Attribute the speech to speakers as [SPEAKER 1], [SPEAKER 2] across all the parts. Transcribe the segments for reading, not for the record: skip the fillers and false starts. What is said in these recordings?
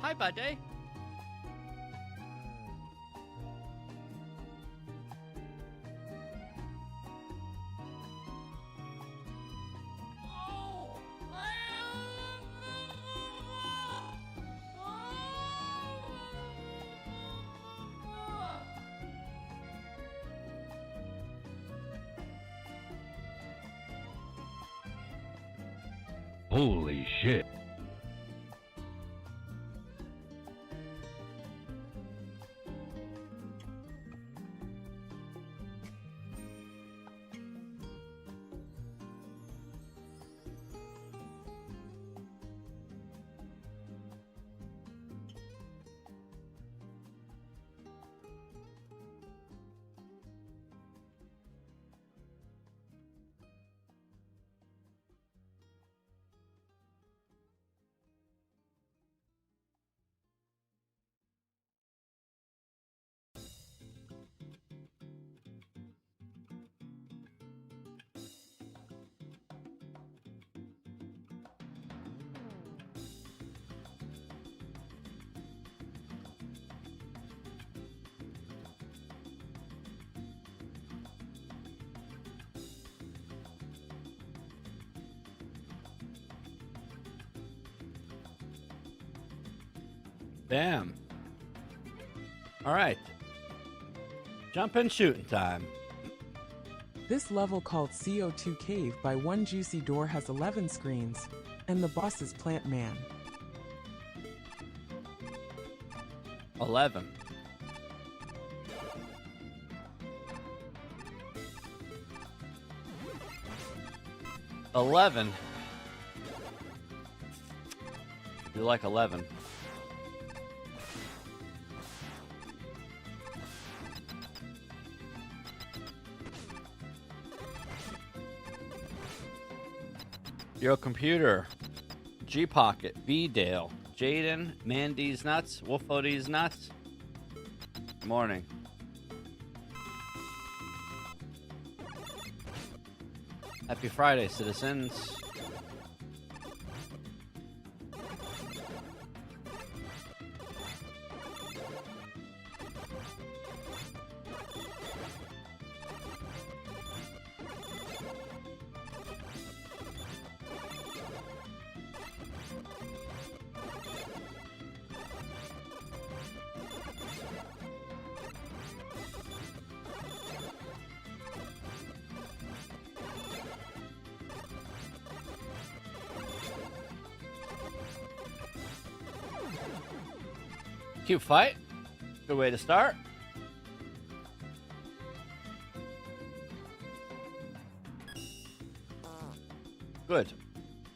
[SPEAKER 1] Hi, buddy.
[SPEAKER 2] Holy shit.
[SPEAKER 1] Damn. All right. Jumping shooting time.
[SPEAKER 3] This level called CO2 Cave by One Juicy Door has 11 screens, and the boss is Plant Man.
[SPEAKER 1] 11. You like 11. Your computer. G Pocket. V Dale. Jaden. Mandy's nuts. Wolfody's nuts. Morning. Happy Friday, citizens. Cute fight. Good way to start. Good.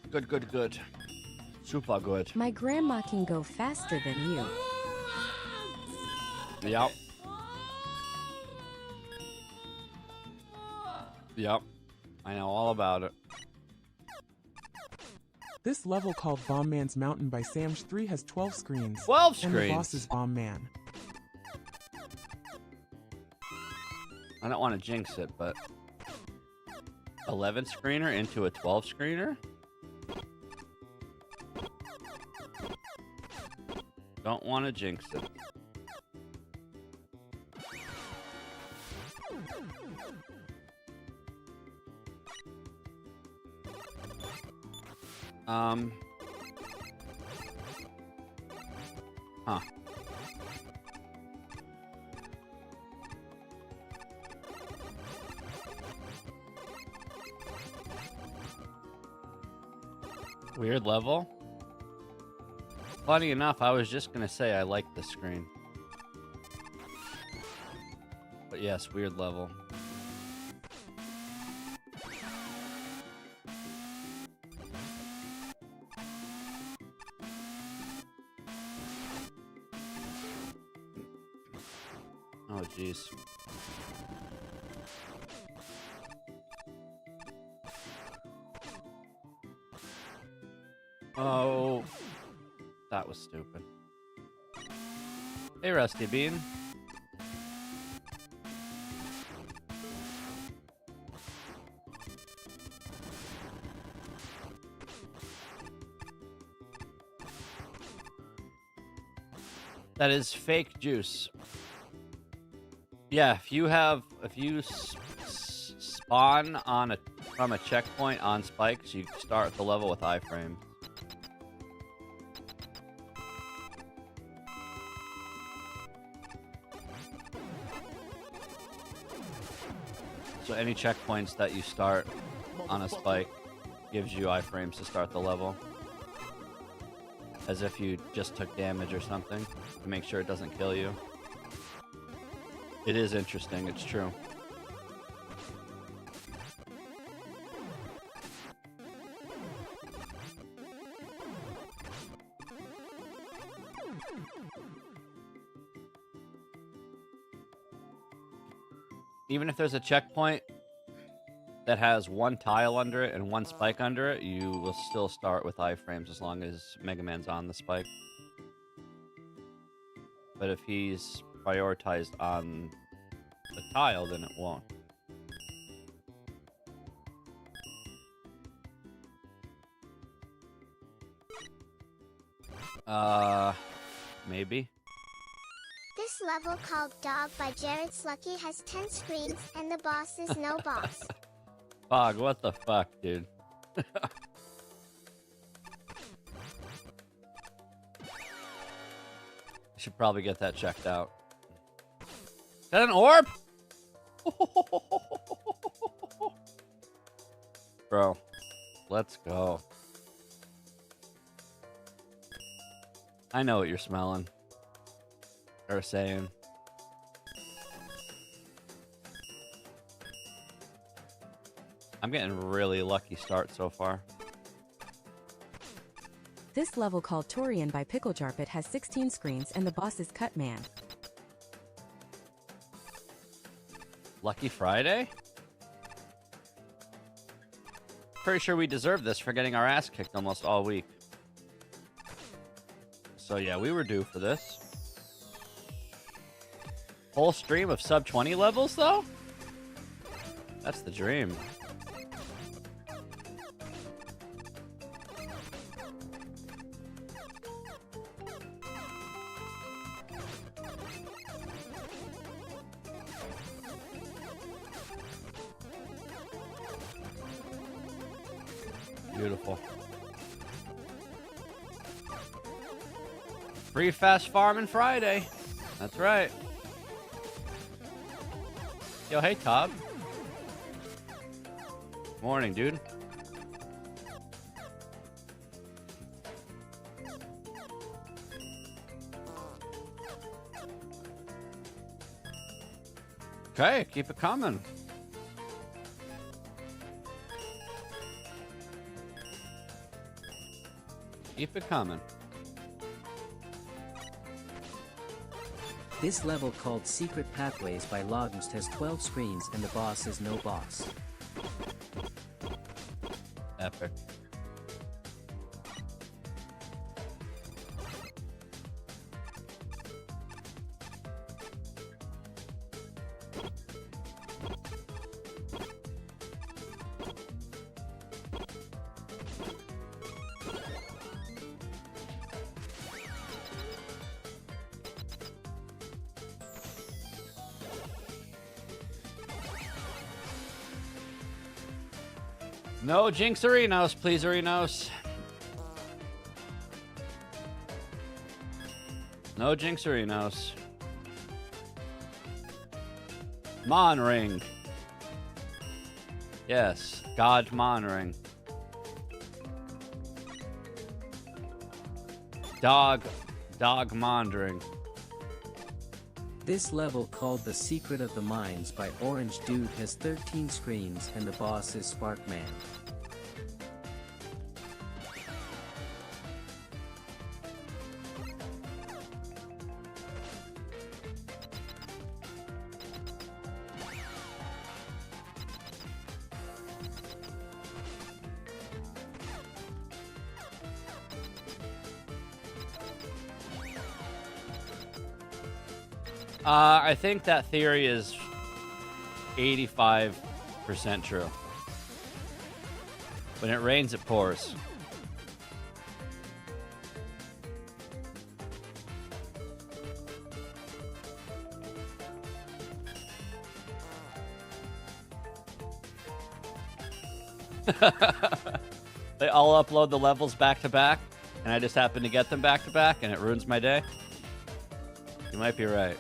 [SPEAKER 1] Good. Super good.
[SPEAKER 4] My grandma can go faster than you.
[SPEAKER 1] Yep. Yep. I know all about it.
[SPEAKER 3] This level called Bomb Man's Mountain by Samj 3 has 12 screens.
[SPEAKER 1] 12
[SPEAKER 3] And the
[SPEAKER 1] screens.
[SPEAKER 3] boss is Bomb Man.
[SPEAKER 1] I don't want to jinx it, but 11 screener into a 12 screener? Don't want to jinx it. Huh. Weird level. Funny enough, I was just gonna say I like the screen. But yes, weird level. Oh, jeez. Oh, that was stupid. Hey, Rusty Bean. That is fake juice. Yeah, if you spawn on from a checkpoint on spikes, you start the level with iframes. So any checkpoints that you start on a spike gives you iframes to start the level. As if you just took damage or something, to make sure it doesn't kill you. It is interesting, it's true. Even if there's a checkpoint that has one tile under it and one spike under it, you will still start with iframes as long as Mega Man's on the spike. But if he's prioritized on the tile, then it won't. Maybe.
[SPEAKER 2] This level called Dog by Jared Slucky has 10 screens and the boss is no boss.
[SPEAKER 1] Fog, what the fuck, dude? Should probably get that checked out. Is that an orb? Bro, let's go. I know what you're smelling. Or saying. I'm getting a really lucky start so far.
[SPEAKER 4] This level called Torian by Picklejarpit has 16 screens and the boss is Cutman.
[SPEAKER 1] Lucky Friday? Pretty sure we deserve this for getting our ass kicked almost all week. So yeah, we were due for this. Whole stream of sub 20 levels though? That's the dream. Beautiful. Free fast farming Friday. That's right. Yo, hey, Todd. Morning, dude. Okay, keep it coming. Keep it coming.
[SPEAKER 5] This level called Secret Pathways by Logged has 12 screens and the boss is no boss.
[SPEAKER 1] Epic. No Jinx Arenos, please, Arenos. No Jinx Arenos. Monring. Yes, God Monring. Dog Mondring.
[SPEAKER 5] This level called The Secret of the Mines by Orange Dude has 13 screens and the boss is Sparkman.
[SPEAKER 1] I think that theory is 85% true. When it rains, it pours. They all upload the levels back to back, and I just happen to get them back to back, and it ruins my day. You might be right.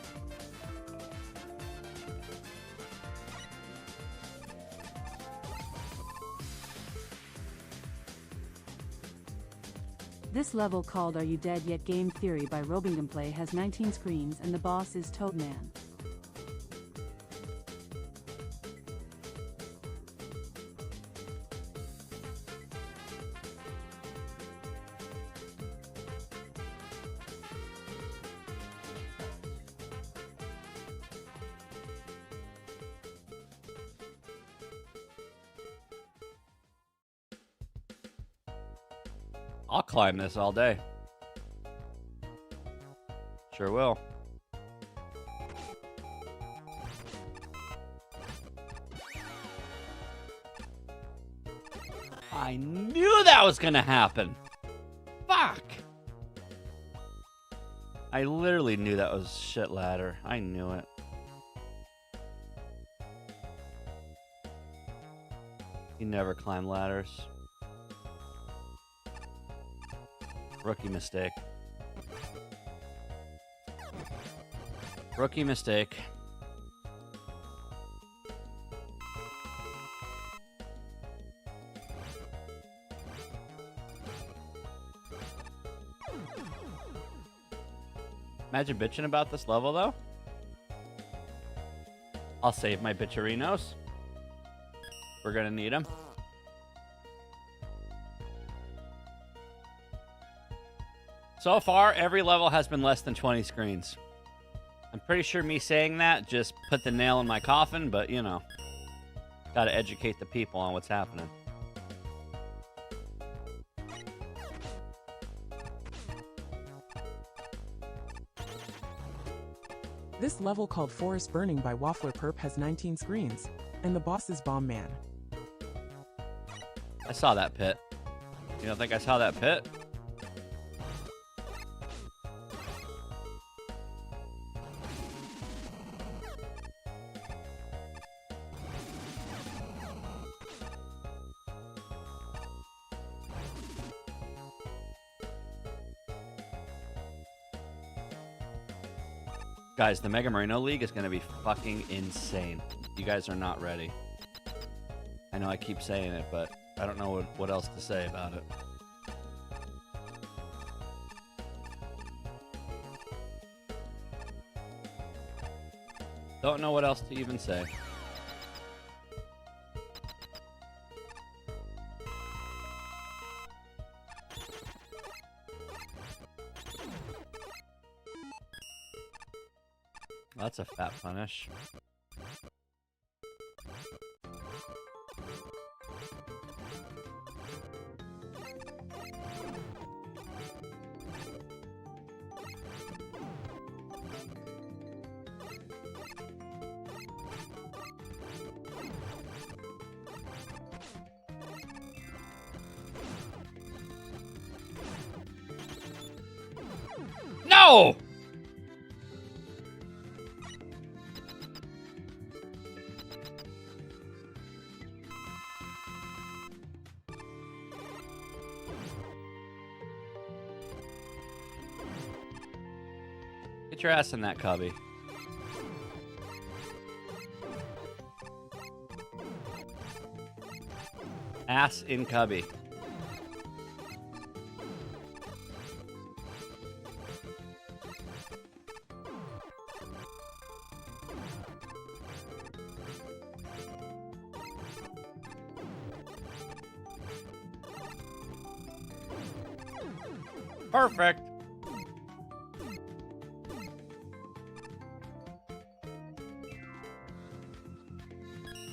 [SPEAKER 6] This level, called Are You Dead Yet Game Theory by Robingham Play, has 19 screens and the boss is Toadman.
[SPEAKER 1] I'll climb this all day. Sure will. I knew that was gonna happen. Fuck. I literally knew that was shit ladder. I knew it. You never climb ladders. Rookie mistake. Rookie mistake. Imagine bitching about this level, though. I'll save my bitcherinos. We're gonna need them. So far, every level has been less than 20 screens. I'm pretty sure me saying that just put the nail in my coffin, but you know, gotta educate the people on what's happening.
[SPEAKER 3] This level, called Forest Burning by Waffler Perp, has 19 screens, and the boss is Bomb Man.
[SPEAKER 1] I saw that pit. You don't think I saw that pit? Guys, the Mega Marino League is going to be fucking insane. You guys are not ready. I know I keep saying it, but I don't know what else to say about it. Don't know what else to even say. That's a fat punish. No! Get your ass in that cubby. Ass in cubby. Perfect.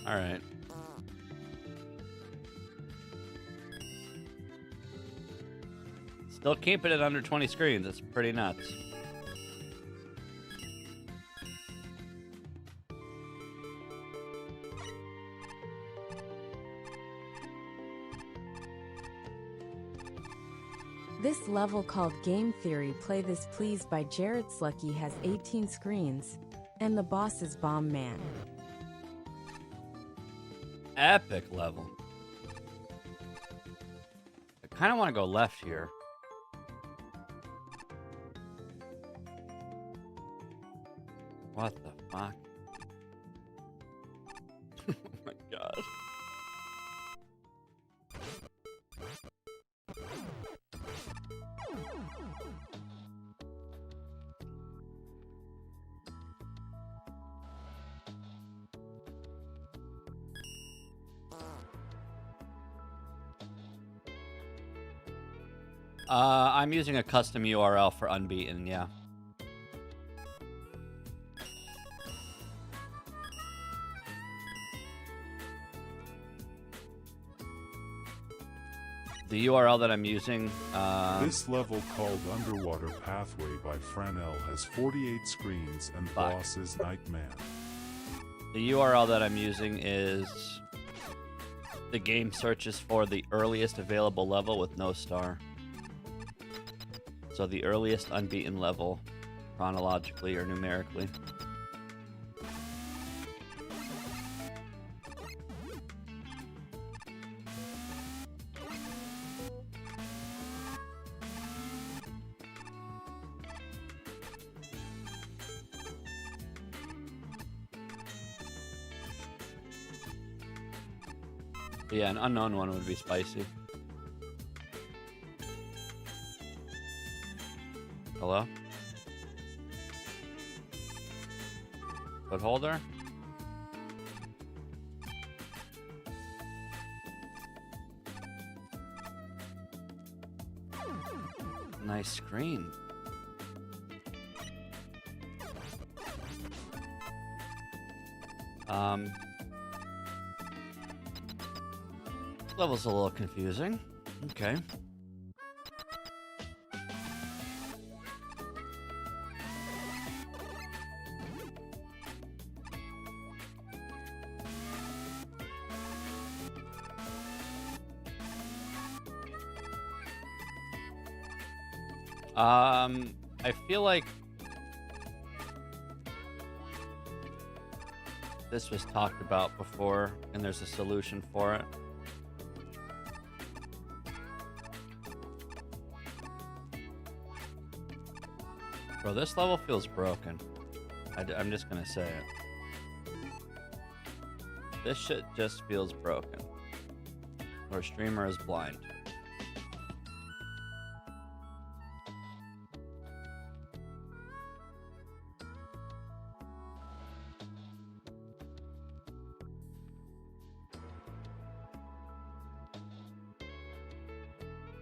[SPEAKER 1] All right. Still keeping it under 20 screens. It's pretty nuts.
[SPEAKER 4] This level, called Game Theory Play This Please by Jared Slucky, has 18 screens, and the boss is Bomb Man.
[SPEAKER 1] Epic level. kind of want to go left here. What the fuck? Oh my god. I'm using a custom URL for Unbeaten, yeah. The URL that I'm using,
[SPEAKER 7] This level called Underwater Pathway by Franel has 48 screens and the
[SPEAKER 1] Fuck.
[SPEAKER 7] boss is Nightman.
[SPEAKER 1] the URL that I'm using is the game searches for the earliest available level with no star. So the earliest Unbeaten level, chronologically or numerically. Yeah, an unknown one would be spicy. Hello? Foot holder? Nice screen. Level's a little confusing. Okay. I feel like this was talked about before, and there's a solution for it. Bro, this level feels broken. I'm just gonna say it. This shit just feels broken. Or streamer is blind.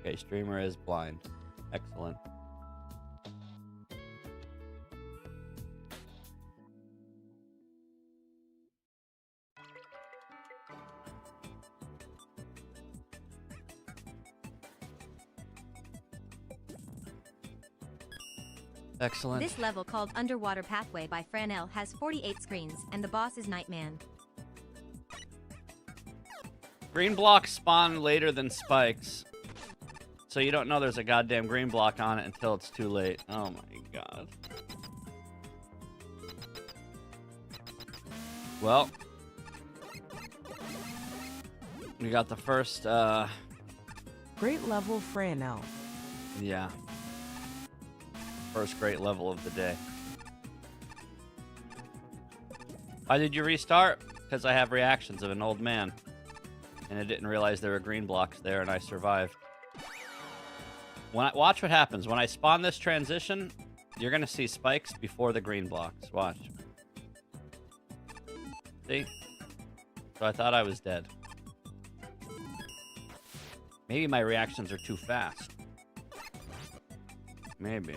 [SPEAKER 1] Okay, streamer is blind. Excellent. Excellent.
[SPEAKER 8] This level called Underwater Pathway by Franel has 48 screens, and the boss is Nightman.
[SPEAKER 1] Green blocks spawn later than spikes. So you don't know there's a goddamn green block on it until it's too late. Oh my god. Well. We got the first,
[SPEAKER 3] Great level Franel.
[SPEAKER 1] yeah. First great level of the day. Why did you restart? Because I have reactions of an old man. And I didn't realize there were green blocks there, and I survived. Watch what happens. When I spawn this transition, you're going to see spikes before the green blocks. Watch. See? So I thought I was dead. Maybe my reactions are too fast. Maybe.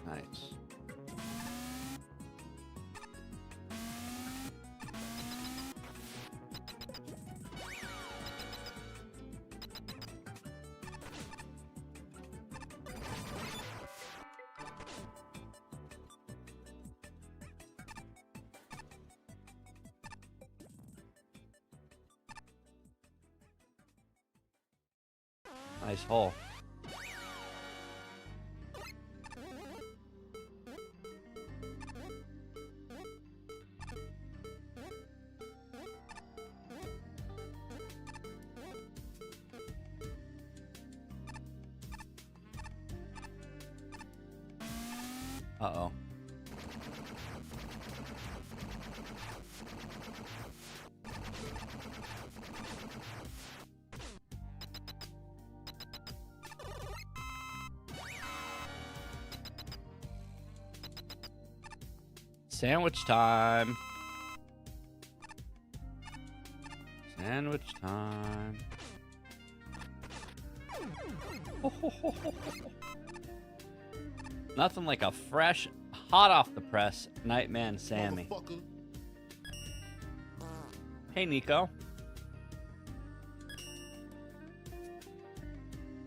[SPEAKER 1] Nice. Nice hole. Uh-oh. Sandwich time. Sandwich time. Nothing like a fresh, hot off the press Nightman Sammy. Hey, Nico.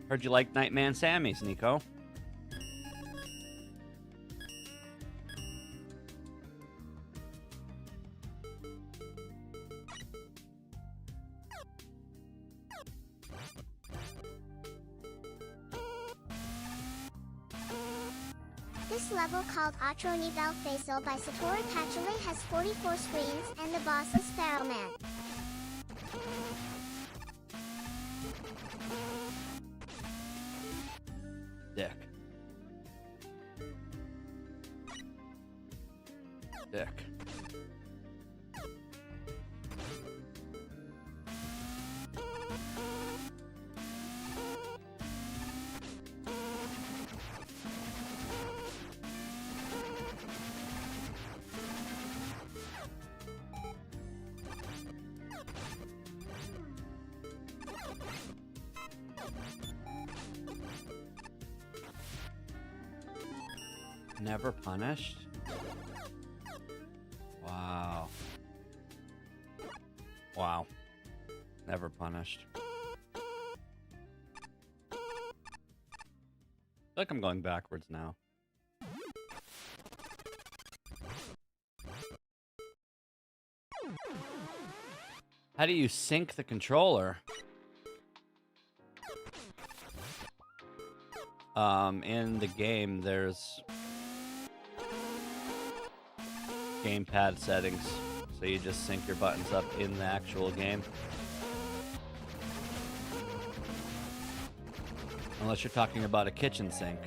[SPEAKER 1] Heard you like Nightman Sammys, Nico.
[SPEAKER 2] This level called Otro Nivel Facial by Satoru Pachole has 44 screens and the boss is Pharaoh Man.
[SPEAKER 1] Dick. Dick. Never punished? Wow. Wow. Never punished. I feel like I'm going backwards now. How do you sync the controller? In the game, there's gamepad settings, so you just sync your buttons up in the actual game. Unless you're talking about a kitchen sink.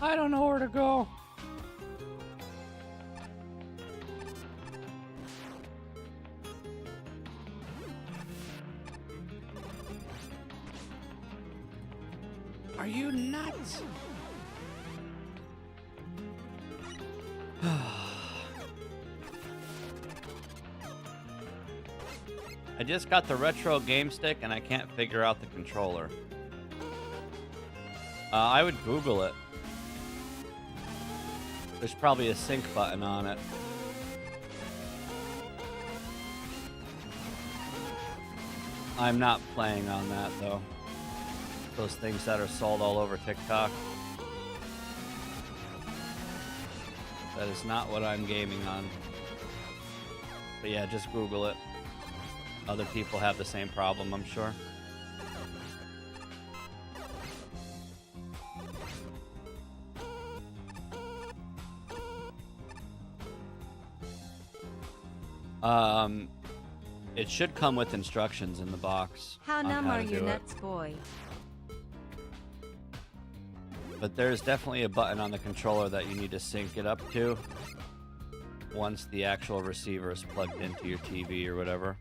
[SPEAKER 1] I don't know where to go. Are you nuts? I just got the retro game stick and I can't figure out the controller. I would Google it. There's probably a sync button on it. I'm not playing on that though. Those things that are sold all over TikTok. That is not what I'm gaming on. But yeah, just Google it. Other people have the same problem, I'm sure. It should come with instructions in the box.
[SPEAKER 8] How numb are you, nuts boy?
[SPEAKER 1] But there's definitely a button on the controller that you need to sync it up to once the actual receiver is plugged into your TV or whatever.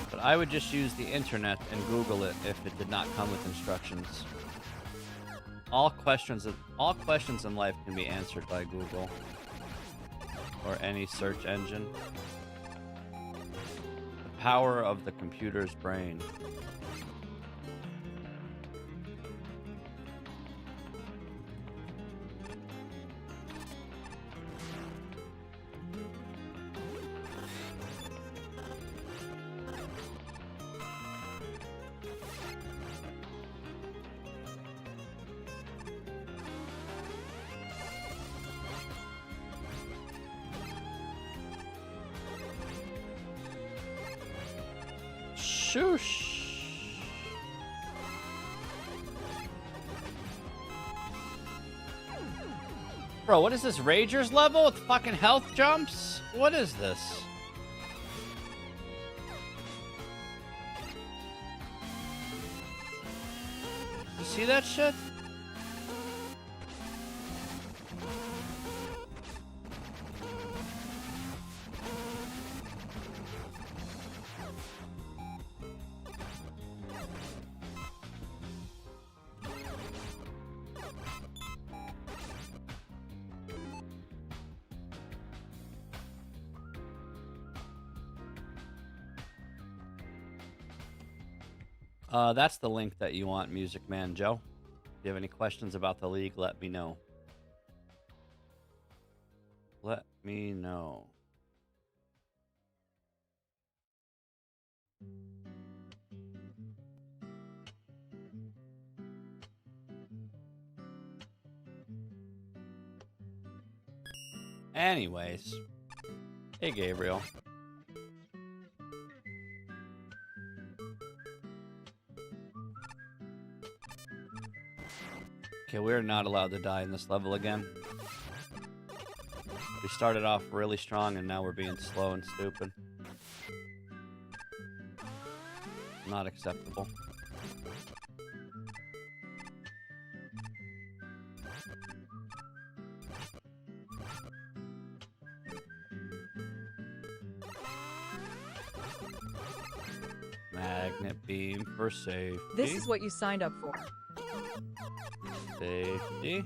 [SPEAKER 1] But I would just use the internet and Google it if it did not come with instructions. All questions in life can be answered by Google or any search engine. The power of the computer's brain. Shoosh. Bro, what is this? Rager's level with fucking health jumps? What is this? You see that shit? That's the link that you want, Music Man Joe. If you have any questions about the league, let me know. Let me know. Anyways. Hey, Gabriel. Okay, we're not allowed to die in this level again. We started off really strong and now we're being slow and stupid. Not acceptable. Magnet beam for safety.
[SPEAKER 9] This is what you signed up for.
[SPEAKER 1] Safety.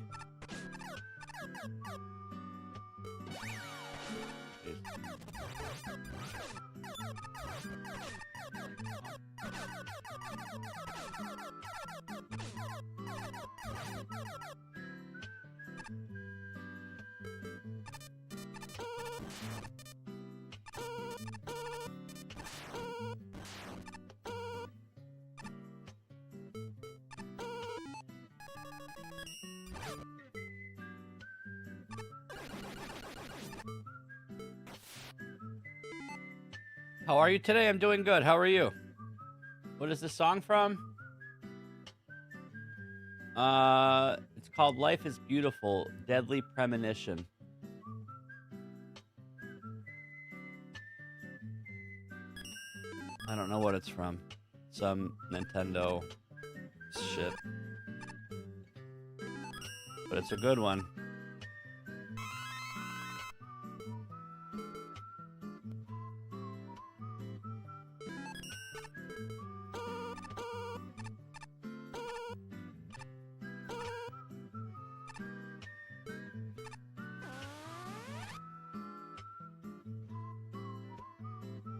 [SPEAKER 1] How are you today? I'm doing good. How are you? What is this song from? It's called Life is Beautiful, Deadly Premonition. I don't know what it's from. Some Nintendo shit. But it's a good one.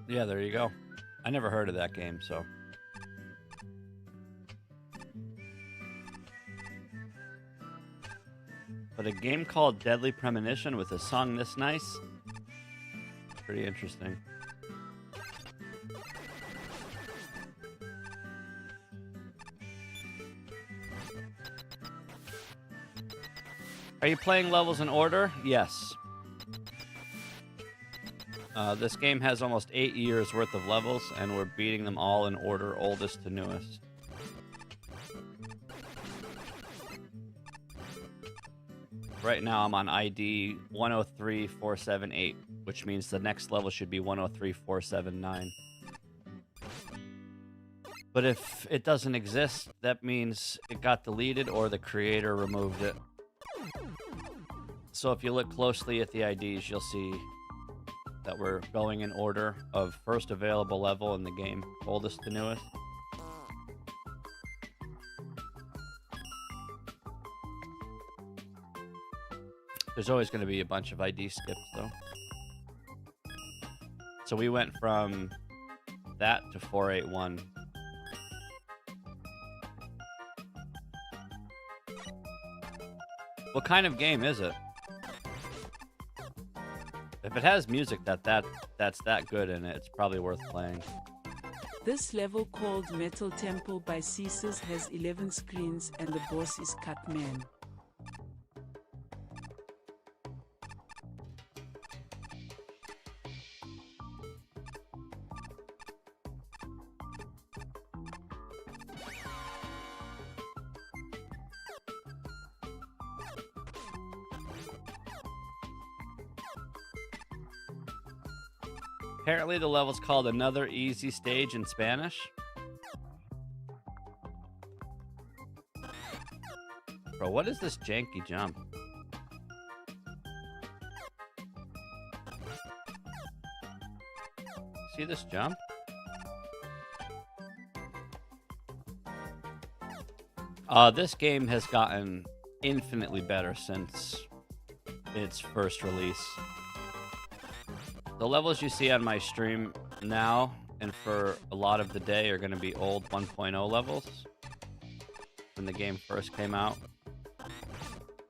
[SPEAKER 1] Yeah, there you go. I never heard of that game, so. But a game called Deadly Premonition with a song this nice? Pretty interesting. Are you playing levels in order? Yes. This game has almost 8 years worth of levels, and we're beating them all in order, oldest to newest. Right now I'm on ID 103478, which means the next level should be 103479. But if it doesn't exist, that means it got deleted or the creator removed it. So if you look closely at the IDs, you'll see that we're going in order of first available level in the game, oldest to newest. There's always going to be a bunch of ID skips, though. So we went from that to 481. What kind of game is it? If it has music that's that good in it, it's probably worth playing.
[SPEAKER 10] This level called Metal Temple by Ceases has 11 screens and the boss is Cutman.
[SPEAKER 1] Apparently the level's called Another Easy Stage in Spanish. Bro, what is this janky jump? See this jump? This game has gotten infinitely better since its first release. The levels you see on my stream now and for a lot of the day are going to be old 1.0 levels when the game first came out.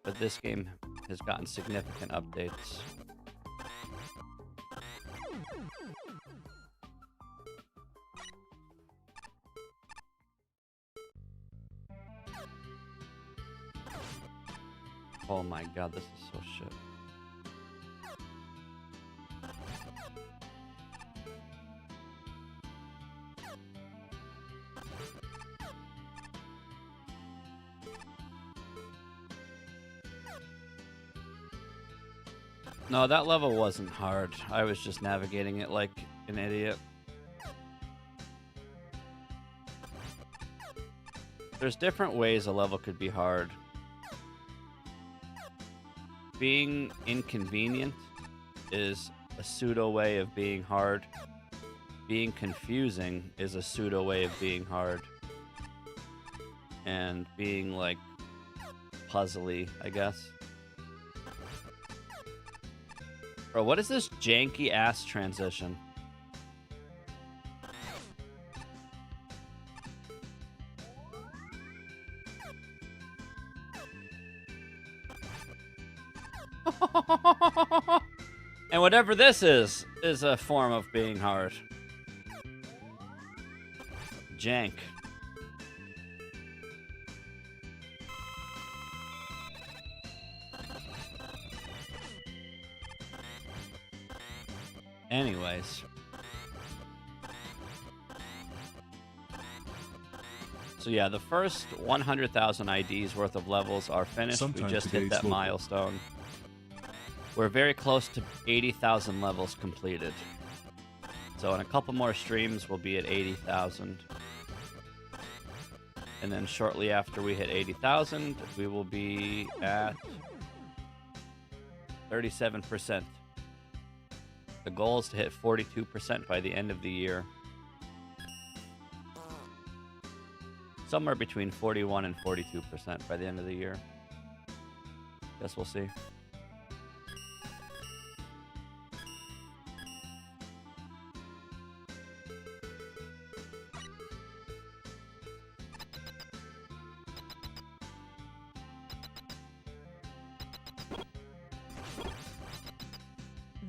[SPEAKER 1] But this game has gotten significant updates. Oh my god, this is so shit. No, that level wasn't hard. I was just navigating it like an idiot. There's different ways a level could be hard. Being inconvenient is a pseudo way of being hard. Being confusing is a pseudo way of being hard. And being like puzzly, I guess. Bro, what is this janky ass transition? And whatever this is a form of being hard. Jank. Anyways. So yeah, the first 100,000 IDs worth of levels are finished.
[SPEAKER 7] Sometimes
[SPEAKER 1] we just hit
[SPEAKER 7] today's
[SPEAKER 1] that
[SPEAKER 7] local.
[SPEAKER 1] milestone. We're very close to 80,000 levels completed. So in a couple more streams, we'll be at 80,000. And then shortly after we hit 80,000, we will be at 37%. The goal is to hit 42% by the end of the year. Somewhere between 41 and 42% by the end of the year. Guess we'll see.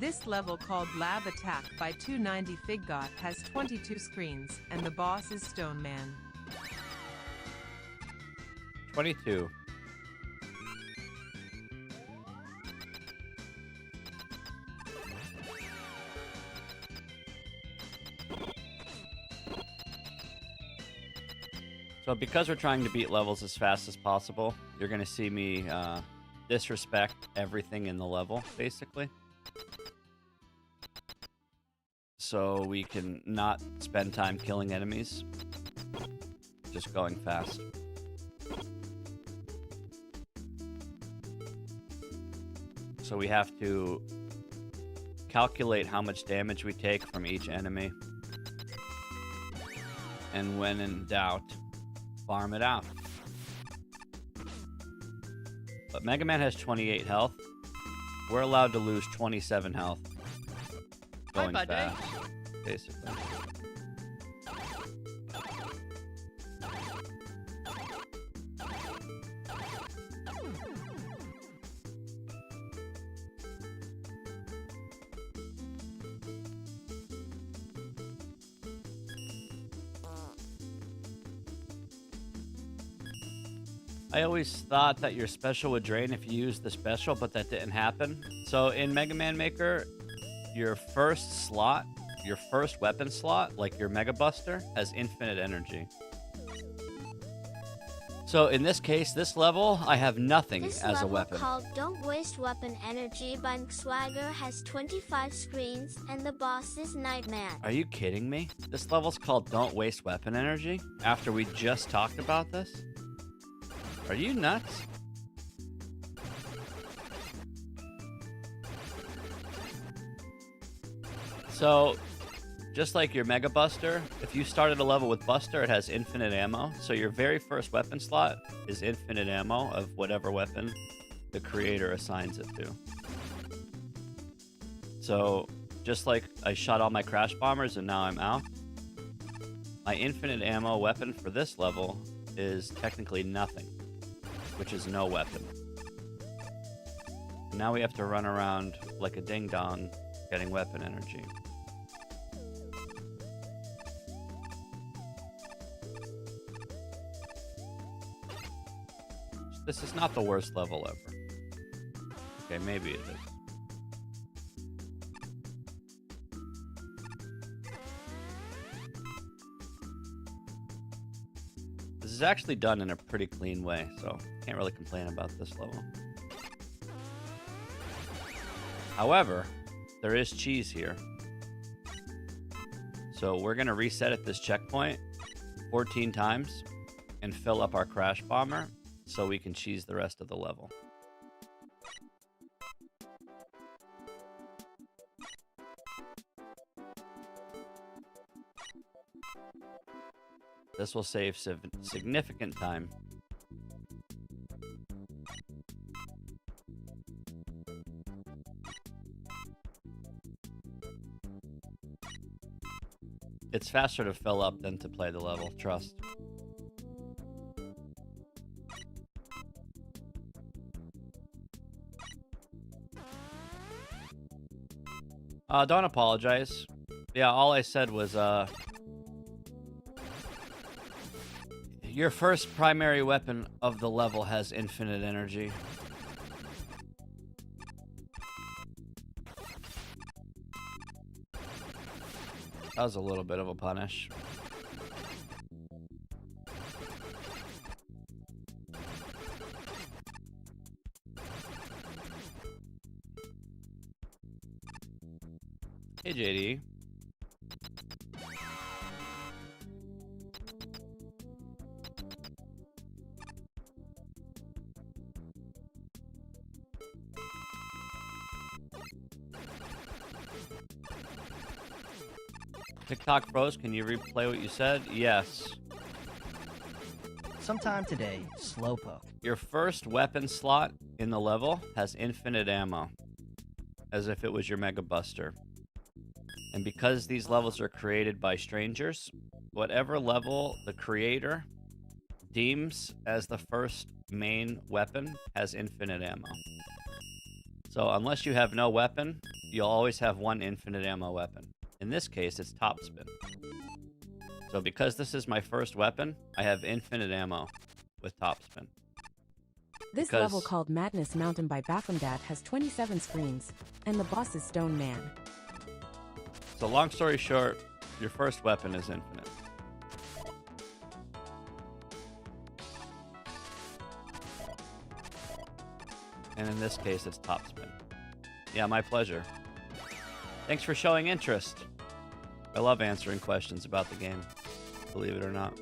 [SPEAKER 9] This level called Lab Attack by 290 Figgot has 22 screens, and the boss is Stone Man.
[SPEAKER 1] 22. So because we're trying to beat levels as fast as possible, you're going to see me disrespect everything in the level, basically. So we can not spend time killing enemies, just going fast. So we have to calculate how much damage we take from each enemy. And when in doubt, farm it out. But Mega Man has 28 health. We're allowed to lose 27 health. Going fast, basically. I always thought that your special would drain if you used the special, but that didn't happen. So in Mega Man Maker, your first slot, your first weapon slot, like your Mega Buster, has infinite energy. So in this case, this level, I have nothing
[SPEAKER 2] This
[SPEAKER 1] as a
[SPEAKER 2] level
[SPEAKER 1] weapon.
[SPEAKER 2] called Don't Waste Weapon Energy by Swagger has 25 screens and the boss is Nightman.
[SPEAKER 1] Are you kidding me? This level's called Don't Waste Weapon Energy after we just talked about this? Are you nuts? So, just like your Mega Buster, if you started a level with Buster, it has infinite ammo. So your very first weapon slot is infinite ammo of whatever weapon the creator assigns it to. So, just like I shot all my Crash Bombers and now I'm out, my infinite ammo weapon for this level is technically nothing, which is no weapon. And now we have to run around like a ding-dong getting weapon energy. This is not the worst level ever. Okay, maybe it is. This is actually done in a pretty clean way, so can't really complain about this level. However, there is cheese here. So we're gonna reset at this checkpoint 14 times and fill up our Crash Bomber so we can cheese the rest of the level. This will save significant time. It's faster to fill up than to play the level, trust. Don't apologize. Yeah, all I said was, your first primary weapon of the level has infinite energy. That was a little bit of a punish. Hey, JD. TikTok froze, can you replay what you said? Yes.
[SPEAKER 11] Sometime today, Slowpoke.
[SPEAKER 1] Your first weapon slot in the level has infinite ammo, as if it was your Mega Buster. And because these levels are created by strangers, whatever level the creator deems as the first main weapon has infinite ammo. So unless you have no weapon, you'll always have one infinite ammo weapon. In this case, it's Top Spin. So because this is my first weapon, I have infinite ammo with Top Spin.
[SPEAKER 4] This level called Madness Mountain by Baphomet has 27 screens, and the boss is Stone Man.
[SPEAKER 1] So long story short, your first weapon is infinite. And in this case, it's Top Spin. Yeah, my pleasure. Thanks for showing interest. I love answering questions about the game, believe it or not.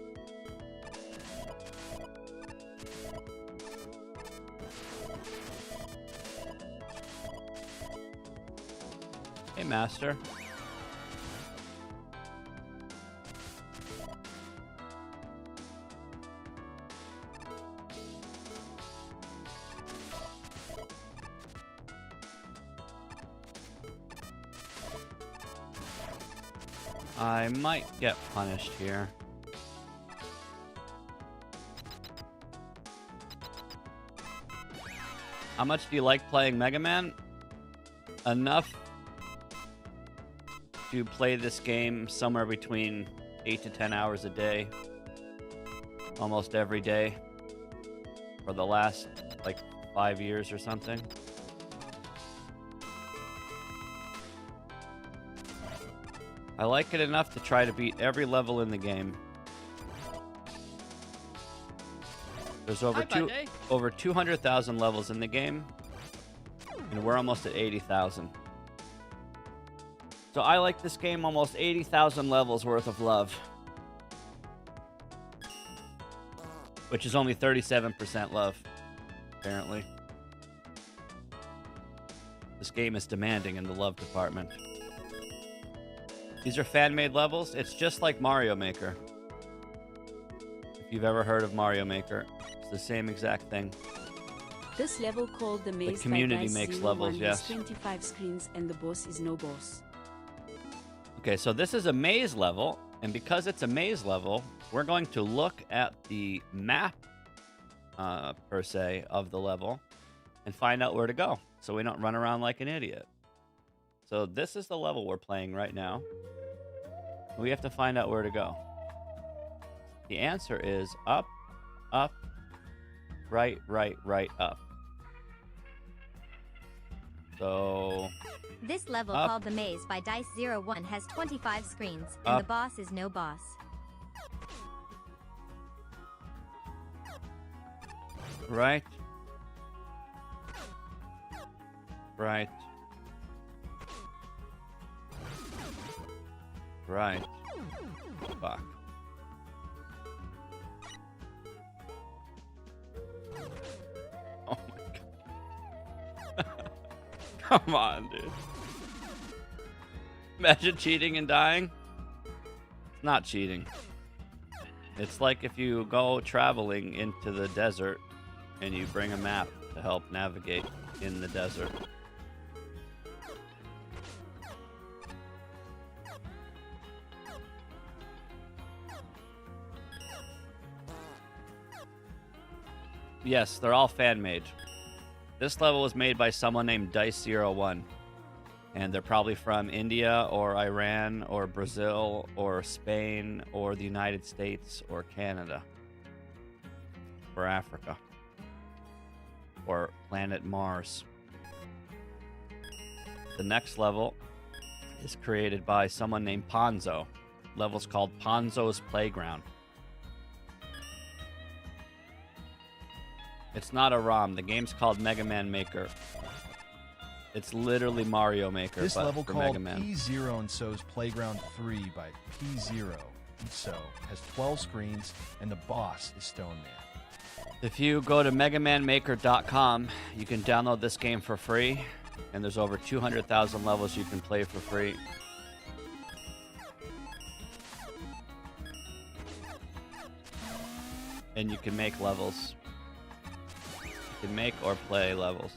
[SPEAKER 1] Hey, Master. I might get punished here. How much do you like playing Mega Man? Enough to play this game somewhere between 8 to 10 hours a day. Almost every day. For the last, like, 5 years or something. I like it enough to try to beat every level in the game. There's Hi, buddy. over 200,000 levels in the game, and we're almost at 80,000. So I like this game almost 80,000 levels worth of love, which is only 37% love, apparently. This game is demanding in the love department. These are fan-made levels. It's just like Mario Maker. If you've ever heard of Mario Maker, it's the same exact thing.
[SPEAKER 6] This level called the Maze
[SPEAKER 1] community
[SPEAKER 6] by
[SPEAKER 1] makes
[SPEAKER 6] Dice
[SPEAKER 1] levels,
[SPEAKER 6] 01
[SPEAKER 1] yes.
[SPEAKER 6] has 25 screens and the boss is no boss.
[SPEAKER 1] Okay, so this is a maze level, and because it's a maze level, we're going to look at the map, per se, of the level and find out where to go, so we don't run around like an idiot. So this is the level we're playing right now. We have to find out where to go. The answer is up, up, right, right, right, up. So...
[SPEAKER 8] This level
[SPEAKER 1] Up.
[SPEAKER 8] called The Maze by Dice 01 has 25 screens, and
[SPEAKER 1] Up.
[SPEAKER 8] the boss is no boss.
[SPEAKER 1] Right. Right. Right. Fuck. Oh my god. Come on, dude. Imagine cheating and dying. It's not cheating. It's like if you go traveling into the desert and you bring a map to help navigate in the desert. Yes, they're all fan-made. This level was made by someone named Dice01. And they're probably from India or Iran or Brazil or Spain or the United States or Canada. Or Africa. Or planet Mars. The next level is created by someone named Ponzo. Level's called Ponzo's Playground. It's not a ROM. The game's called Mega Man Maker. It's literally Mario Maker,
[SPEAKER 12] This
[SPEAKER 1] but
[SPEAKER 12] level
[SPEAKER 1] for
[SPEAKER 12] called
[SPEAKER 1] Mega Man.
[SPEAKER 12] P0 and So's Playground 3 by P0 and So has 12 screens, and the boss is Stone Man.
[SPEAKER 1] If you go to MegaManMaker.com, you can download this game for free, and there's over 200,000 levels you can play for free. And you can make levels. You can make or play levels.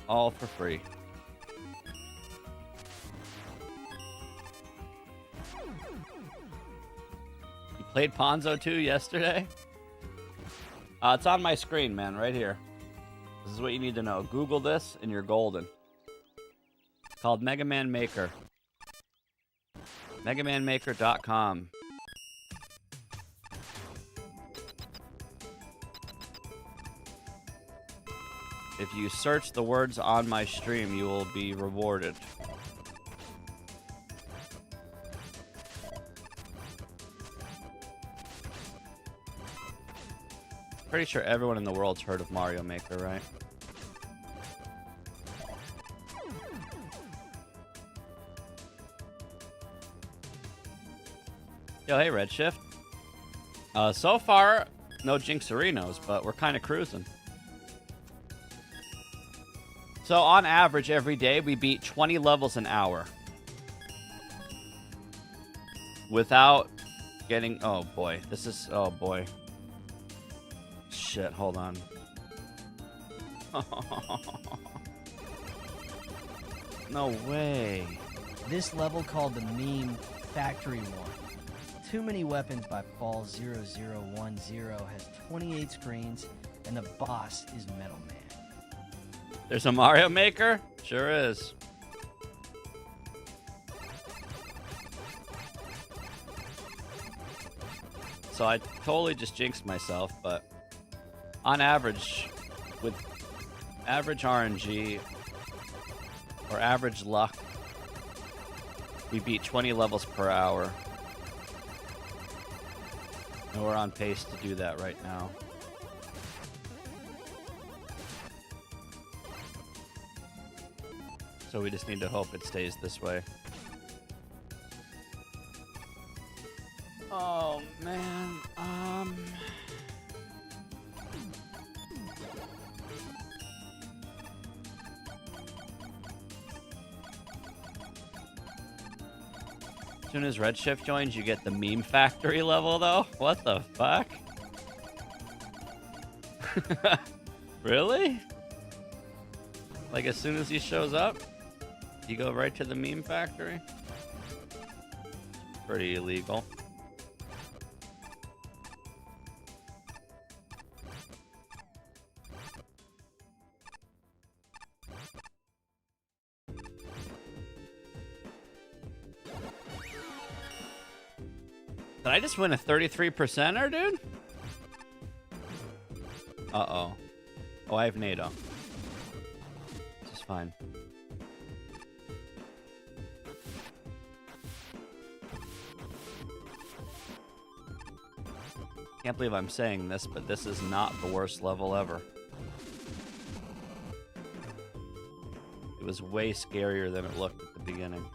[SPEAKER 1] All for free. You played Ponzo 2 yesterday? It's on my screen, man, right here. This is what you need to know. Google this and you're golden. It's called Mega Man Maker. MegaManMaker.com. If you search the words on my stream, you will be rewarded. Pretty sure everyone in the world's heard of Mario Maker, right? Yo, hey, Redshift. So far, no Jinxerinos, but we're kind of cruising. So on average, every day, we beat 20 levels an hour. Without getting... Oh, boy. This is... Oh, boy. Shit, hold on. No way.
[SPEAKER 11] This level called the Meme Factory 1. Too Many Weapons by Fall0010 has 28 screens, and the boss is Metal Man.
[SPEAKER 1] There's a Mario Maker? Sure is. So I totally just jinxed myself, but on average, with average RNG or average luck, we beat 20 levels per hour. And we're on pace to do that right now. So we just need to hope it stays this way. Oh man, as soon as Redshift joins, you get the meme factory level though? What the fuck? Really? Like as soon as he shows up, you go right to the meme factory? Pretty illegal. Did I just win a 33%er, dude? Uh-oh. Oh, I have NATO. This is fine. Can't believe I'm saying this, but this is not the worst level ever. It was way scarier than it looked at the beginning.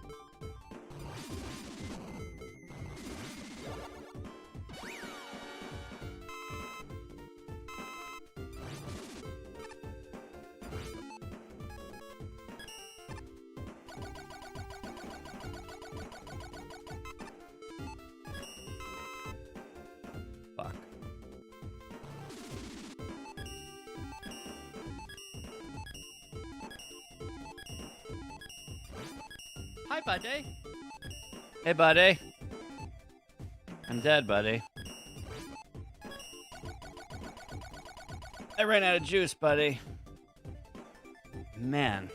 [SPEAKER 1] Hi, buddy. Hey, buddy. I'm dead, buddy. I ran out of juice, buddy. Man.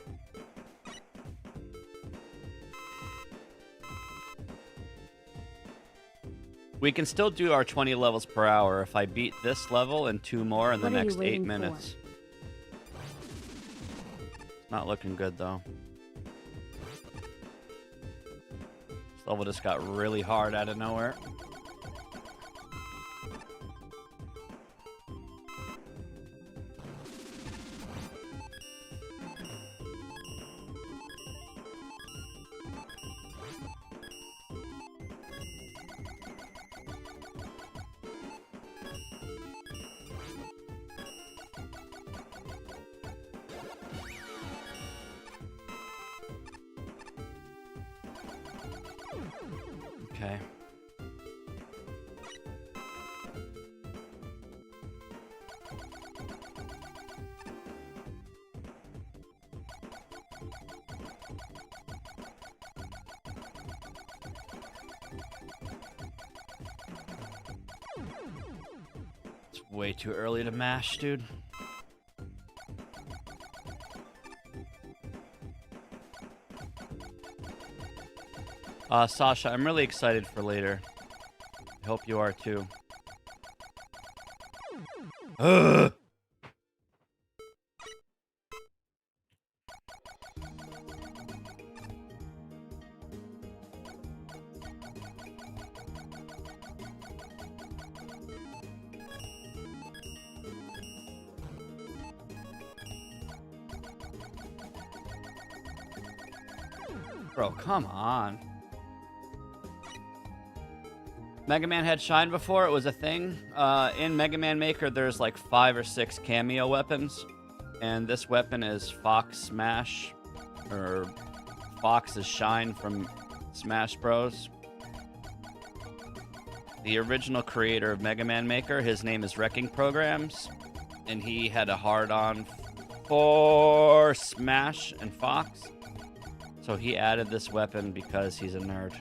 [SPEAKER 1] We can still do our 20 levels per hour if I beat this level and 2 more in the next 8 minutes. Not looking good, though. This level just got really hard out of nowhere. Okay. It's way too early to mash, dude. Sasha, I'm really excited for later. I hope you are too. Ugh. Bro, come on. Mega Man had Shine before, it was a thing. In Mega Man Maker, there's like 5 or 6 cameo weapons. And this weapon is Fox Smash, or Fox's Shine from Smash Bros. The original creator of Mega Man Maker, his name is Wrecking Programs. And he had a hard-on for Smash and Fox. So he added this weapon because he's a nerd.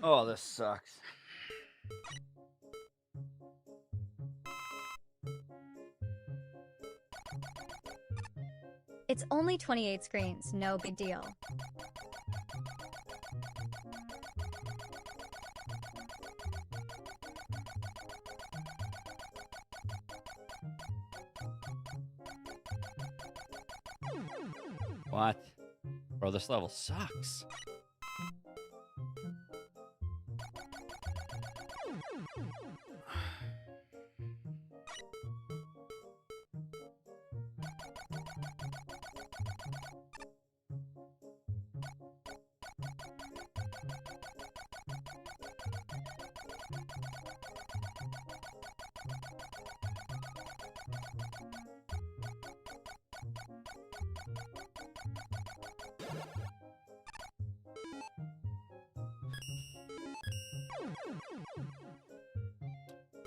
[SPEAKER 1] Oh, this sucks.
[SPEAKER 8] It's only 28 screens, no big deal.
[SPEAKER 1] What? Bro, this level sucks.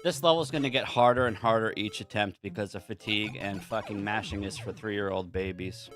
[SPEAKER 1] This level's gonna get harder and harder each attempt because of fatigue, and fucking mashing is for 3-year-old babies.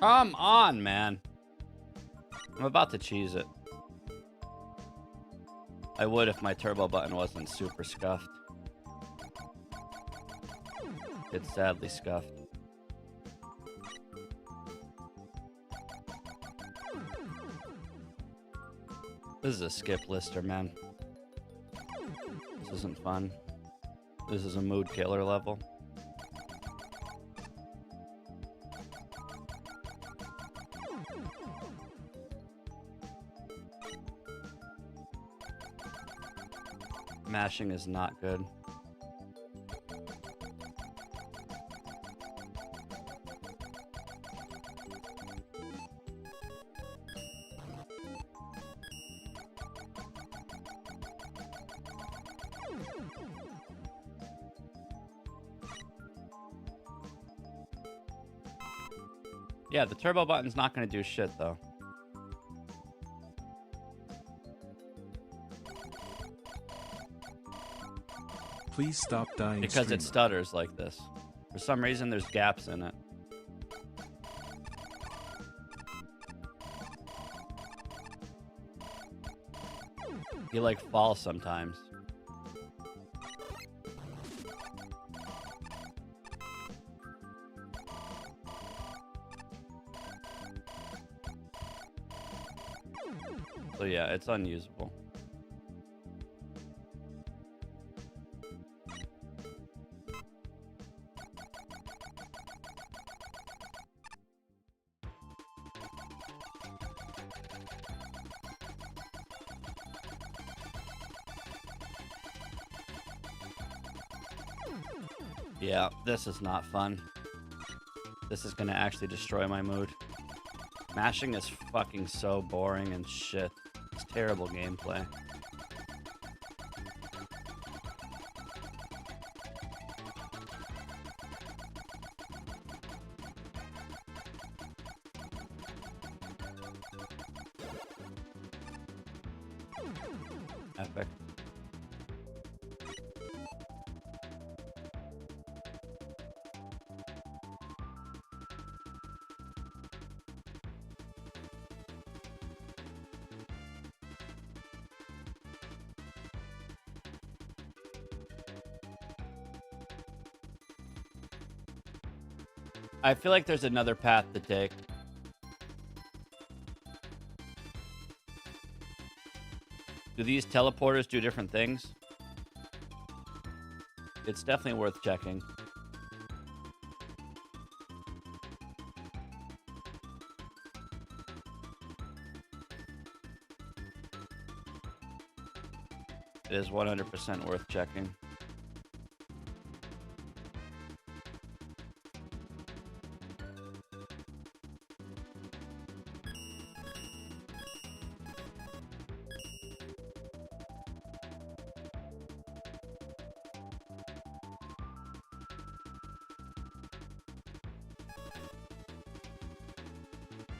[SPEAKER 1] Come on, man. I'm about to cheese it. I would if my turbo button wasn't super scuffed. It's sadly scuffed. This is a skip lister, man. This isn't fun. This is a mood killer level. Mashing is not good. Yeah, the turbo button's not going to do shit, though.
[SPEAKER 7] Please stop dying,
[SPEAKER 1] because
[SPEAKER 7] streamer.
[SPEAKER 1] it stutters like this. For some reason, there's gaps in it. You like fall sometimes. So yeah, it's unusable. Yeah, this is not fun. This is gonna actually destroy my mood. Mashing is fucking so boring and shit. It's terrible gameplay. Epic. I feel like there's another path to take. Do these teleporters do different things? It's definitely worth checking. It is 100% worth checking.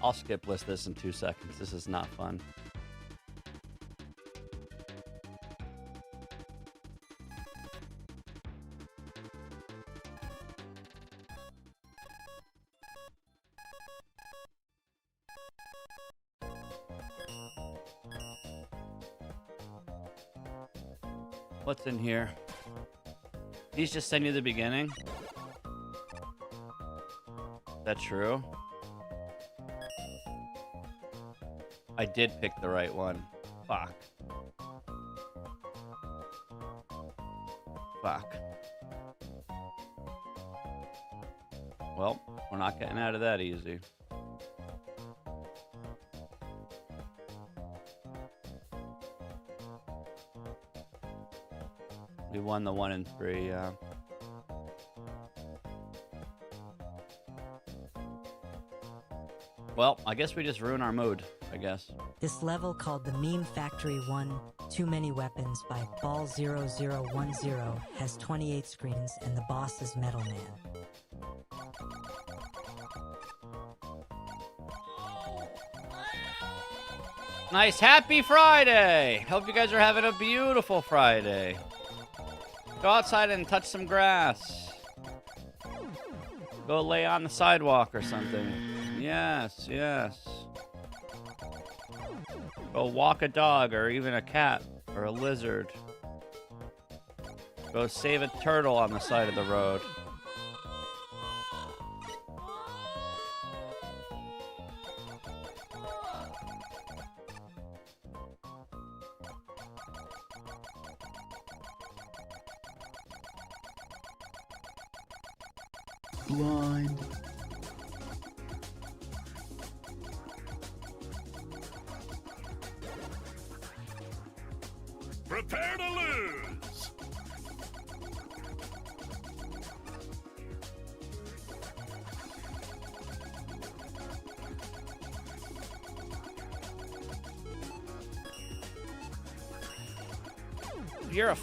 [SPEAKER 1] I'll skip list this in 2 seconds. This is not fun. What's in here? These just send you the beginning? Is that true? I did pick the right one. Fuck. Fuck. Well, we're not getting out of that easy. We won the 1 and 3, yeah. Well, I guess we just ruin our mood, I guess.
[SPEAKER 13] This level, called the Meme Factory 1, Too Many Weapons by Ball0010, has 28 screens and the boss is Metal Man.
[SPEAKER 1] Nice, happy Friday! Hope you guys are having a beautiful Friday. Go outside and touch some grass. Go lay on the sidewalk or something. Yes, yes. Go walk a dog or even a cat or a lizard. Go save a turtle on the side of the road.
[SPEAKER 14] Blind.
[SPEAKER 15] Prepare to lose!
[SPEAKER 1] You're a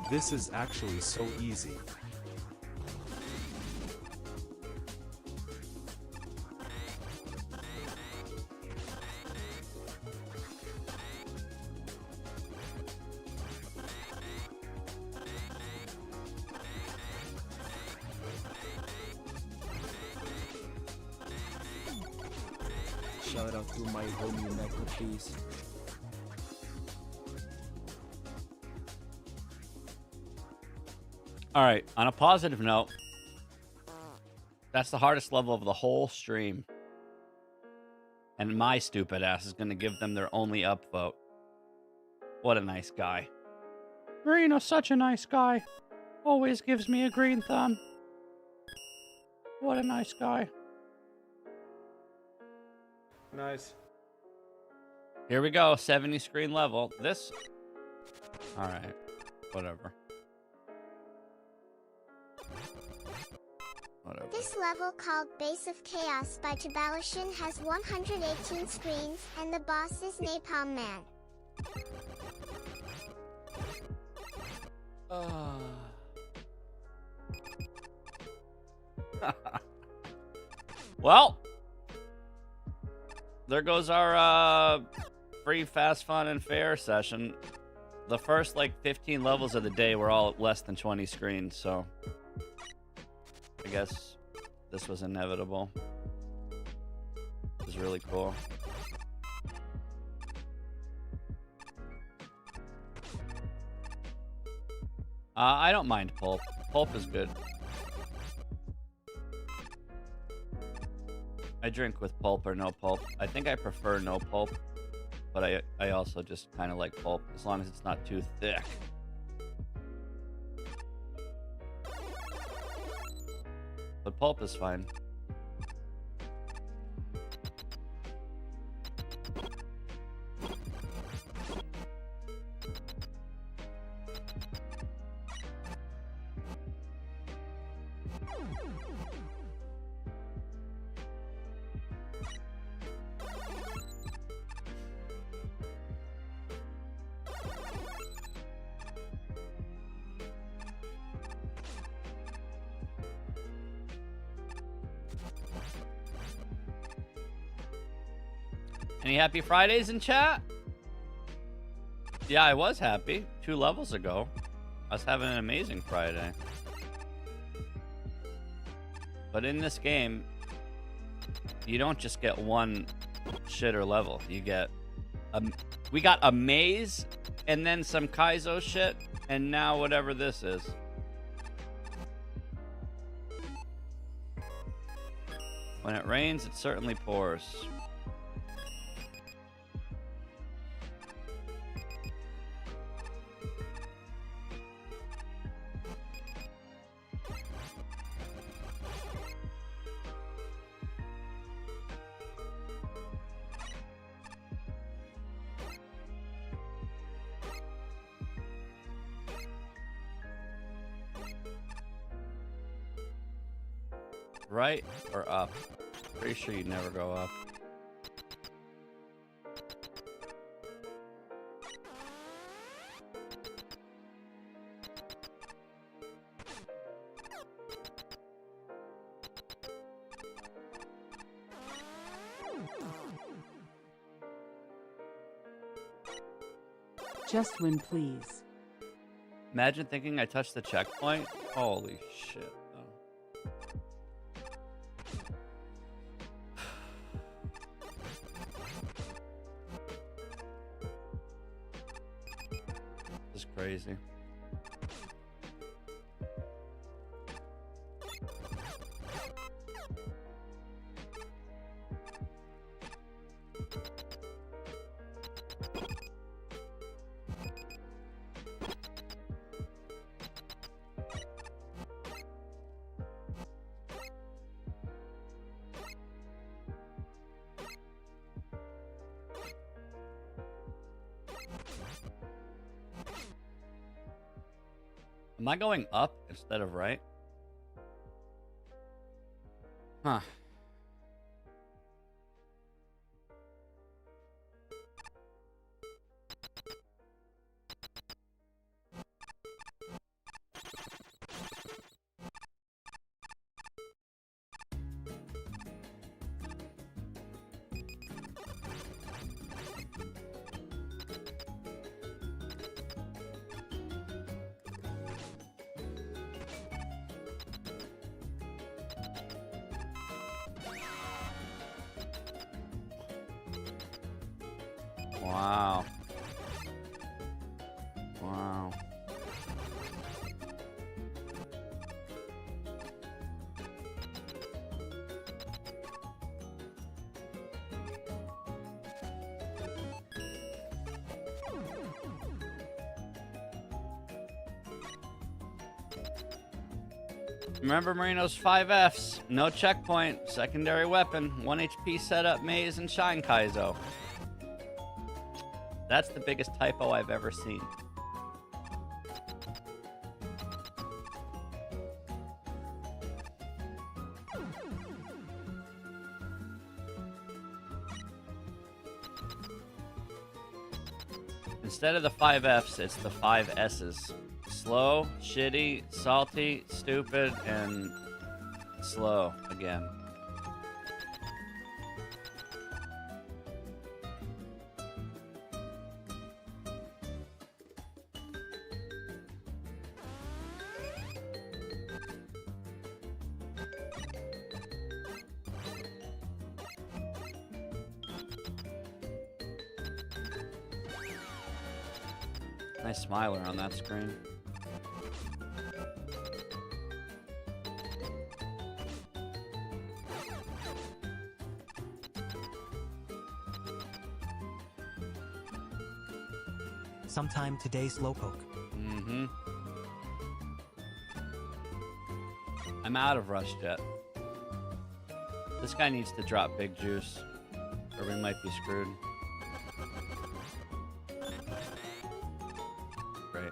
[SPEAKER 14] This is actually so easy.
[SPEAKER 16] Shout out to my homie Mecha, please.
[SPEAKER 1] All right, on a positive note, that's the hardest level of the whole stream. And my stupid ass is going to give them their only upvote. What a nice guy. Green is such a nice guy. Always gives me a green thumb. What a nice guy.
[SPEAKER 17] Nice.
[SPEAKER 1] Here we go, 70 screen level. Alright. Whatever. Whatever.
[SPEAKER 2] This level, called Base of Chaos by Tabalushin, has 118 screens, and the boss is Napalm Man.
[SPEAKER 1] Well, there goes our free, fast, fun, and fair session. The first, like, 15 levels of the day were all less than 20 screens, so I guess this was inevitable. It was really cool. I don't mind pulp. Pulp is good. I drink with pulp or no pulp. I think I prefer no pulp, but I also just kind of like pulp, as long as it's not too thick. But pulp is fine. Any happy Fridays in chat? Yeah, I was happy 2 levels ago. I was having an amazing Friday. But in this game, you don't just get one shitter level. You get we got a maze and then some Kaizo shit, and now whatever this is. When it rains, it certainly pours. Right or up? Pretty sure you never go up.
[SPEAKER 6] Just win, please.
[SPEAKER 1] Imagine thinking I touched the checkpoint. Holy shit. This is crazy. Am I going up instead of right? Huh. Wow. Wow. Remember Marino's 5 Fs. No checkpoint, secondary weapon, 1 HP setup, maze, and shine Kaizo. That's the biggest typo I've ever seen. Instead of the 5 Fs, it's the 5 S's. Slow, shitty, salty, stupid, and slow again. Nice smiler on that screen.
[SPEAKER 13] Sometime today, Slowpoke.
[SPEAKER 1] Mm-hmm. I'm out of Rush Jet. This guy needs to drop Big Juice, or we might be screwed. Great.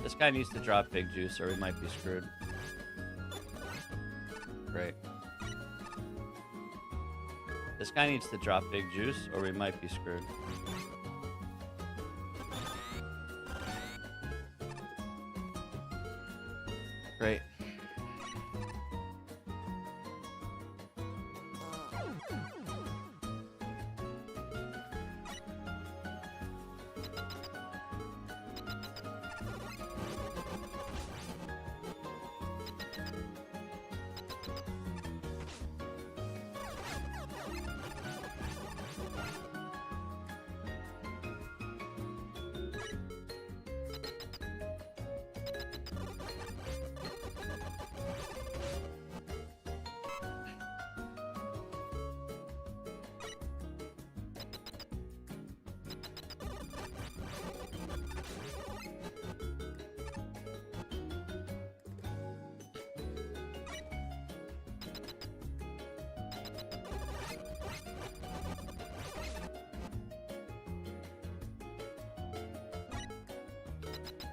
[SPEAKER 1] This guy needs to drop Big Juice, or we might be screwed. Great. This guy needs to drop Big Juice, or we might be screwed. Great.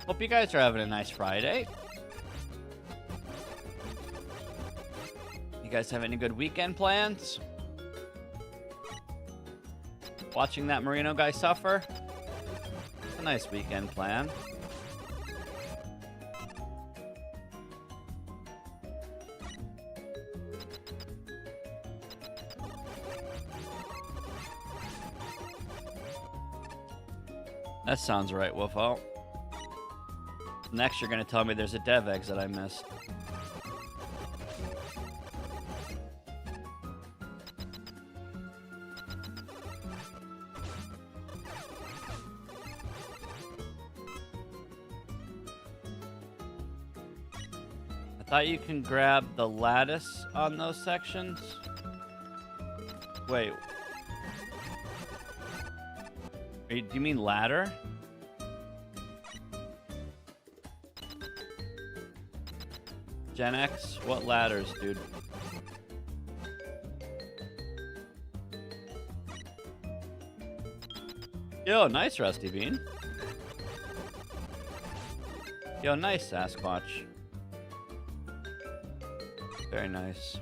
[SPEAKER 1] Hope you guys are having a nice Friday. You guys have any good weekend plans? Watching that Marino guy suffer? It's a nice weekend plan. That sounds right, Wolfo. Next, you're going to tell me there's a dev eggs that I missed. I thought you can grab the lattice on those sections. Wait. Do you mean ladder? Gen X? What ladders, dude? Yo, nice, Rusty Bean. Yo, nice, Sasquatch. Very nice.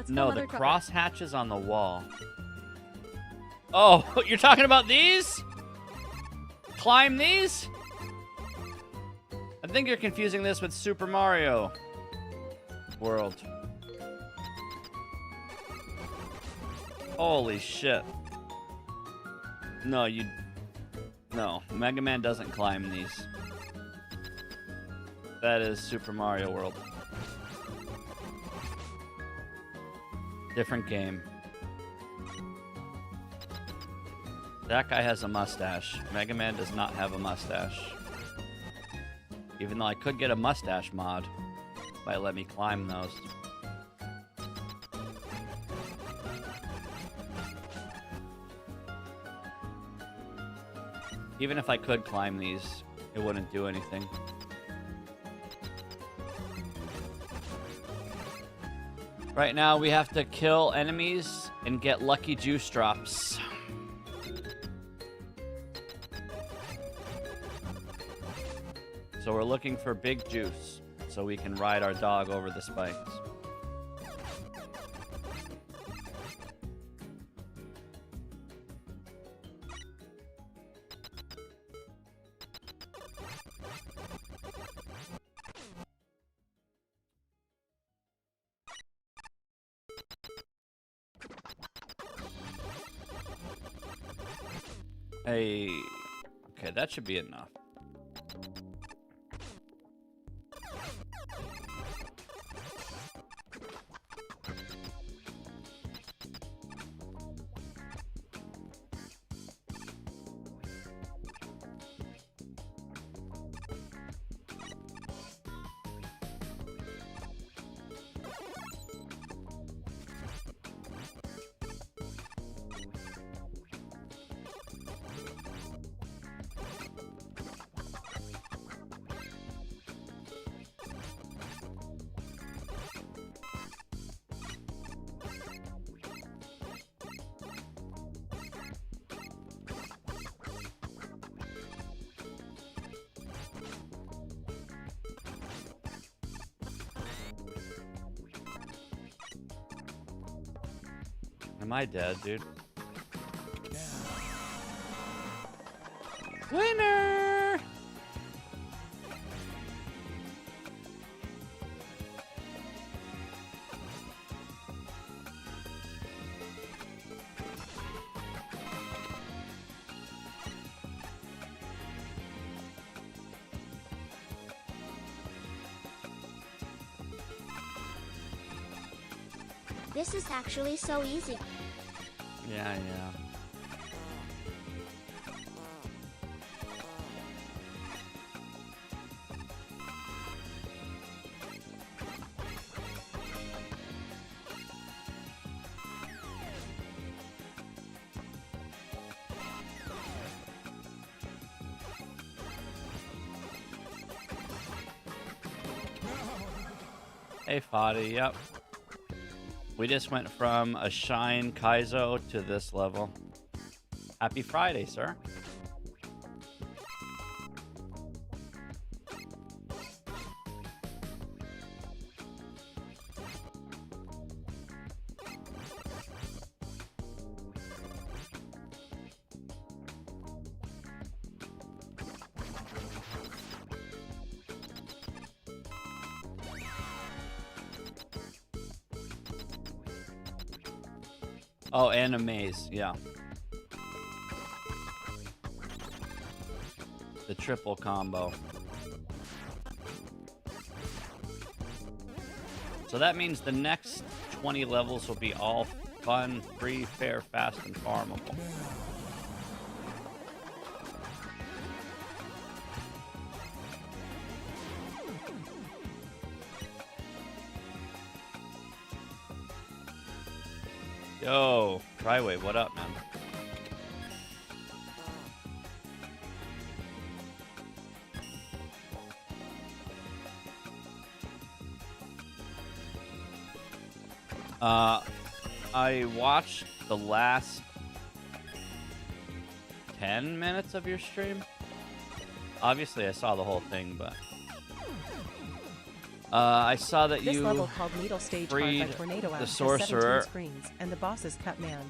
[SPEAKER 1] No, the cross hatches on the wall. Oh, you're talking about these? Climb these? I think you're confusing this with Super Mario World. Holy shit. No, No, Mega Man doesn't climb these. That is Super Mario World. Different game. That guy has a mustache. Mega Man does not have a mustache. Even though I could get a mustache mod if I let me climb those. Even if I could climb these, it wouldn't do anything. Right now, we have to kill enemies and get lucky juice drops. So we're looking for big juice so we can ride our dog over the spikes. Hey, okay, that should be enough. Am I dead, dude? Winner!
[SPEAKER 2] This is actually so easy.
[SPEAKER 1] Yeah, yeah. Hey, Foddy, yep. We just went from a Shine Kaizo to this level. Happy Friday, sir. Oh, and a maze, yeah. The triple combo. So that means the next 20 levels will be all fun, free, fair, fast, and farmable. Yo, Tryway, what up, man? I watched the last 10 minutes of your stream. Obviously, I saw the whole thing, but I saw that
[SPEAKER 9] This
[SPEAKER 1] you
[SPEAKER 9] level called Needle Stage Hard
[SPEAKER 1] freed
[SPEAKER 9] by Tornado
[SPEAKER 1] the
[SPEAKER 9] has
[SPEAKER 1] sorcerer,
[SPEAKER 9] 17 screens, and the boss is Cut Man.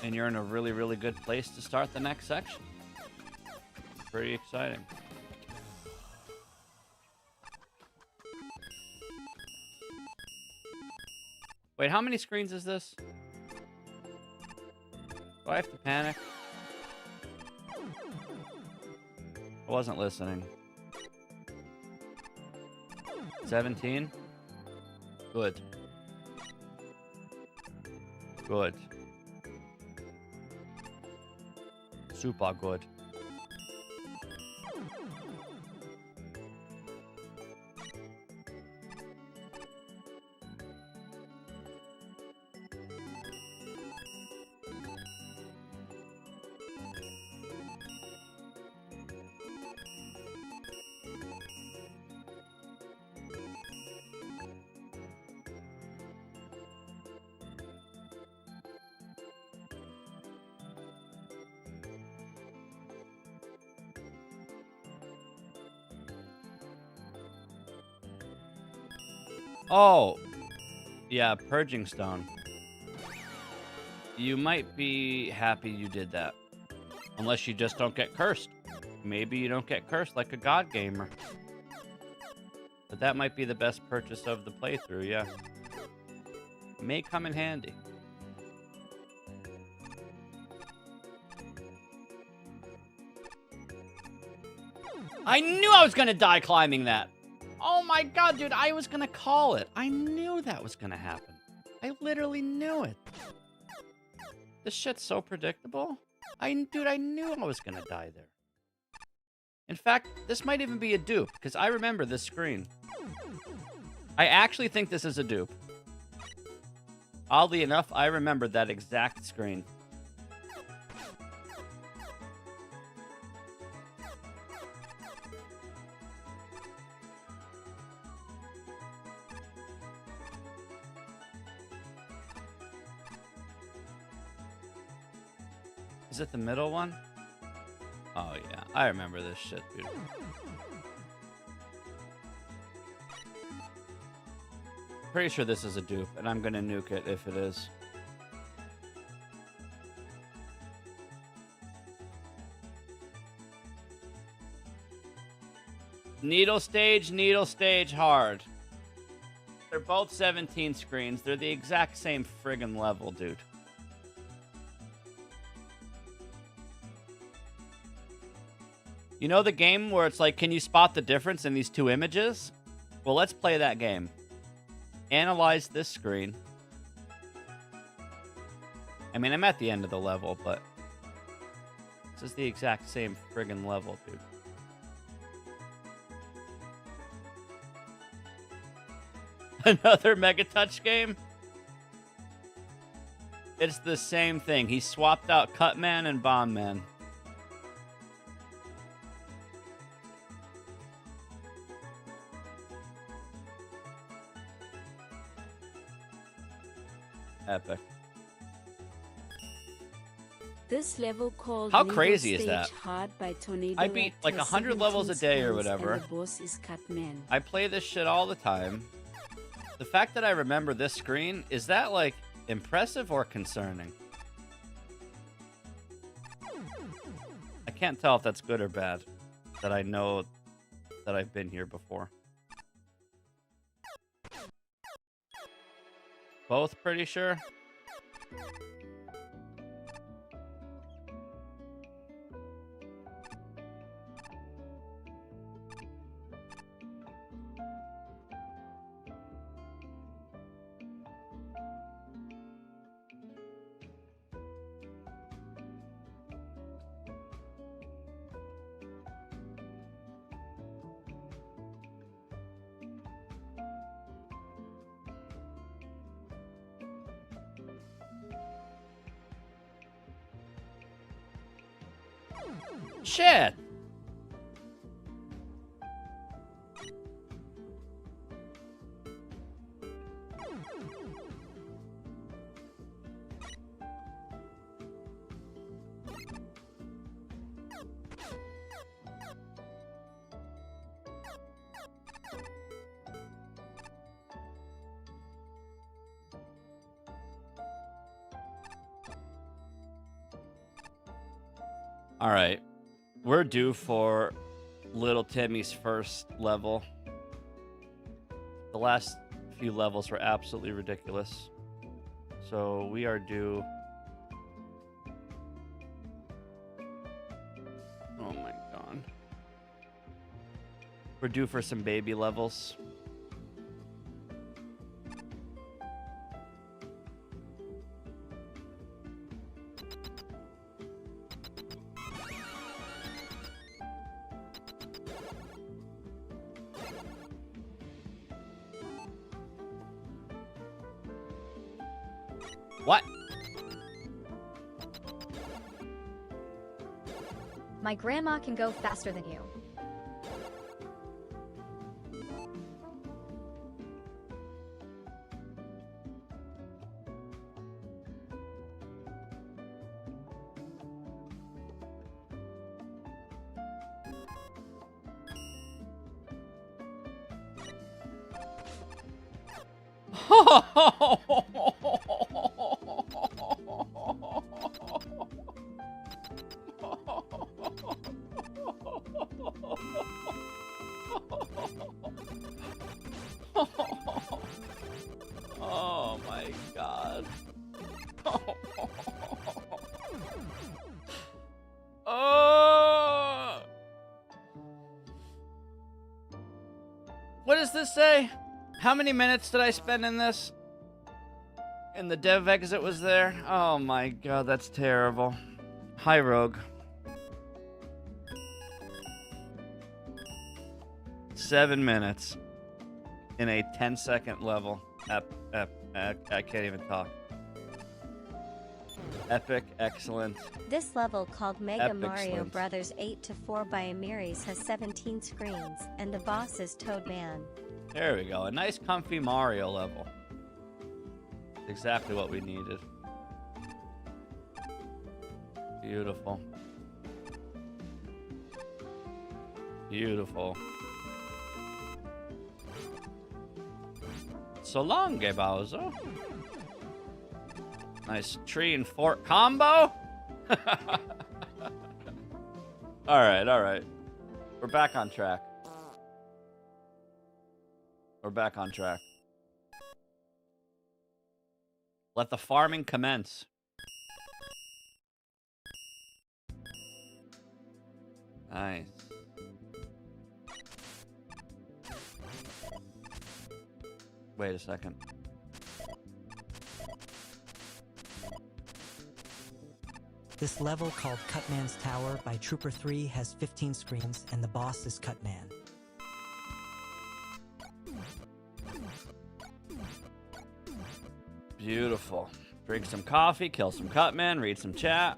[SPEAKER 1] and you're in a really, really good place to start the next section. Pretty exciting. Wait, how many screens is this? Do I have to panic? I wasn't listening. 17? Good. Good. Super good. Oh, yeah, Purging Stone. You might be happy you did that. Unless you just don't get cursed. Maybe you don't get cursed like a god gamer. But that might be the best purchase of the playthrough, yeah. May come in handy. I knew I was gonna die climbing that. Oh my god, dude, I was gonna call it. I knew that was gonna happen. I literally knew it. This shit's so predictable. Dude, I knew I was gonna die there. In fact, this might even be a dupe, because I remember this screen. I actually think this is a dupe. Oddly enough, I remember that exact screen. Is it the middle one? Oh yeah, I remember this shit, dude. Pretty sure this is a dupe, and I'm gonna nuke it if it is. Needle stage hard. They're both 17 screens. They're the exact same friggin' level, dude. You know the game where it's like, can you spot the difference in these two images? Well, let's play that game. Analyze this screen. I mean, I'm at the end of the level, but this is the exact same friggin' level, dude. Another Mega Touch game? It's the same thing. He swapped out Cutman and Bombman. Epic.
[SPEAKER 6] This level called
[SPEAKER 1] How
[SPEAKER 6] Needle
[SPEAKER 1] crazy is
[SPEAKER 6] Stage
[SPEAKER 1] that?
[SPEAKER 6] Hard by Tornado
[SPEAKER 1] I beat like
[SPEAKER 6] has
[SPEAKER 1] 100 levels a
[SPEAKER 6] 17
[SPEAKER 1] day or
[SPEAKER 6] screens,
[SPEAKER 1] whatever.
[SPEAKER 6] and the boss is Cutman.
[SPEAKER 1] I play this shit all the time. The fact that I remember this screen, is that like impressive or concerning? I can't tell if that's good or bad. That I know that I've been here before. Both pretty sure. Shit! All right. We're due for Little Timmy's first level. The last few levels were absolutely ridiculous. So we are due... Oh my god. We're due for some baby levels. What?
[SPEAKER 8] My grandma can go faster than you. Oh my god. Oh.
[SPEAKER 1] does this say? How many minutes did I spend in this? And the dev exit was there? Oh my god, that's terrible. Hi, Rogue. 7 minutes in a 10-second level. I can't even talk. Epic, excellent.
[SPEAKER 17] This level, called Mega
[SPEAKER 1] Epic
[SPEAKER 17] Mario
[SPEAKER 1] excellent.
[SPEAKER 17] Bros. 8-4 by Amiris, has 17 screens, and the boss is Toadman.
[SPEAKER 1] There we go. A nice, comfy Mario level. Exactly what we needed. Beautiful. Beautiful. So long, Bowser. Nice tree and fork combo. Alright, alright. We're back on track. We're back on track. Let the farming commence. Nice. Wait a second.
[SPEAKER 13] This level, called Cutman's Tower by Trooper 3, has 15 screens, and the boss is Cutman.
[SPEAKER 1] Beautiful. Drink some coffee, kill some Cutman, read some chat.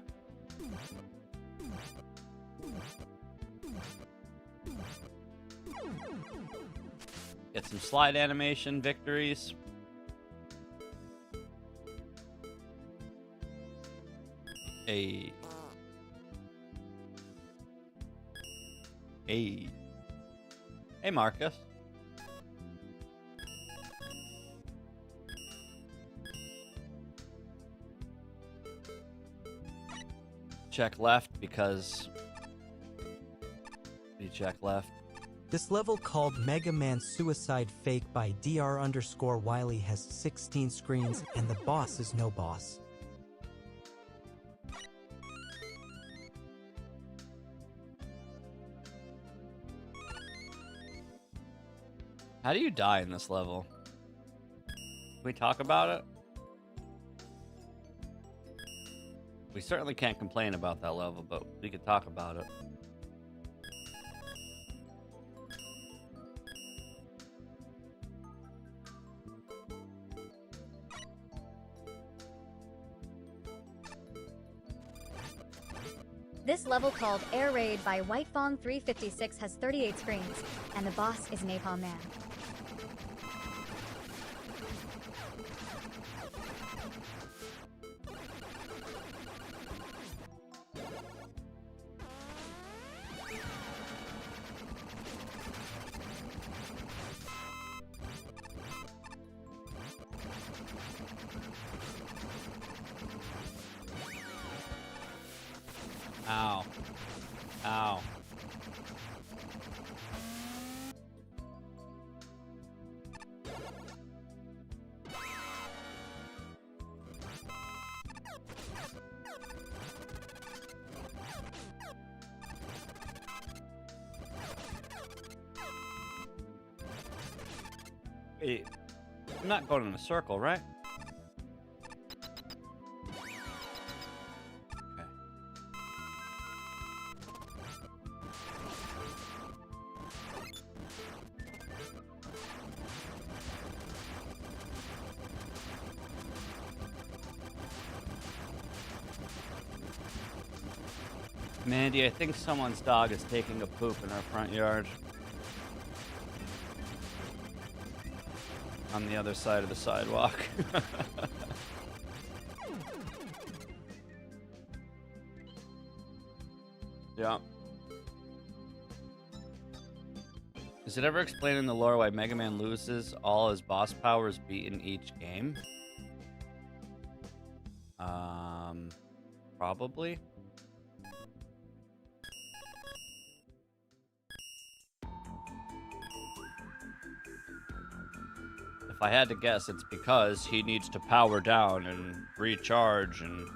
[SPEAKER 1] Get some slide animation victories. Hey. Hey. Hey, Marcus. Check left because... You check left.
[SPEAKER 13] This level, called Mega Man Suicide Fake by Dr_Wiley, has 16 screens, and the boss is no boss.
[SPEAKER 1] How do you die in this level? Can we talk about it? We certainly can't complain about that level, but we could talk about it.
[SPEAKER 18] This level, called Air Raid by White Fong 356, has 38 screens, and the boss is Napalm Man.
[SPEAKER 1] Ow. Ow. Wait, I'm not going in a circle, right? Mandy, I think someone's dog is taking a poop in our front yard. On the other side of the sidewalk. Yeah. Is it ever explained in the lore why Mega Man loses all his boss powers beaten each game? Probably. If I had to guess, it's because he needs to power down and recharge and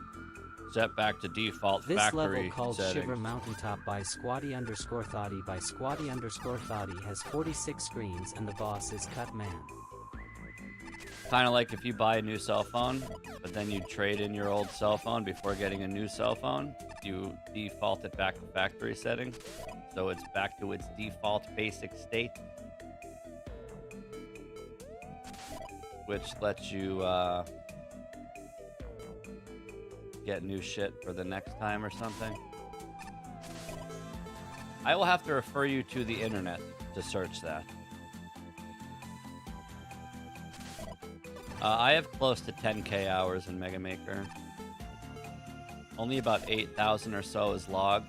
[SPEAKER 1] Set back to default
[SPEAKER 5] This
[SPEAKER 1] factory
[SPEAKER 5] level called
[SPEAKER 1] settings.
[SPEAKER 5] Shiver Mountaintop by Squatty_Thoughty by Squatty_Thoughty has 46 screens and the boss is Cut Man.
[SPEAKER 1] Kind of like if you buy a new cell phone, but then you trade in your old cell phone before getting a new cell phone, you default it back to factory settings, so it's back to its default basic state, which lets you get new shit for the next time or something. I will have to refer you to the internet to search that. I have close to 10k hours in Mega Maker. Only about 8,000 or so is logged,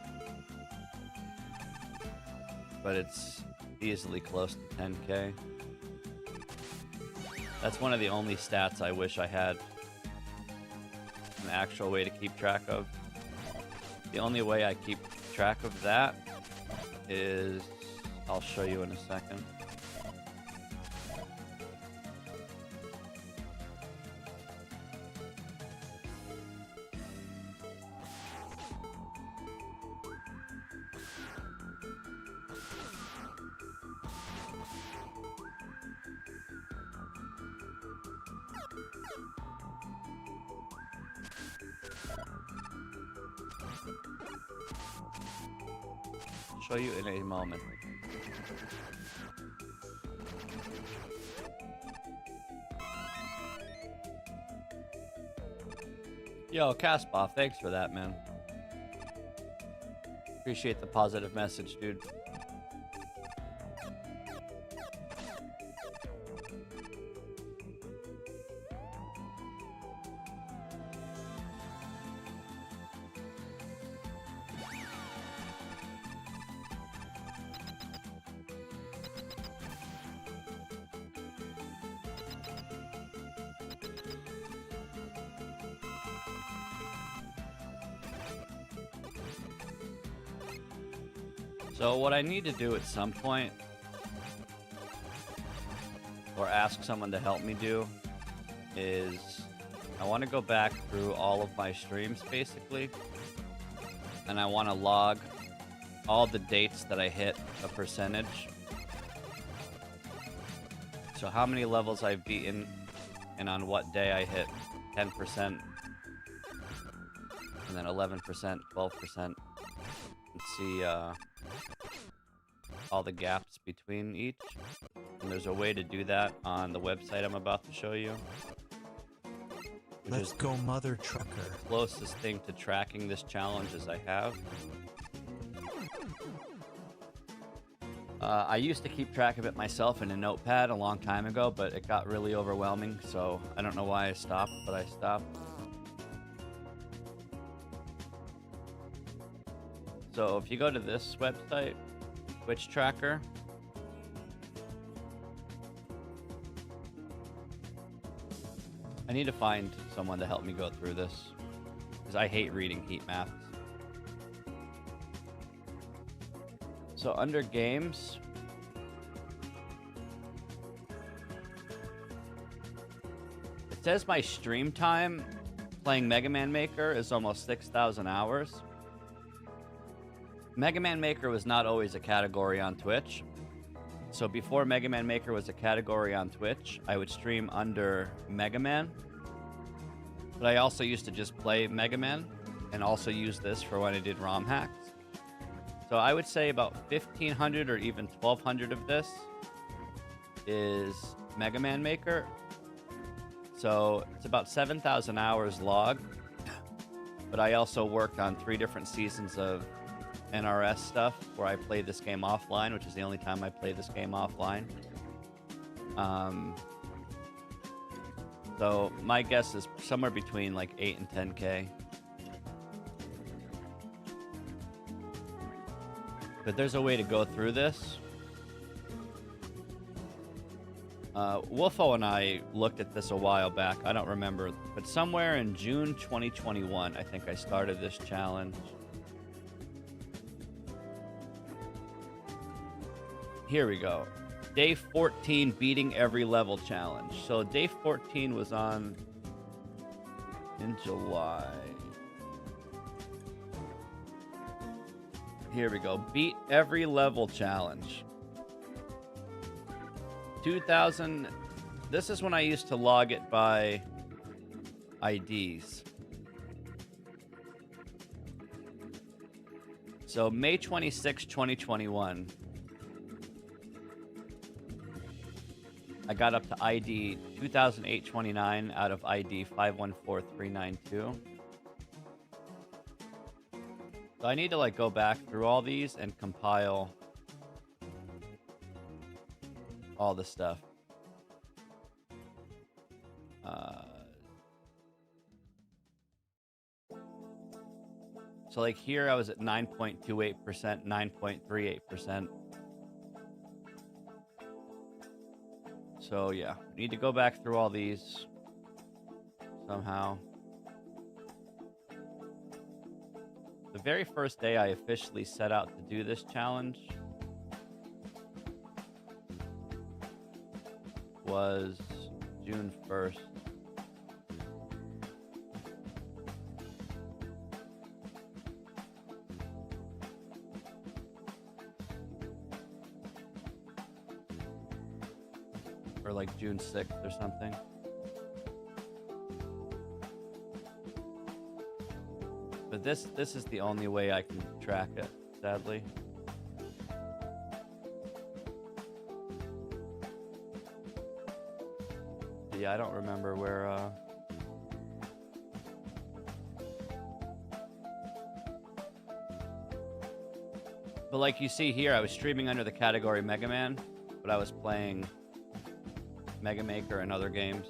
[SPEAKER 1] but it's easily close to 10k. That's one of the only stats I wish I had an actual way to keep track of. The only way I keep track of that is, I'll show you in a second. Show you in a moment. Yo, Casbah, thanks for that, man. Appreciate the positive message, dude. So what I need to do at some point, or ask someone to help me do, is I want to go back through all of my streams basically, and I want to log all the dates that I hit a percentage. So how many levels I've beaten and on what day I hit 10%, and then 11%, 12%, and see all the gaps between each. And there's a way to do that on the website I'm about to show you.
[SPEAKER 19] Let's go, Mother Trucker.
[SPEAKER 1] The closest thing to tracking this challenge as I have. I used to keep track of it myself in a notepad a long time ago, but it got really overwhelming, so I don't know why I stopped, but I stopped. So if you go to this website, Twitch Tracker, I need to find someone to help me go through this, because I hate reading heat maps. So under games, it says my stream time playing Mega Man Maker is almost 6,000 hours. Mega Man Maker was not always a category on Twitch. So before Mega Man Maker was a category on Twitch, I would stream under Mega Man. But I also used to just play Mega Man and also use this for when I did ROM hacks. So I would say about 1,500 or even 1,200 of this is Mega Man Maker. So it's about 7,000 hours logged. But I also worked on 3 different seasons of NRS stuff where I played this game offline, which is the only time I played this game offline. So my guess is somewhere between like 8 and 10k. But there's a way to go through this. Wolfo and I looked at this a while back. I don't remember, but somewhere in June 2021, I think I started this challenge. Here we go. Day 14, beating every level challenge. So day 14 was on in July. Here we go. Beat every level challenge. 2000. This is when I used to log it by IDs. So May 26, 2021. I got up to ID 2008-29 out of ID 514392. So I need to like go back through all these and compile all the stuff. So like here I was at 9.28%, 9.38%. So yeah, need to go back through all these somehow. The very first day I officially set out to do this challenge was June 1st. Or like June 6th or something. But this is the only way I can track it, sadly. Yeah, I don't remember where but like you see here, I was streaming under the category Mega Man, but I was playing Mega Maker and other games.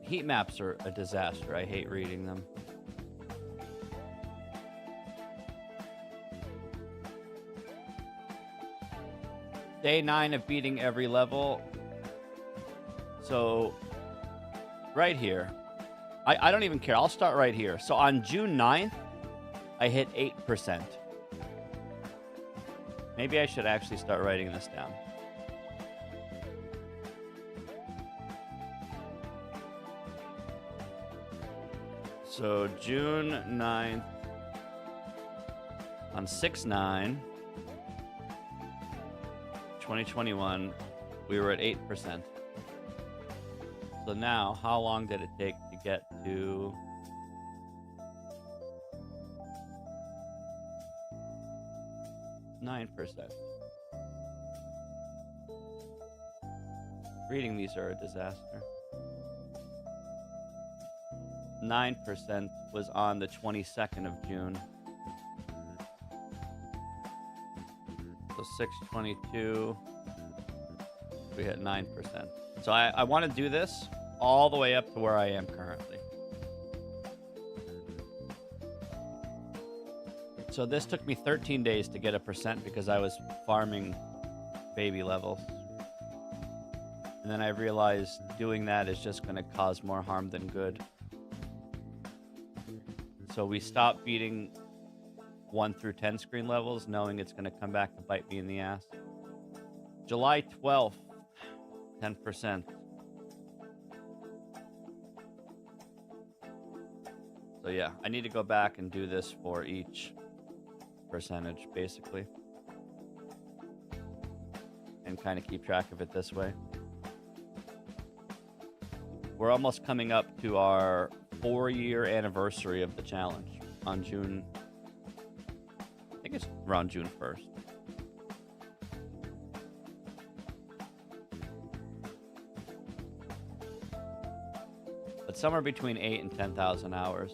[SPEAKER 1] Heat maps are a disaster. I hate reading them. Day 9 of beating every level. So, right here. I don't even care. I'll start right here. So on June 9th, I hit 8%. Maybe I should actually start writing this down. So June 9th, on 6/9, 2021, we were at 8%. So now, how long did it take to get to 9%? Reading these are a disaster. 9% was on the 22nd of June. So 6/22, we hit 9%. So I want to do this all the way up to where I am currently. So this took me 13 days to get a percent because I was farming baby levels. And then I realized doing that is just going to cause more harm than good. So we stopped beating 1 through 10 screen levels, knowing it's going to come back to bite me in the ass. July 12th, 10%. So yeah, I need to go back and do this for each percentage, basically. And kind of keep track of it this way. We're almost coming up to our 4-year anniversary of the challenge on June. I think it's around June 1st. But somewhere between 8 and 10,000 hours.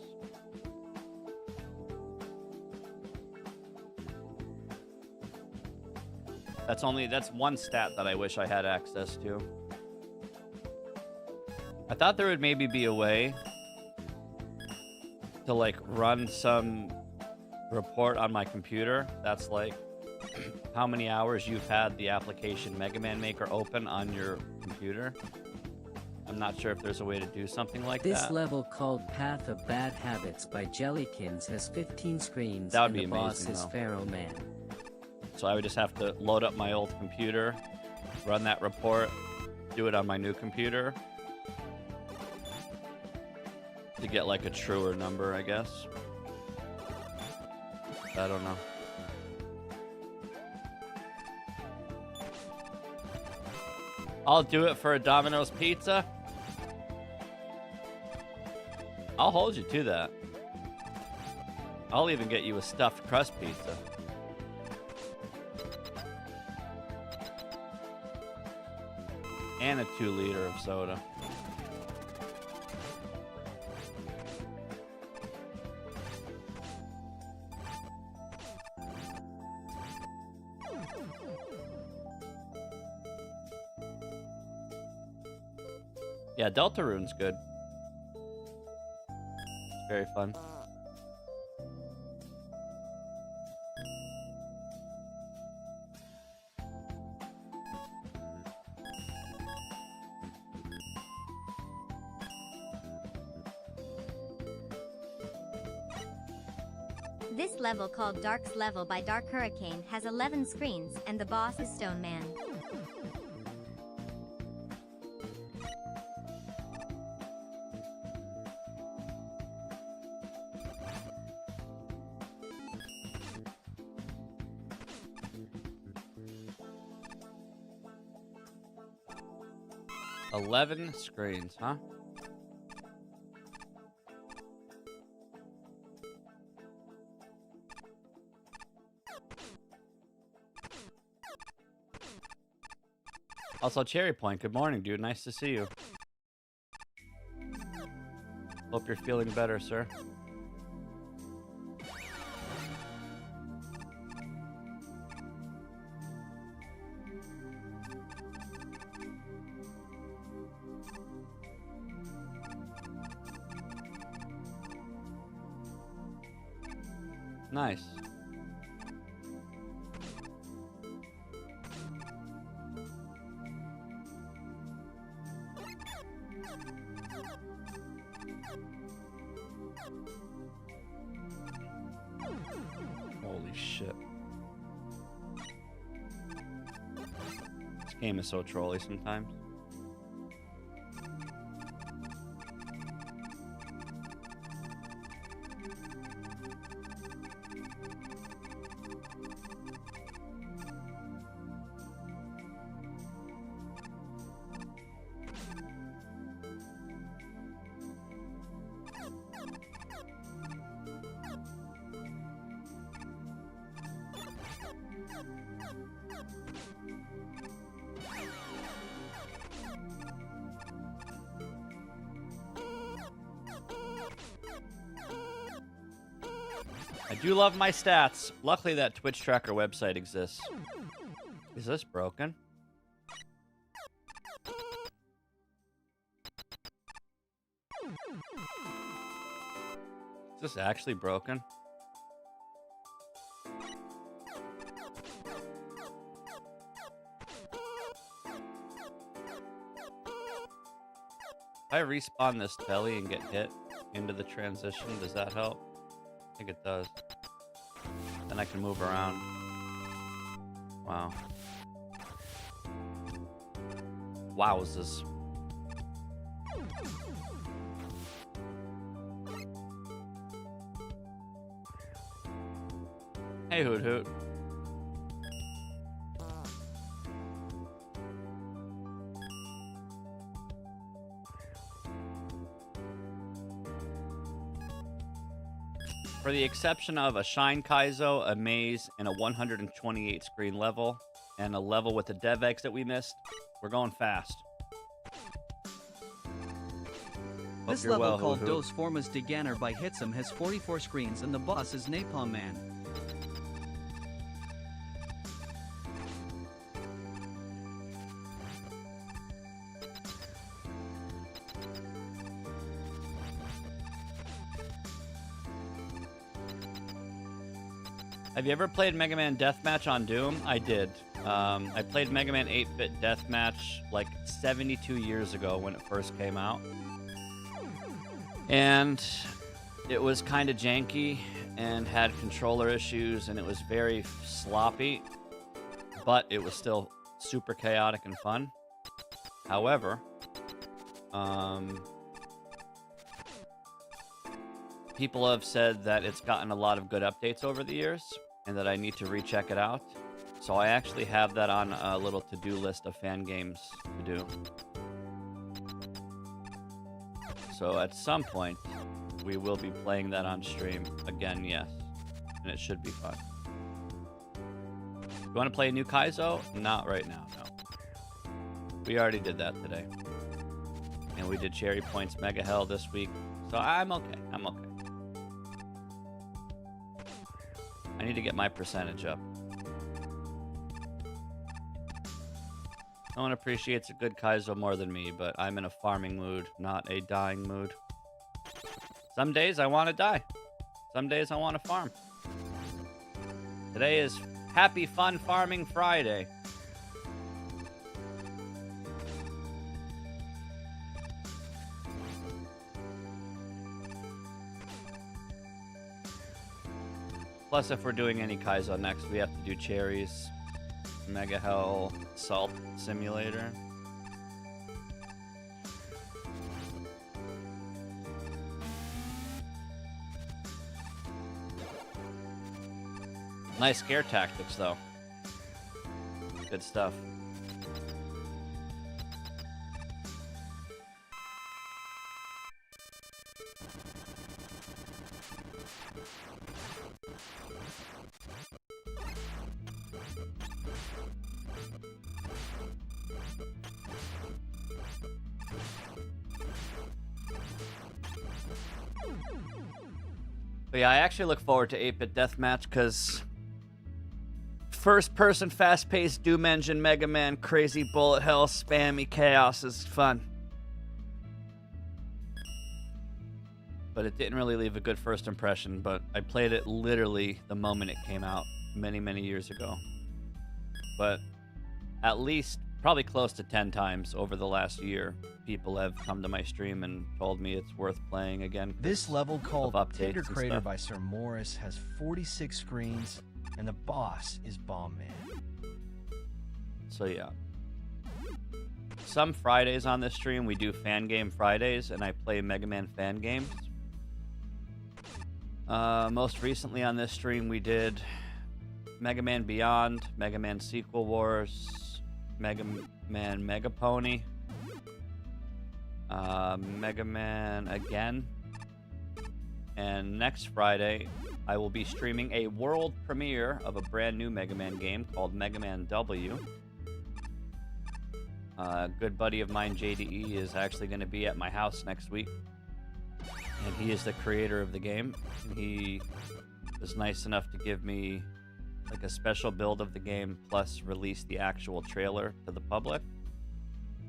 [SPEAKER 1] That's one stat that I wish I had access to. I thought there would maybe be a way to like run some report on my computer that's like how many hours you've had the application Mega Man Maker open on your computer. I'm not sure if there's a way to do something like that.
[SPEAKER 5] This level called Path of Bad Habits by Jellykins has 15 screens.
[SPEAKER 1] That would be
[SPEAKER 5] and the boss
[SPEAKER 1] amazing,
[SPEAKER 5] is
[SPEAKER 1] though.
[SPEAKER 5] Pharaoh Man.
[SPEAKER 1] So I would just have to load up my old computer, run that report, do it on my new computer. to get like a truer number, I guess. I don't know. I'll do it for a Domino's pizza. I'll hold you to that. I'll even get you a stuffed crust pizza. And a 2-liter of soda. Yeah, Deltarune's good. It's very fun.
[SPEAKER 8] This level, called Dark's Level by Dark Hurricane, has 11 screens, and the boss is Stone Man.
[SPEAKER 1] $11 screens, huh? Also, Cherry Point, good morning, dude. Nice to see you. Hope you're feeling better, sir. Nice. Holy shit. This game is so trolly sometimes. I do love my stats. Luckily, that Twitch tracker website exists. Is this broken? Is this actually broken? If I respawn this belly and get hit into the transition, does that help? I think it does. Then I can move around. Wow. Wowzers. Hey, Hoot Hoot. For the exception of a Shine Kaizo, a Maze, and a 128 screen level, and a level with the DevX that we missed, we're going fast.
[SPEAKER 19] This level, called Dos Formas de Ganar by Hitsum, has 44 screens, and the boss is Napalm Man.
[SPEAKER 1] Have you ever played Mega Man Deathmatch on Doom? I did. I played Mega Man 8-Bit Deathmatch like 72 years ago when it first came out. And it was kind of janky and had controller issues, and it was very sloppy, but it was still super chaotic and fun. However, People have said that it's gotten a lot of good updates over the years and that I need to recheck it out. So I actually have that on a little to-do list of fan games to do. So at some point, we will be playing that on stream. Again, yes. And it should be fun. You want to play a new Kaizo? Not right now, no. We already did that today. And we did Cherry Point's Mega Hell this week. So I'm okay. I'm okay. I need to get my percentage up. No one appreciates a good Kaizo more than me, but I'm in a farming mood, not a dying mood. Some days I want to die. Some days I want to farm. Today is Happy Fun Farming Friday. Plus, if we're doing any Kaizo next, we have to do Cherries, Mega Hell, Salt Simulator. Nice scare tactics, though. Good stuff. But yeah, I actually look forward to 8-Bit Deathmatch because first-person, fast-paced Doom Engine, Mega Man, crazy bullet hell, spammy chaos is fun. But it didn't really leave a good first impression, but I played it literally the moment it came out many, many years ago. But at least probably close to 10 times over the last year, people have come to my stream and told me it's worth playing again.
[SPEAKER 11] This level called Tinder Crater
[SPEAKER 1] stuff.
[SPEAKER 11] by Sir Morris has 46 screens, and the boss is Bomb Man.
[SPEAKER 1] So yeah. Some Fridays on this stream, we do Fan Game Fridays, and I play Mega Man fan games. Most recently on this stream, we did Mega Man Beyond, Mega Man Sequel Wars, Mega Man Mega Pony, Mega Man again, and next Friday I will be streaming a world premiere of a brand new Mega Man game called Mega Man W. A good buddy of mine, JDE, is actually going to be at my house next week, and he is the creator of the game. He was nice enough to give me like a special build of the game plus release the actual trailer to the public.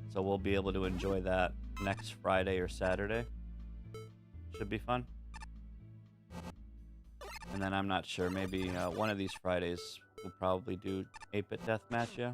[SPEAKER 1] So we'll be able to enjoy that next Friday or Saturday. Should be fun. And then I'm not sure, maybe one of these Fridays we'll probably do 8-Bit Deathmatch, yeah?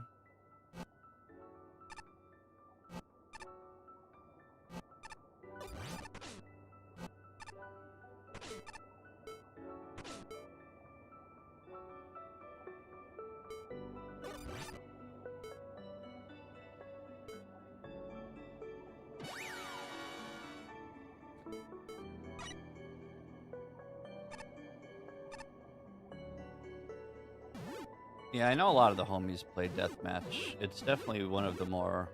[SPEAKER 1] Yeah, I know a lot of the homies play Deathmatch. It's definitely one of the more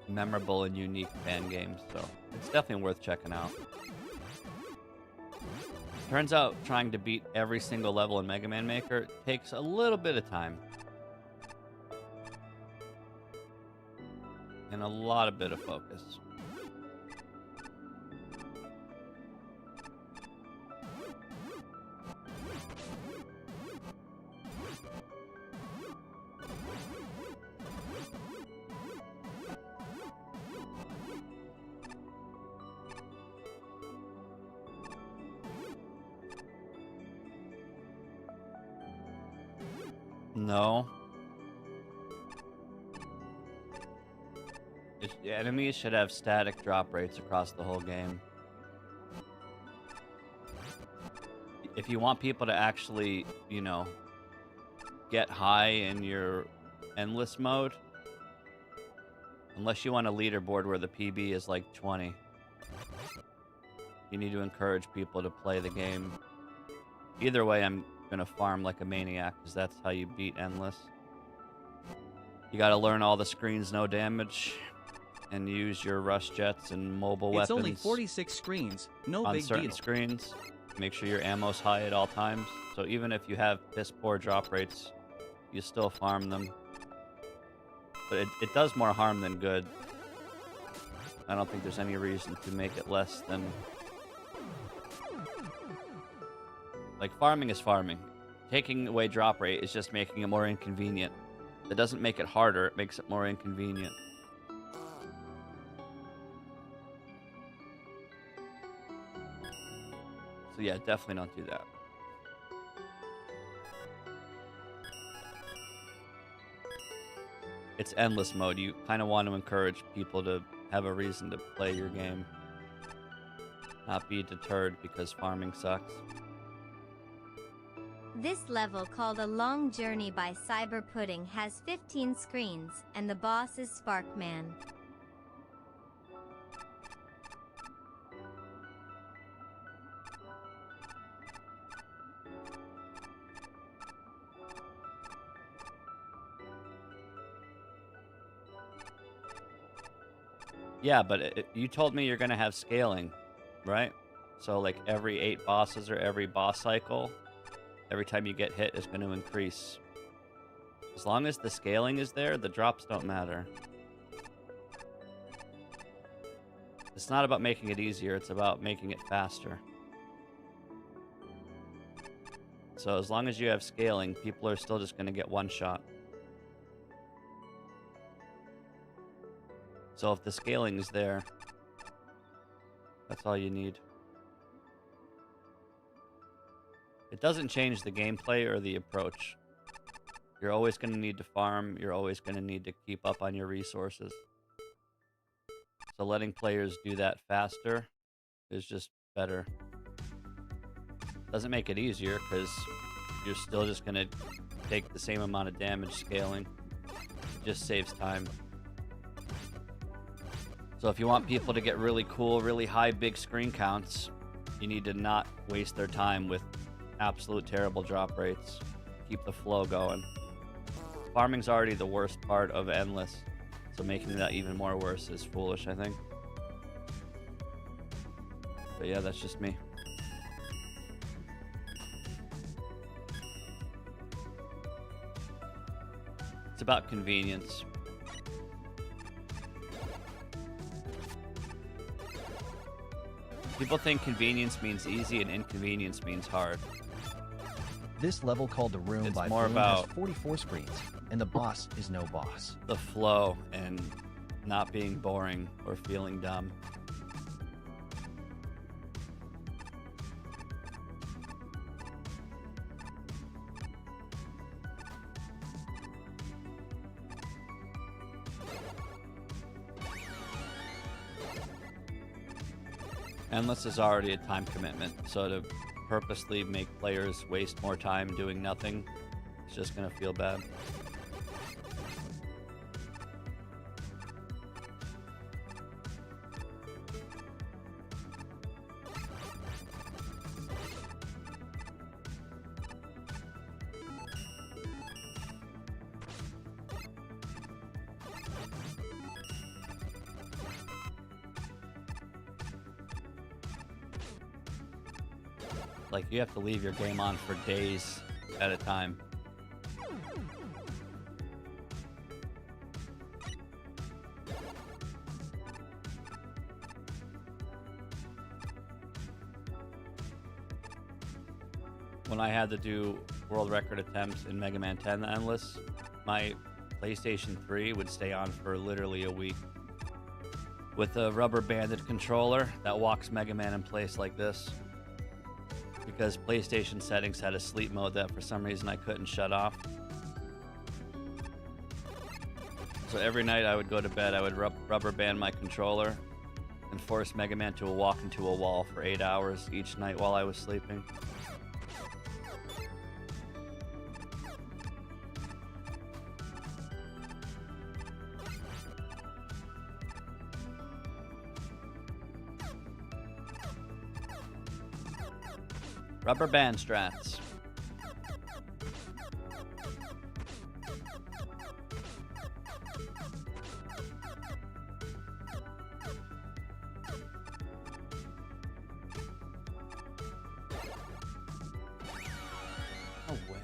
[SPEAKER 1] memorable and unique fan games, so it's definitely worth checking out. Turns out trying to beat every single level in Mega Man Maker takes a little bit of time. And a lot of bit of focus. No. Enemies should have static drop rates across the whole game. If you want people to actually, you know, get high in your endless mode, unless you want a leaderboard where the PB is like 20, You need to encourage people to play the game. Either way, I'm gonna farm like a maniac, because that's how you beat Endless. You gotta learn all the screens, no damage, and use your rush jets and mobile
[SPEAKER 19] It's
[SPEAKER 1] weapons.
[SPEAKER 19] only 46 screens, no
[SPEAKER 1] on
[SPEAKER 19] big
[SPEAKER 1] certain
[SPEAKER 19] deal.
[SPEAKER 1] screens. Make sure your ammo's high at all times. So even if you have piss poor drop rates, you still farm them. But it does more harm than good. I don't think there's any reason to make it less than... Like, farming is farming. Taking away drop rate is just making it more inconvenient. It doesn't make it harder, it makes it more inconvenient. So yeah, definitely don't do that. It's endless mode. You kind of want to encourage people to have a reason to play your game. Not be deterred because farming sucks.
[SPEAKER 8] This level, called A Long Journey by Cyber Pudding, has 15 screens, and the boss is Sparkman.
[SPEAKER 1] Yeah, but you told me you're going to have scaling, right? So like every 8 bosses or every boss cycle, every time you get hit is going to increase. As long as the scaling is there, the drops don't matter. It's not about making it easier, it's about making it faster. So as long as you have scaling, people are still just going to get one shot. So if the scaling is there, that's all you need. It doesn't change the gameplay or the approach. You're always going to need to farm, you're always going to need to keep up on your resources. So letting players do that faster is just better. Doesn't make it easier, because you're still just going to take the same amount of damage scaling. It just saves time. So if you want people to get really cool, really high big screen counts, you need to not waste their time with absolute terrible drop rates. Keep the flow going. Farming's already the worst part of Endless, so making that even more worse is foolish, I think. But yeah, that's just me. It's about convenience. People think convenience means easy and inconvenience means hard.
[SPEAKER 12] This level, called The Room
[SPEAKER 1] It's
[SPEAKER 12] by
[SPEAKER 1] more
[SPEAKER 12] Bloom,
[SPEAKER 1] about
[SPEAKER 12] has 44 screens, and the boss is no boss.
[SPEAKER 1] The flow and not being boring or feeling dumb. Endless is already a time commitment, so to purposely make players waste more time doing nothing, it's just gonna feel bad. Like, you have to leave your game on for days at a time. When I had to do world record attempts in Mega Man 10 Endless, my PlayStation 3 would stay on for literally a week. With a rubber banded controller that walks Mega Man in place like this. Because PlayStation settings had a sleep mode that for some reason I couldn't shut off. So every night I would go to bed, I would rubber band my controller and force Mega Man to walk into a wall for 8 hours each night while I was sleeping. Rubber band strats. No way.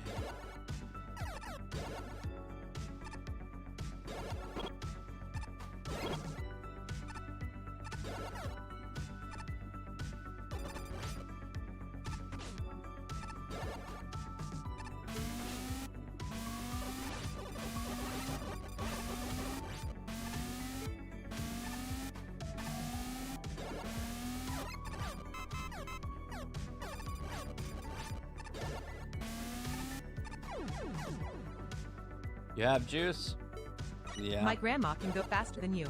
[SPEAKER 1] You have juice? Yeah.
[SPEAKER 9] My grandma can go faster than you.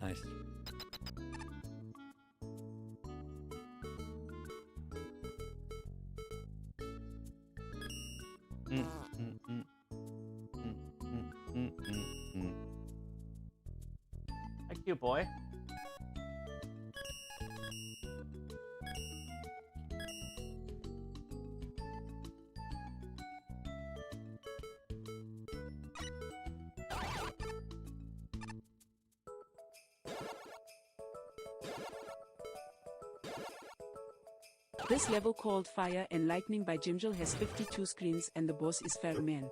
[SPEAKER 1] Nice. Thank you, boy.
[SPEAKER 6] This level called Fire and Lightning by Jimjil has 52 screens and the boss is Pharaohman.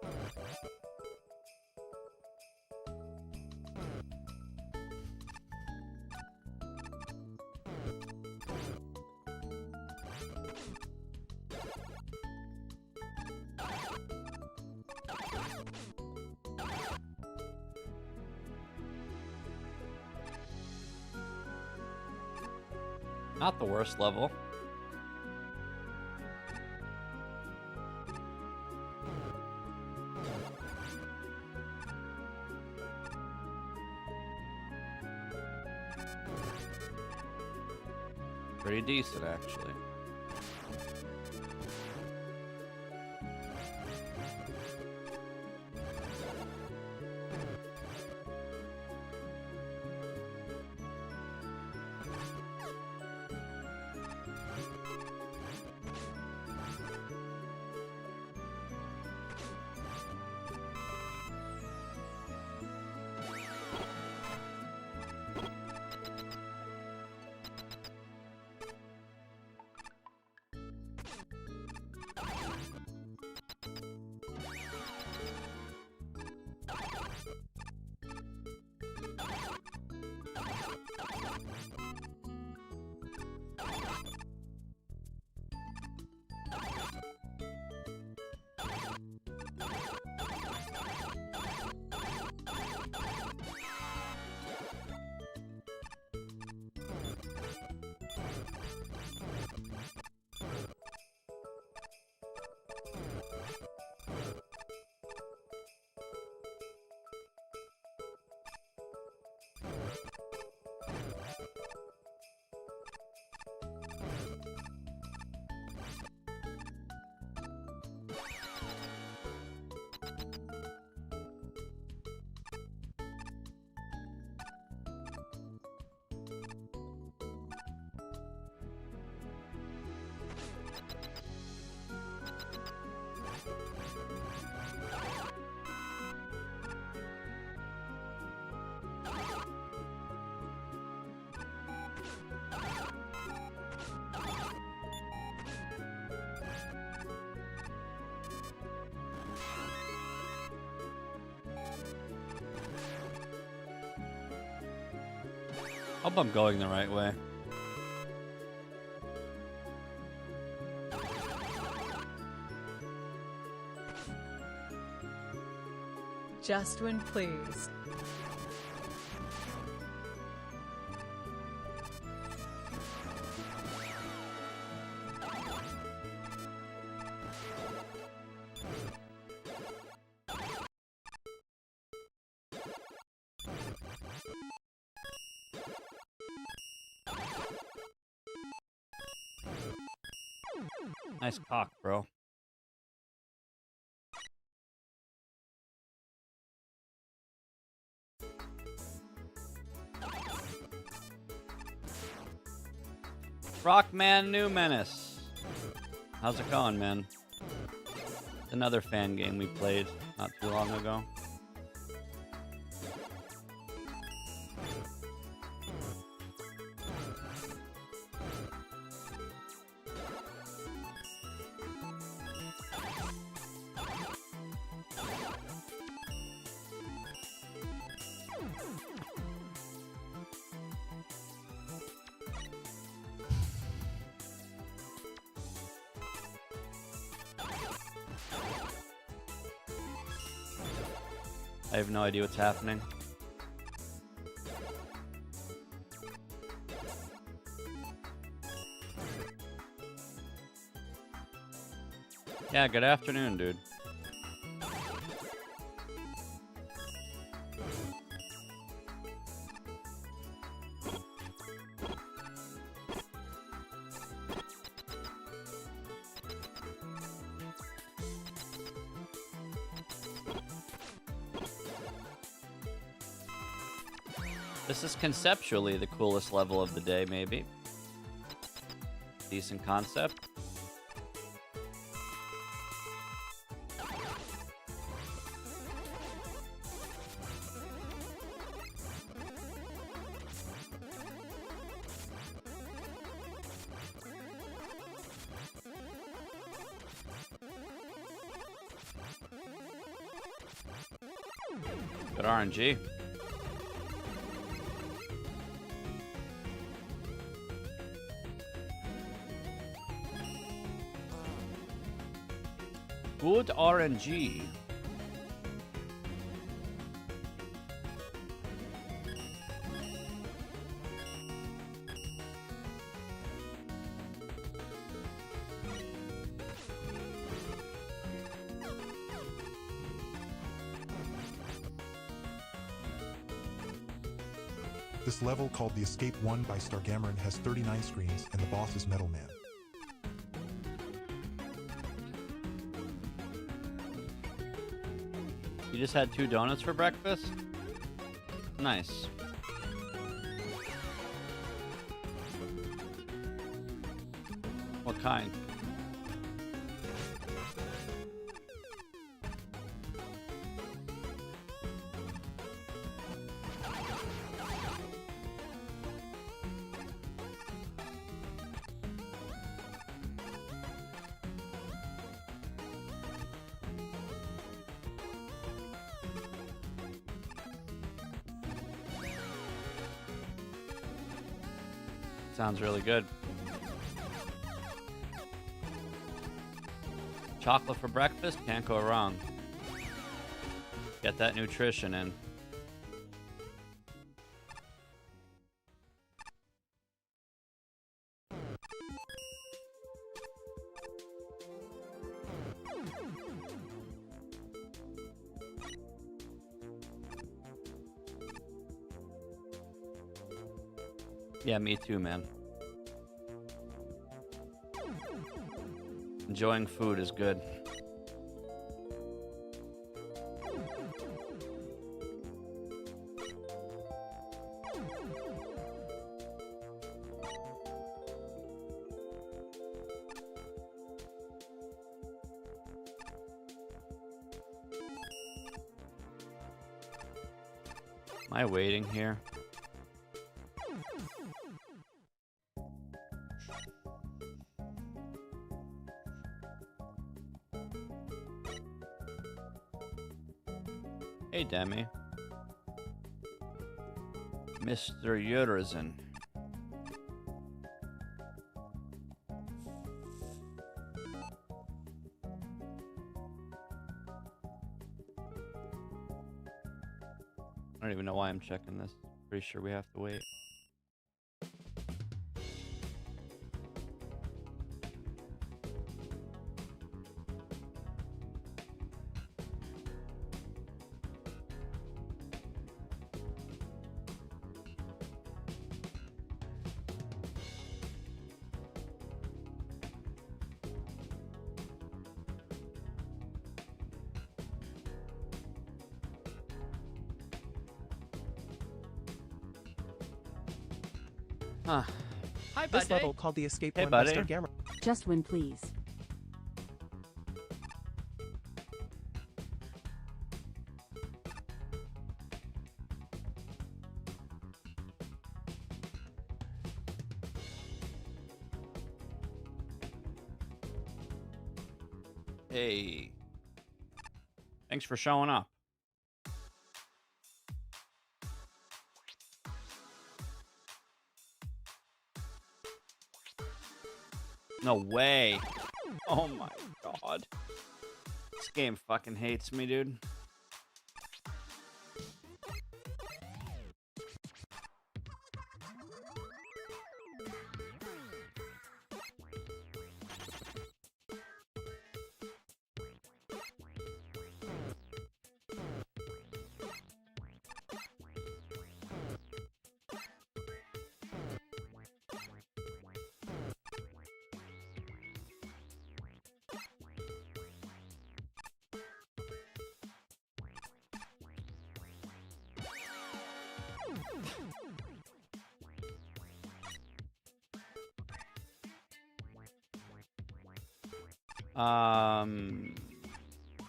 [SPEAKER 1] Not the worst level. Pretty decent, actually. Hope I'm going the right way.
[SPEAKER 20] Just win, please.
[SPEAKER 1] Nice cock, bro. Rockman New Menace. How's it going, man? Another fan game we played not too long ago. I have no idea what's happening. Yeah, good afternoon, dude. This is conceptually the coolest level of the day, maybe. Decent concept. Good RNG. Good RNG.
[SPEAKER 21] This level, called the Escape 1 by Stargammon, has 39 screens, and the boss is Metal Man.
[SPEAKER 1] You just had 2 donuts for breakfast? Nice. What kind? Sounds really good. Chocolate for breakfast, can't go wrong. Get that nutrition in. Yeah, me too, man. Enjoying food is good. Am I waiting here? Hey, Demi. Mr. Urizen. I don't even know why I'm checking this. Pretty sure we have to wait. Huh. Hi, buddy.
[SPEAKER 3] This level, called the Escape
[SPEAKER 1] Hey,
[SPEAKER 3] One by
[SPEAKER 1] buddy.
[SPEAKER 3] Stargamer.
[SPEAKER 6] Just win, please.
[SPEAKER 1] Hey. Thanks for showing up. No way. Oh my god. This game fucking hates me, dude.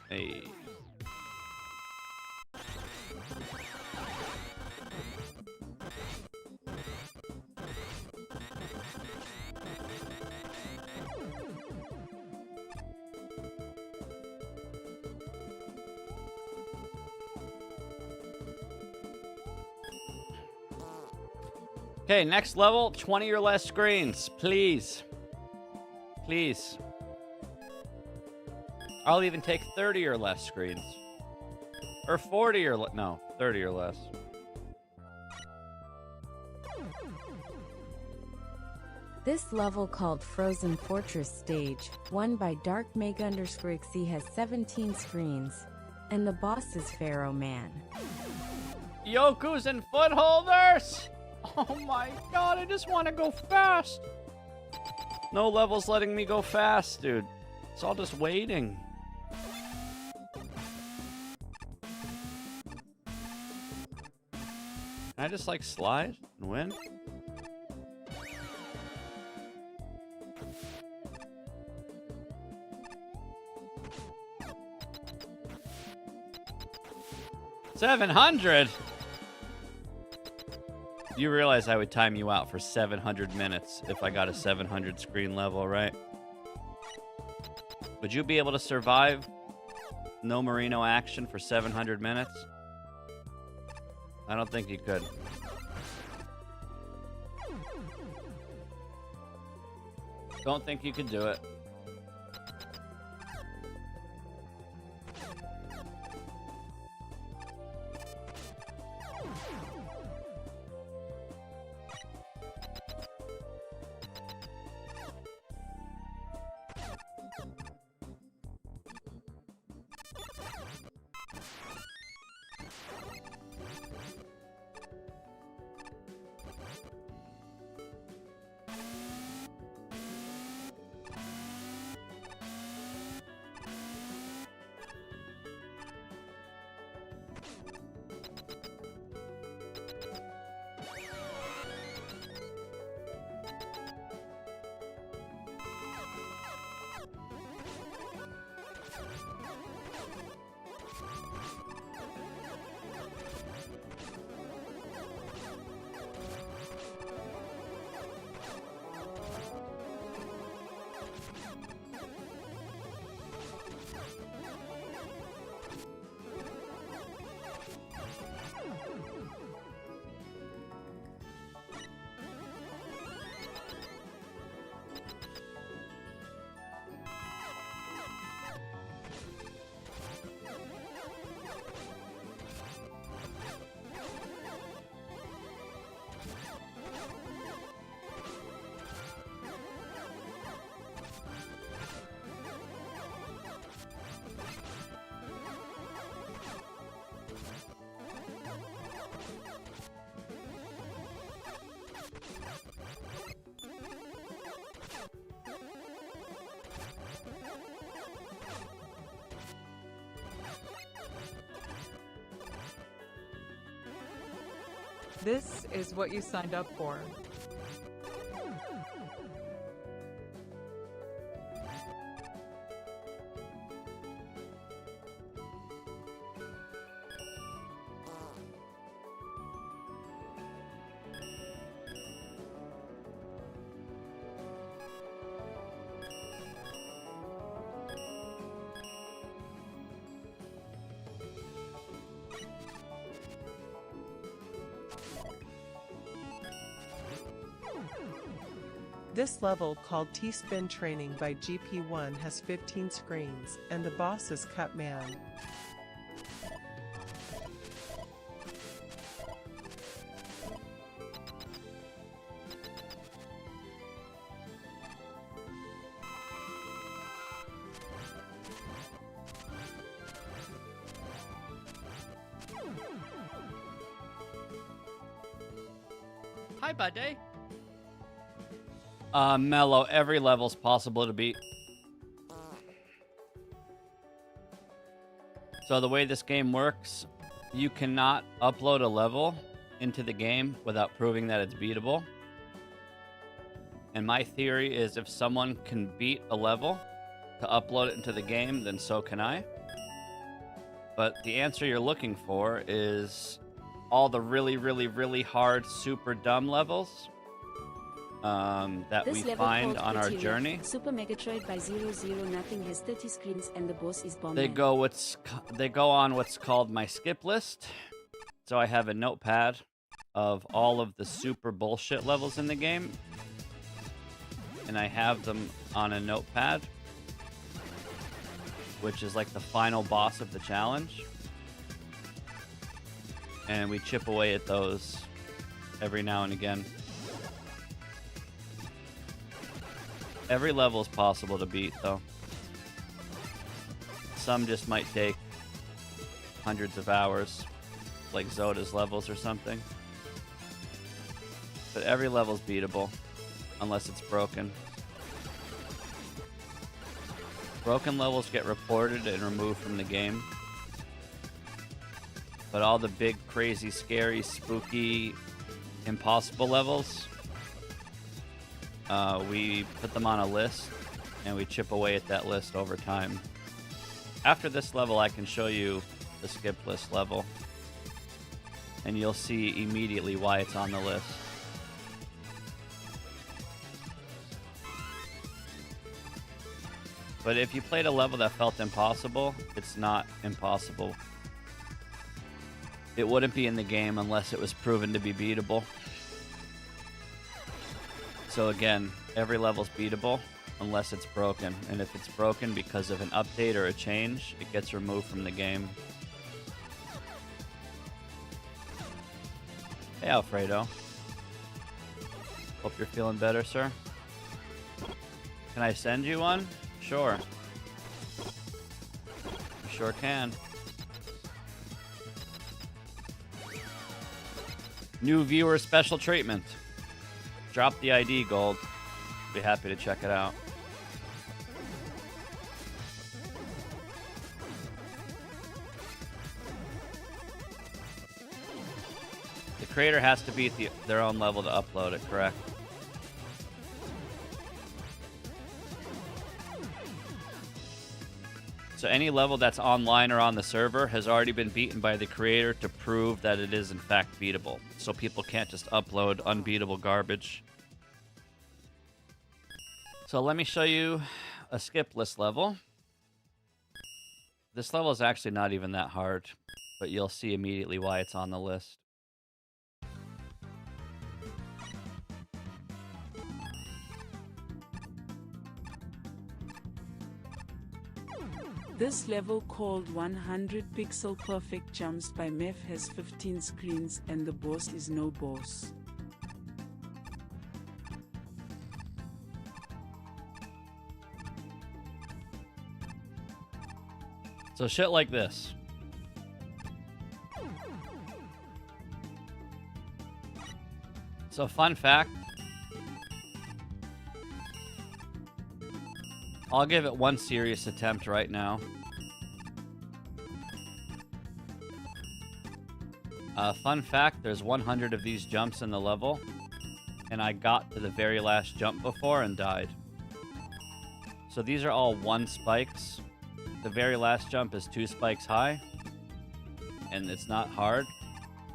[SPEAKER 1] Hey. Okay, next level, 20 or less screens, please. Please. I'll even take 30 or less screens. Or 40 or no, 30 or less.
[SPEAKER 4] This level called Frozen Fortress Stage, won by Dark Meg _XE, has 17 screens. And the boss is Pharaoh Man.
[SPEAKER 1] Yokus and footholders! Oh my god, I just want to go fast. No level's letting me go fast, dude. It's all just waiting. Can I just like slide and win? $700? You realize I would time you out for 700 minutes if I got a 700 screen level, right? Would you be able to survive no Marino action for 700 minutes? I don't think you could. Don't think you could do it.
[SPEAKER 20] This is what you signed up for.
[SPEAKER 9] This level, called T-Spin Training by GP1, has 15 screens, and the boss is Cutman.
[SPEAKER 1] Hi, buddy. Mellow, every level's possible to beat. So the way this game works, you cannot upload a level into the game without proving that it's beatable. And my theory is if someone can beat a level to upload it into the game, then so can I. But the answer you're looking for is all the really, really, really hard, super dumb levels that
[SPEAKER 6] This
[SPEAKER 1] we
[SPEAKER 6] level
[SPEAKER 1] find
[SPEAKER 6] called
[SPEAKER 1] on our
[SPEAKER 6] Criteria,
[SPEAKER 1] journey.
[SPEAKER 6] Super Megatroid by 00 Nothing has 30 screens and the boss is Bomb
[SPEAKER 1] They
[SPEAKER 6] Man.
[SPEAKER 1] go on what's called my skip list. So I have a notepad of all of the super bullshit levels in the game, and I have them on a notepad, which is like the final boss of the challenge. And we chip away at those every now and again. Every level is possible to beat, though. Some just might take hundreds of hours, like Zoda's levels or something. But every level's beatable, unless it's broken. Broken levels get reported and removed from the game. But all the big, crazy, scary, spooky, impossible levels, we put them on a list, and we chip away at that list over time. After this level, I can show you the skip list level, and you'll see immediately why it's on the list. But if you played a level that felt impossible, it's not impossible. It wouldn't be in the game unless it was proven to be beatable. So again, every level's beatable unless it's broken. And if it's broken because of an update or a change, it gets removed from the game. Hey, Alfredo. Hope you're feeling better, sir. Can I send you one? Sure. You sure can. New viewer special treatment. Drop the ID, Gold. Be happy to check it out. The creator has to beat their own level to upload it, correct? So any level that's online or on the server has already been beaten by the creator to prove that it is in fact beatable. So people can't just upload unbeatable garbage. So let me show you a skip list level. This level is actually not even that hard, but you'll see immediately why it's on the list.
[SPEAKER 10] This level, called 100 Pixel Perfect Jumps by Mef, has 15 screens and the boss is no boss.
[SPEAKER 1] So shit like this. So fun fact. I'll give it one serious attempt right now. Fun fact, there's 100 of these jumps in the level, and I got to the very last jump before and died. So these are all 1 spikes. The very last jump is 2 spikes high, and it's not hard,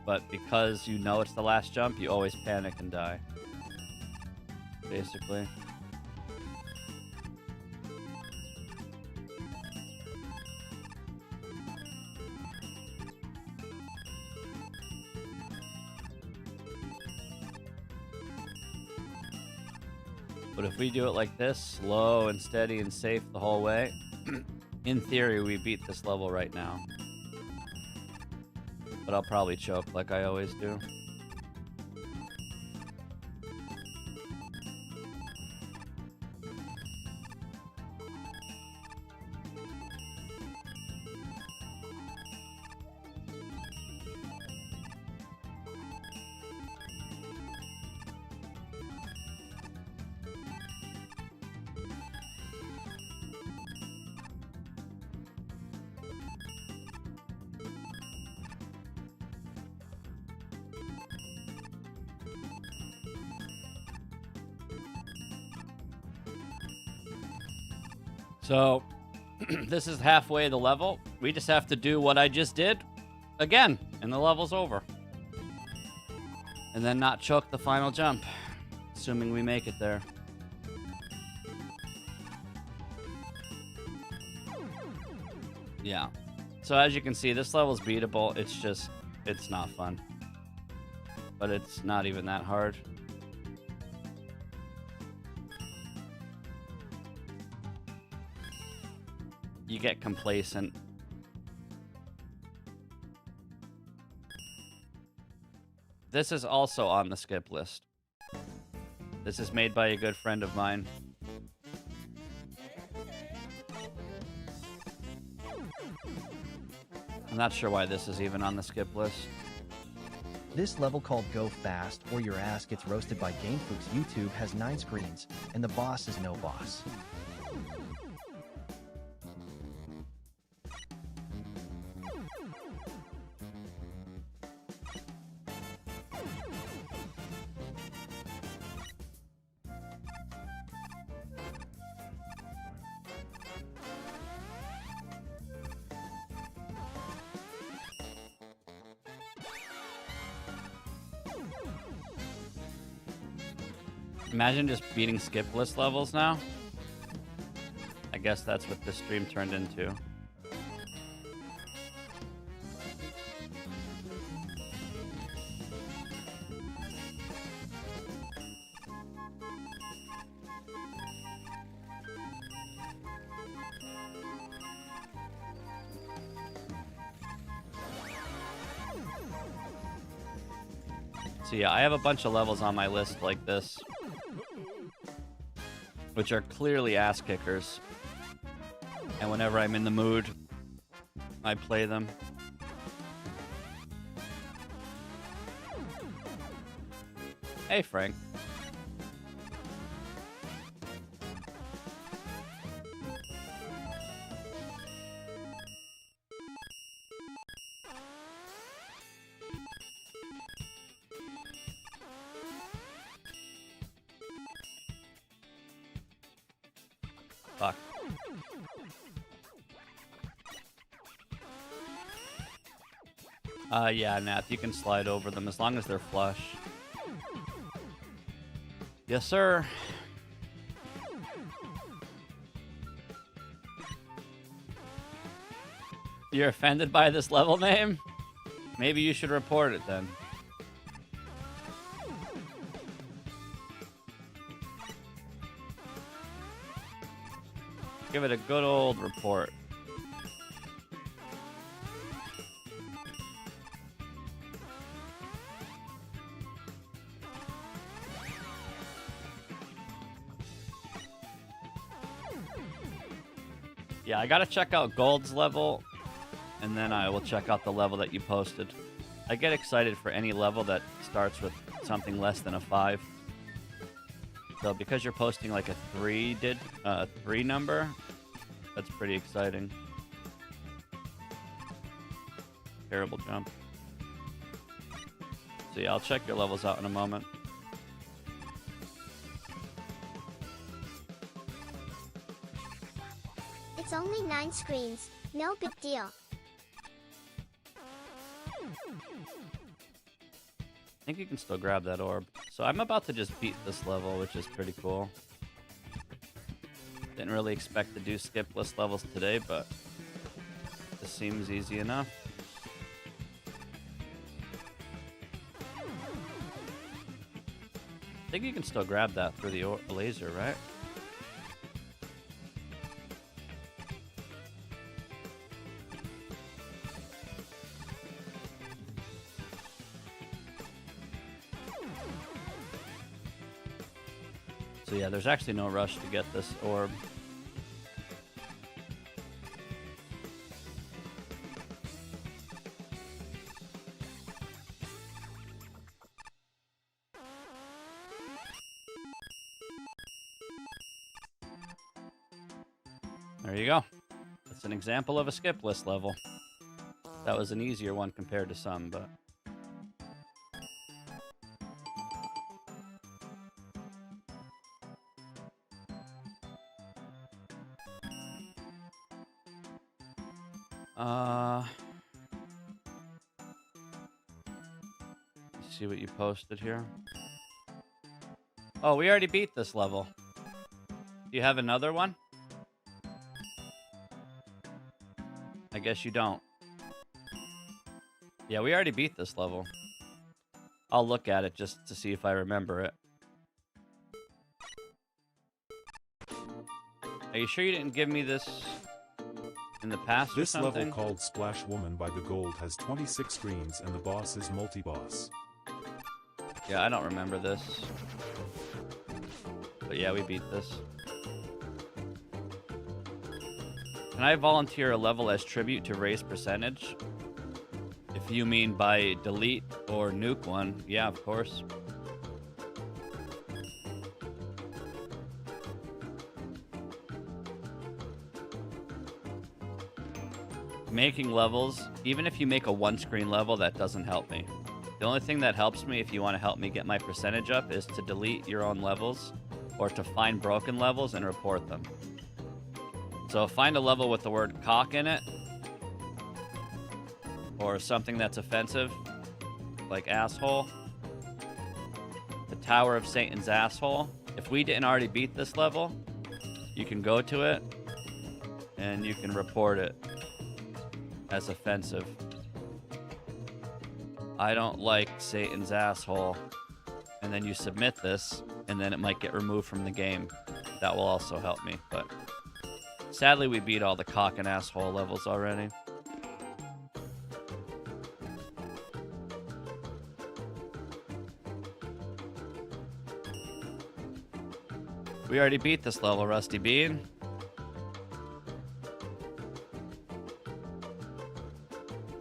[SPEAKER 1] but because you know it's the last jump, you always panic and die. Basically. But if we do it like this, slow and steady and safe the whole way, in theory, we beat this level right now. But I'll probably choke like I always do. So, this is halfway the level. We just have to do what I just did again, and the level's over. And then not choke the final jump, assuming we make it there. Yeah. So as you can see, this level's beatable. It's just, it's not fun. But it's not even that hard. You get complacent. This is also on the skip list. This is made by a good friend of mine. I'm not sure why this is even on the skip list.
[SPEAKER 11] This level called Go Fast, or Your Ass Gets Roasted by GameFlukes YouTube has 9 screens, and the boss is no boss.
[SPEAKER 1] Imagine just beating skip list levels now. I guess that's what this stream turned into. So yeah, I have a bunch of levels on my list like this, which are clearly ass kickers. And whenever I'm in the mood, I play them. Hey, Frank. Fuck. Yeah, Nat, you can slide over them as long as they're flush. Yes, sir. You're offended by this level name? Maybe you should report it then. Give it a good old report. Yeah, I gotta check out Gold's level, and then I will check out the level that you posted. I get excited for any level that starts with something less than a 5. So because you're posting like a 3 number, that's pretty exciting. Terrible jump. So yeah, I'll check your levels out in a moment.
[SPEAKER 2] It's only 9 screens, no big deal.
[SPEAKER 1] I think you can still grab that orb. So I'm about to just beat this level, which is pretty cool. Didn't really expect to do skipless levels today, but this seems easy enough. I think you can still grab that through the laser, right? So yeah, there's actually no rush to get this orb. There you go. That's an example of a skip list level. That was an easier one compared to some, but... Let's see what you posted here. Oh, we already beat this level. Do you have another one? I guess you don't. Yeah, we already beat this level. I'll look at it just to see if I remember it. Are you sure you didn't give me this in the past or
[SPEAKER 7] This
[SPEAKER 1] something?
[SPEAKER 7] level called Splash Woman by the Gold has 26 screens and the boss is multi-boss.
[SPEAKER 1] Yeah, I don't remember this. But yeah, we beat this. Can I volunteer a level as tribute to raise percentage? If you mean by delete or nuke one, yeah, of course. Making levels, even if you make a one-screen level, that doesn't help me. The only thing that helps me if you want to help me get my percentage up is to delete your own levels or to find broken levels and report them. So find a level with the word cock in it or something that's offensive, like asshole. The Tower of Satan's asshole. If we didn't already beat this level, you can go to it and you can report it as offensive. I don't like Satan's asshole. And then you submit this, and then it might get removed from the game. That will also help me, but sadly we beat all the cock and asshole levels already. We already beat this level, Rusty Bean.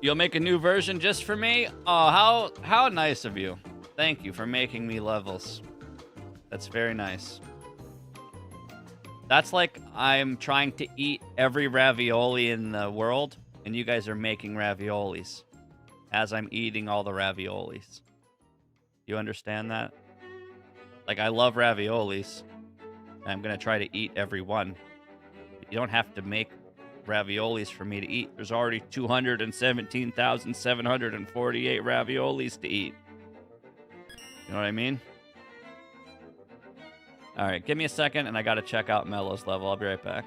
[SPEAKER 1] You'll make a new version just for me? Oh, how nice of you. Thank you for making me levels. That's very nice. That's like I'm trying to eat every ravioli in the world, and you guys are making raviolis as I'm eating all the raviolis. You understand that? Like, I love raviolis, and I'm going to try to eat every one. You don't have to make raviolis for me to eat. There's already 217,748 raviolis to eat. You know what I mean? All right, give me a second, and I got to check out Mello's level. I'll be right back.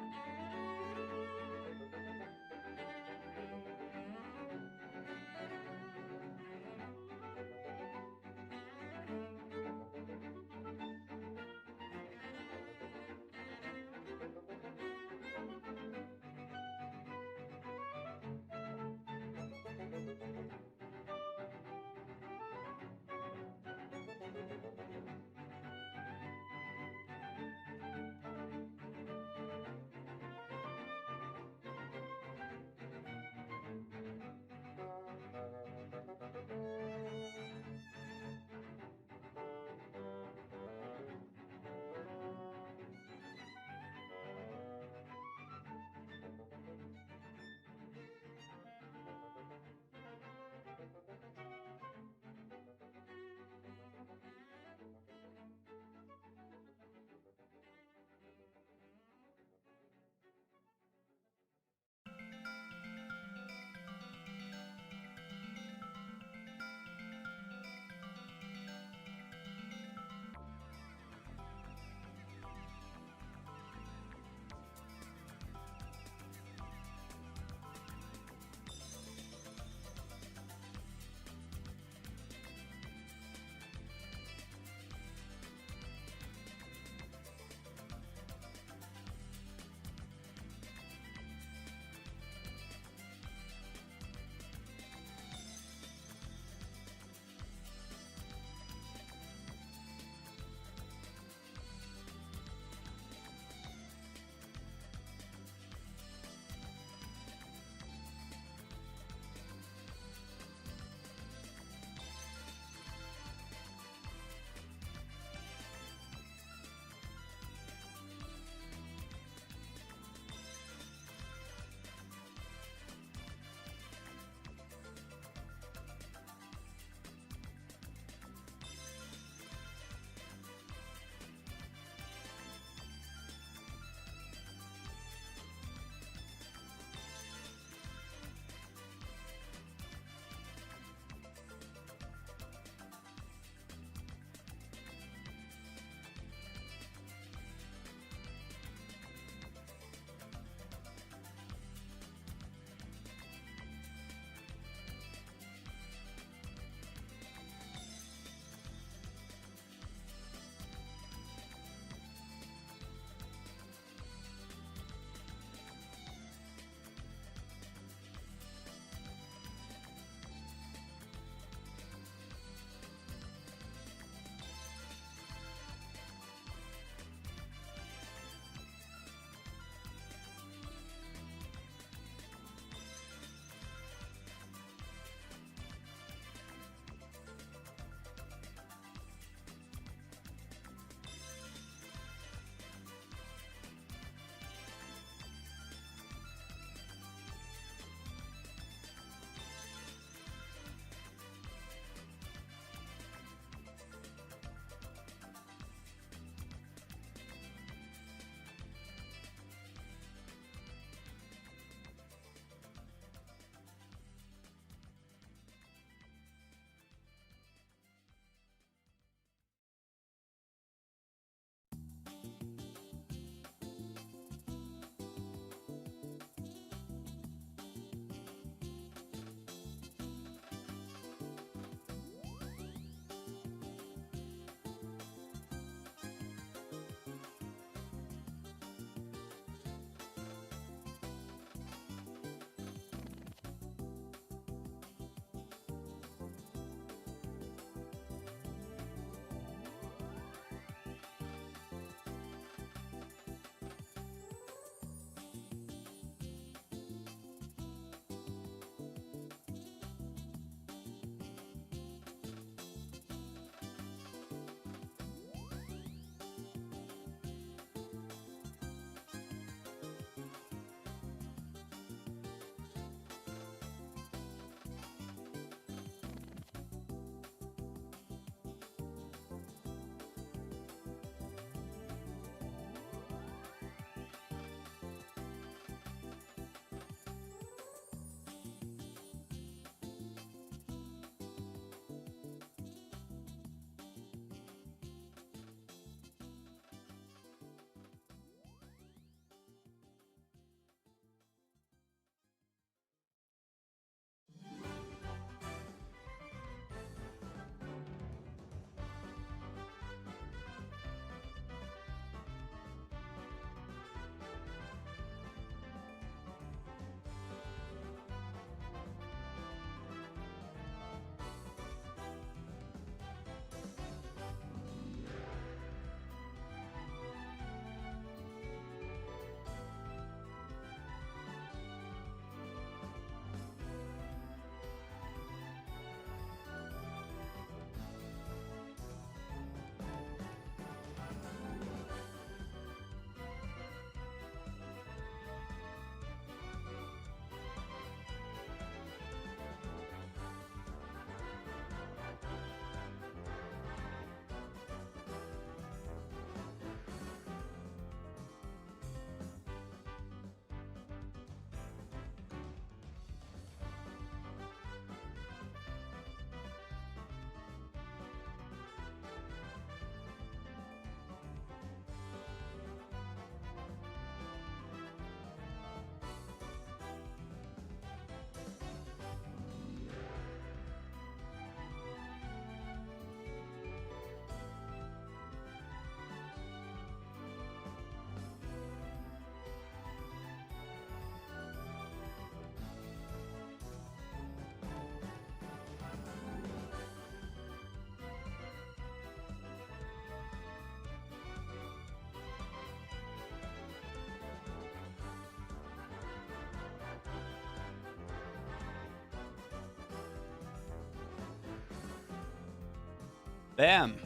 [SPEAKER 1] Bam.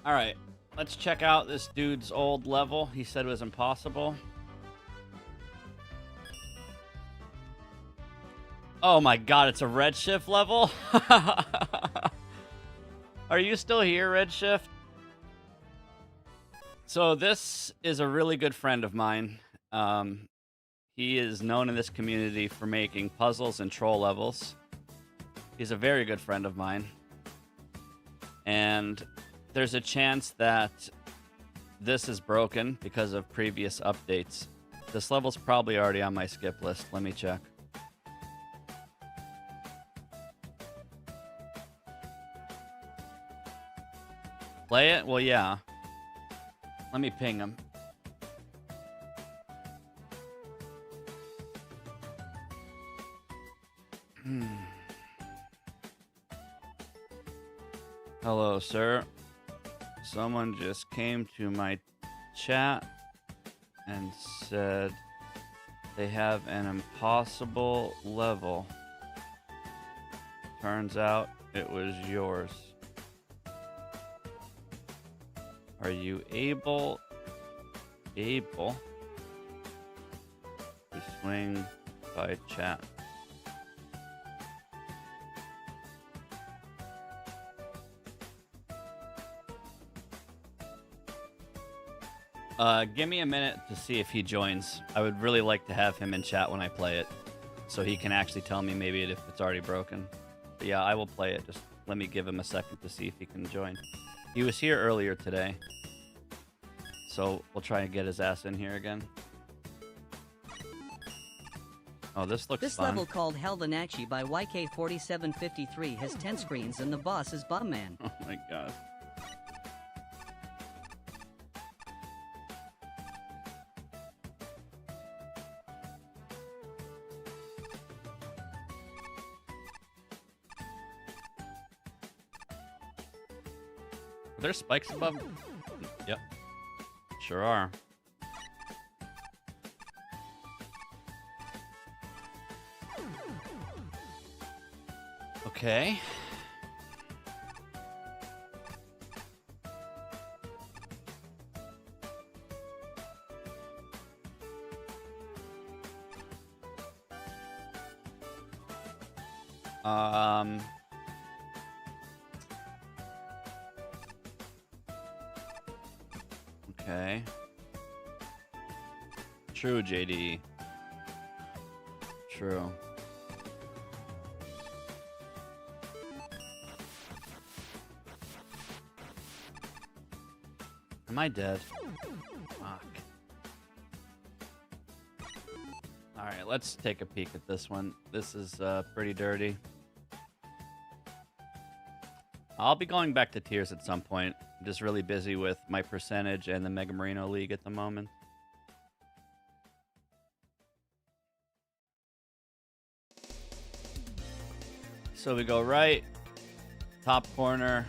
[SPEAKER 1] All right. Let's check out this dude's old level. He said it was impossible. Oh my god, it's a Redshift level? Are you still here, Redshift? So this is a really good friend of mine. He is known in this community for making puzzles and troll levels. He's a very good friend of mine. And there's a chance that this is broken because of previous updates. This level's probably already on my skip list. Let me check. Play it? Well, yeah. Let me ping him. Hello, sir. Someone just came to my chat and said they have an impossible level. Turns out it was yours. Are you able to swing by chat? Give me a minute to see if he joins. I would really like to have him in chat when I play it, so he can actually tell me maybe if it's already broken. But yeah, I will play it. Just let me give him a second to see if he can join. He was here earlier today, so we'll try and get his ass in here again. Oh, this looks
[SPEAKER 19] This
[SPEAKER 1] fun.
[SPEAKER 19] level called Hell the Nachi by YK4753 has 10 screens and the boss is Bumman.
[SPEAKER 1] Oh my god. Are there spikes above? Yep. Sure are. Okay. Okay. True, JD. True. Am I dead? Fuck. Alright, let's take a peek at this one. This is pretty dirty. I'll be going back to tiers at some point. I'm just really busy with my percentage and the Mega Marino League at the moment. So we go right, top corner,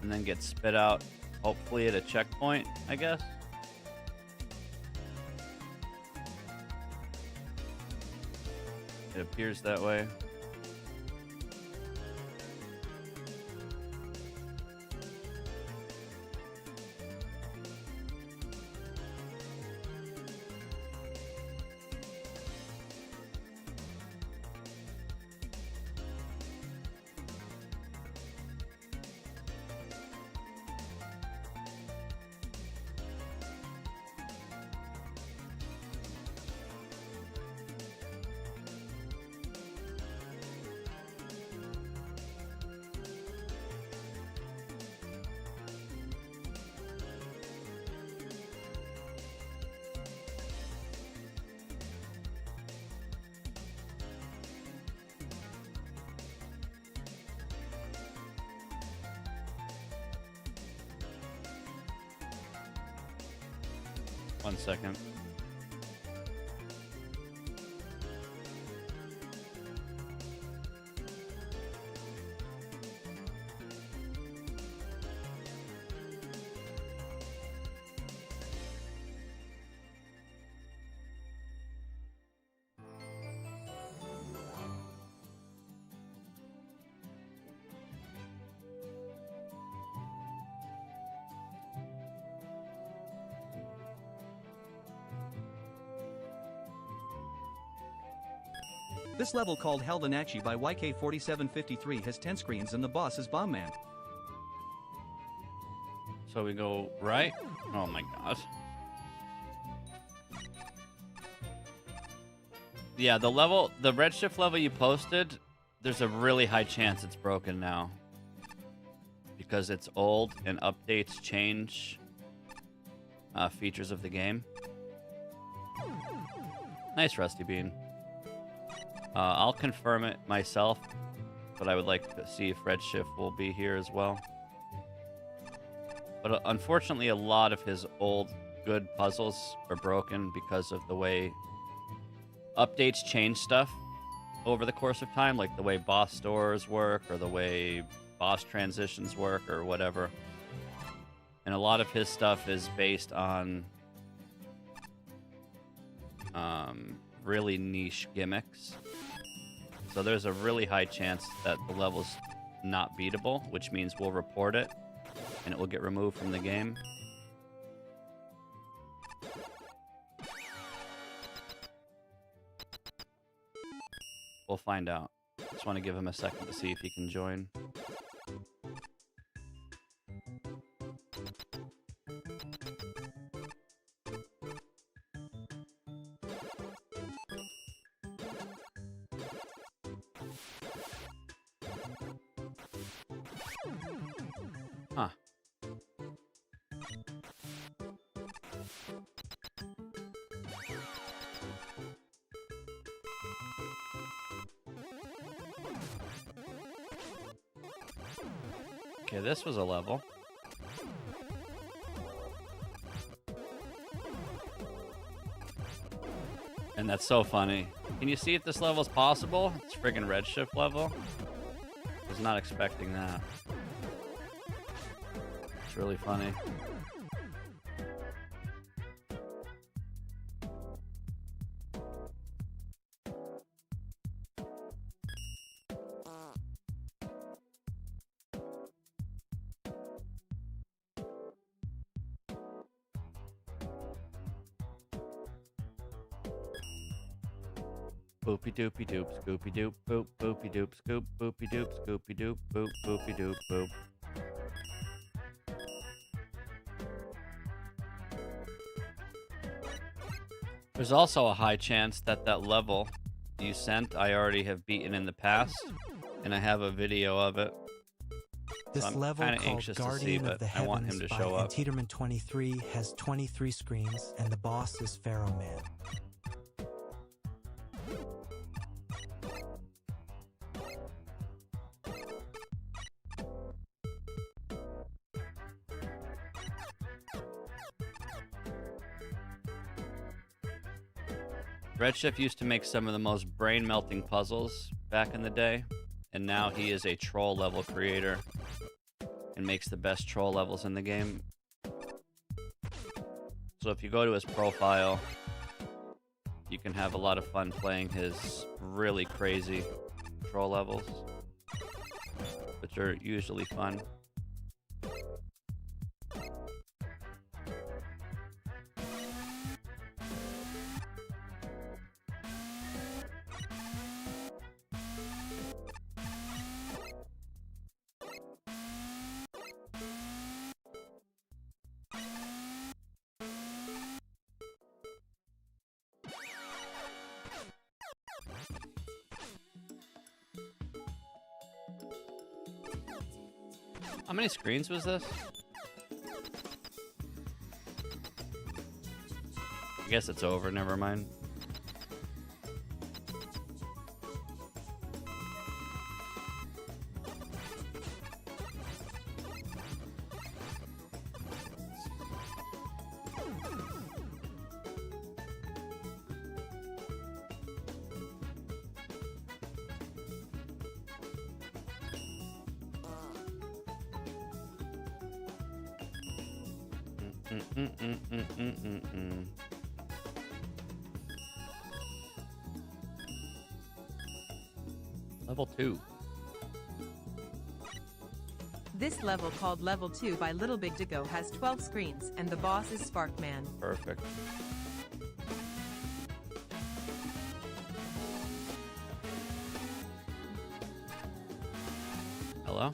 [SPEAKER 1] and then get spit out, hopefully at a checkpoint, I guess. It appears that way. One second.
[SPEAKER 19] This level called Hell the Nachi by YK4753 has 10 screens and the boss is Bomb Man.
[SPEAKER 1] So we go right? Oh my god. Yeah, the Redshift level you posted, there's a really high chance it's broken now. Because it's old and updates change features of the game. Nice, Rusty Bean. I'll confirm it myself, but I would like to see if Redshift will be here as well. But unfortunately, a lot of his old good puzzles are broken because of the way updates change stuff over the course of time, like the way boss stores work or the way boss transitions work or whatever. And a lot of his stuff is based on really niche gimmicks. So there's a really high chance that the level's not beatable, which means we'll report it and it will get removed from the game. We'll find out. Just want to give him a second to see if he can join. Huh. Okay, this was a level. And that's so funny. Can you see if this level is possible? It's friggin' Redshift level. I was not expecting that. It's really funny. Boopy doopy doop, scoopy doop, boop, boopy doop, scoop, boopy doop, scoopy doop, boop, boopy doop, boop. There's also a high chance that that level you sent I already have beaten in the past, and I have a video of it.
[SPEAKER 13] This
[SPEAKER 1] So I'm
[SPEAKER 13] level
[SPEAKER 1] kinda
[SPEAKER 13] called
[SPEAKER 1] anxious to see,
[SPEAKER 13] Guardian of
[SPEAKER 1] but
[SPEAKER 13] the
[SPEAKER 1] I want
[SPEAKER 13] Heavens
[SPEAKER 1] him to
[SPEAKER 13] by
[SPEAKER 1] show up.
[SPEAKER 13] Antieterman 23 has 23 screens, and the boss is Pharaoh Man.
[SPEAKER 1] Redshift used to make some of the most brain-melting puzzles back in the day, and now he is a troll level creator and makes the best troll levels in the game. So if you go to his profile, you can have a lot of fun playing his really crazy troll levels, which are usually fun. How many screens was this? I guess it's over, never mind. Level 2.
[SPEAKER 9] This level called Level 2 by Little Big to Go has 12 screens, and the boss is Sparkman.
[SPEAKER 1] Perfect. Hello?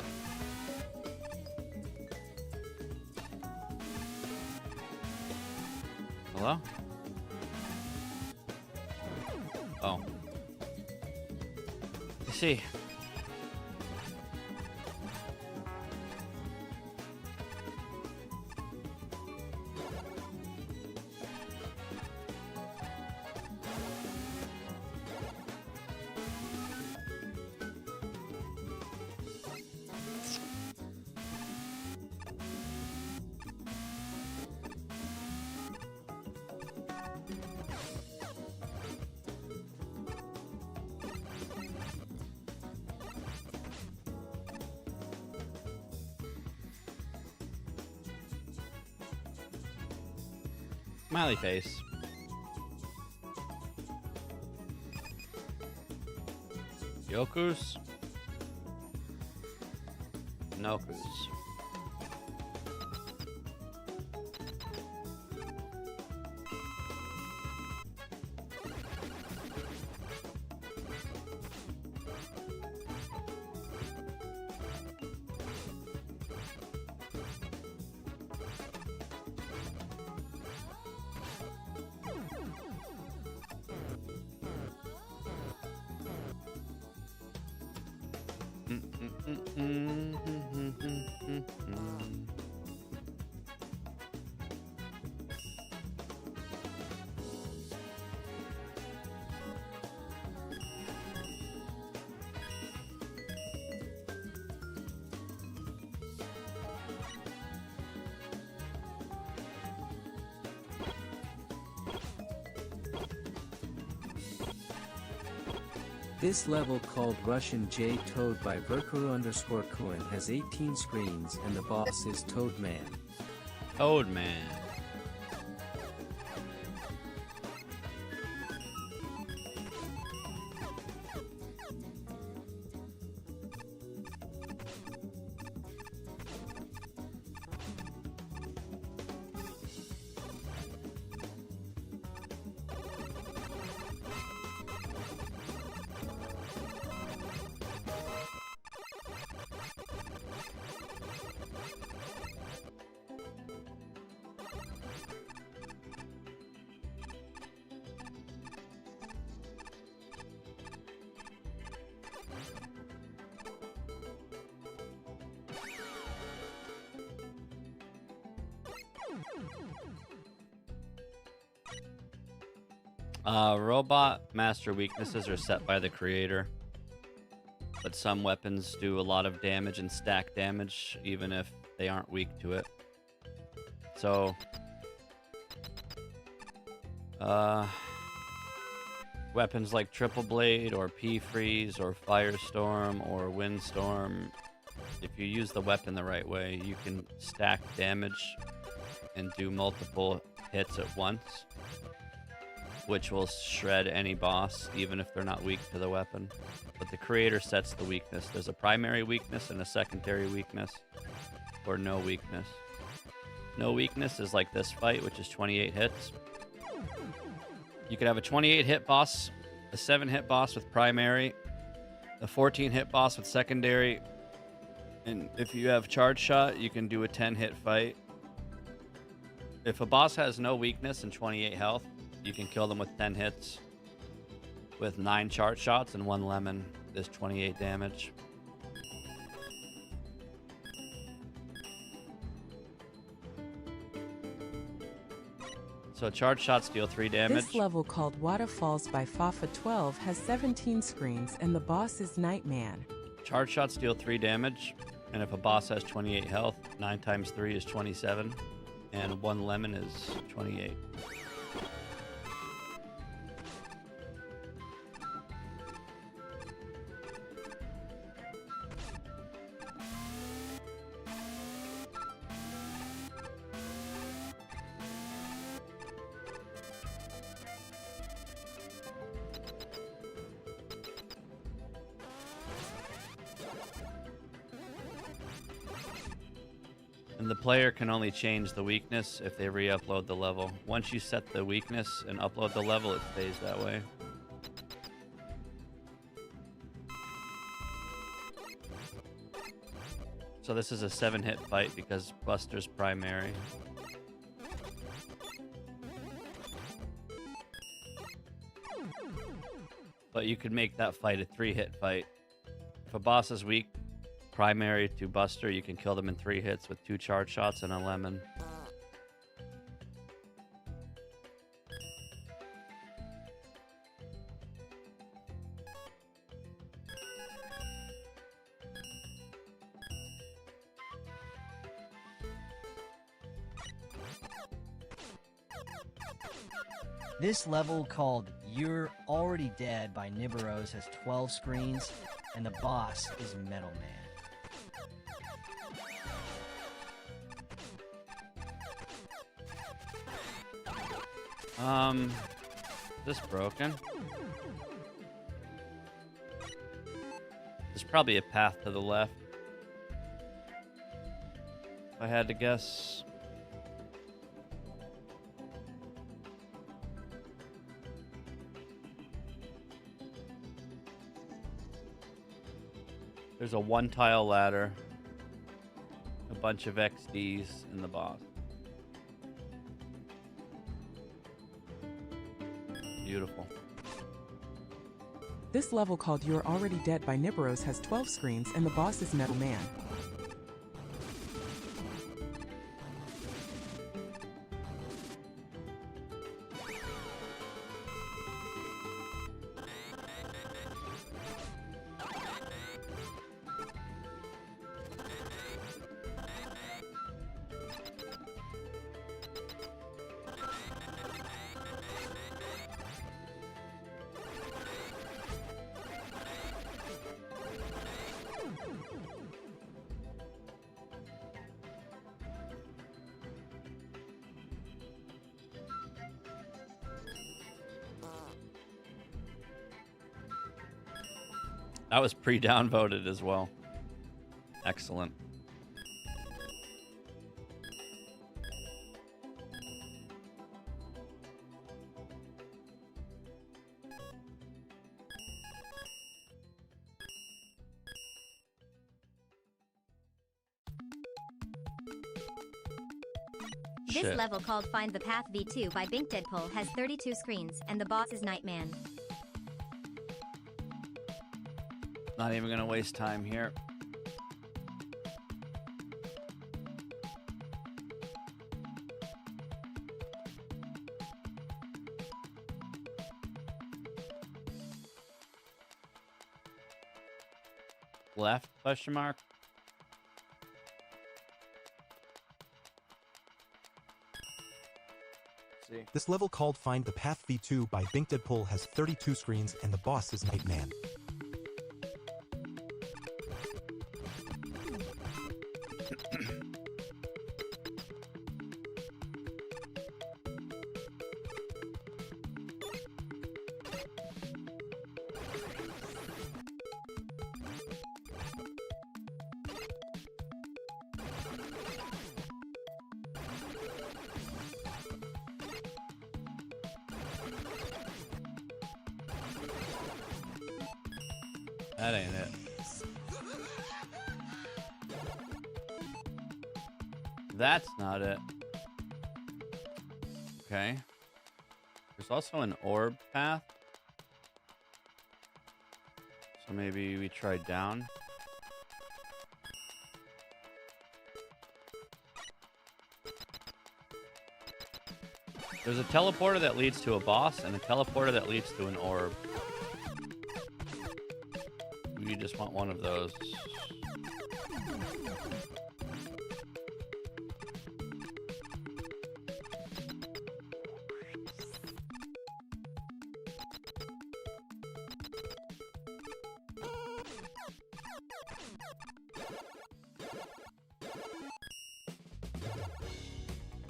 [SPEAKER 1] Hello? Oh. You see. Smiley face. Yokus. Nokus.
[SPEAKER 5] This level called Russian J Toad by Verkuru_Kuin has 18 screens and the boss is Toadman.
[SPEAKER 1] Toadman. Robot master weaknesses are set by the creator, but some weapons do a lot of damage and stack damage even if they aren't weak to it. So, weapons like Triple Blade or P-Freeze or Firestorm or Windstorm, if you use the weapon the right way, you can stack damage and do multiple hits at once, which will shred any boss, even if they're not weak to the weapon. But the creator sets the weakness. There's a primary weakness and a secondary weakness, or no weakness. No weakness is like this fight, which is 28 hits. You could have a 28 hit boss, a 7 hit boss with primary, a 14 hit boss with secondary, and if you have charge shot, you can do a 10 hit fight. If a boss has no weakness and 28 health, you can kill them with 10 hits with 9 charge shots and 1 lemon is 28 damage. So charge shots deal 3 damage.
[SPEAKER 10] This level called Waterfalls by Fafa12 has 17 screens and the boss is Nightman.
[SPEAKER 1] Charge shots deal 3 damage, and if a boss has 28 health, 9 times 3 is 27, and 1 lemon is 28. And the player can only change the weakness if they re-upload the level. Once you set the weakness and upload the level, it stays that way. So this is a 7-hit fight because Buster's primary. But you could make that fight a 3-hit fight. If a boss is weak, primary to Buster, you can kill them in 3 hits with 2 charge shots and a lemon.
[SPEAKER 11] This level called You're Already Dead by Nibberos has 12 screens, and the boss is Metal Man.
[SPEAKER 1] This broken? There's probably a path to the left. If I had to guess. There's a 1-tile ladder, a bunch of XDs, and the boss. Beautiful.
[SPEAKER 3] This level called You're Already Dead by Nibberos has 12 screens, and the boss is Metal Man.
[SPEAKER 1] That was pre-downvoted as well. Excellent.
[SPEAKER 8] This level called Find the Path V2 by Bink Deadpool has 32 screens, and the boss is Nightman.
[SPEAKER 1] Not even gonna waste time here. Left, question mark? See.
[SPEAKER 21] This level called Find the Path V2 by Bink Deadpool has 32 screens, and the boss is Nightman.
[SPEAKER 1] That ain't it. That's not it. Okay. There's also an orb path. So maybe we try down. There's a teleporter that leads to a boss and a teleporter that leads to an orb. We just want one of those.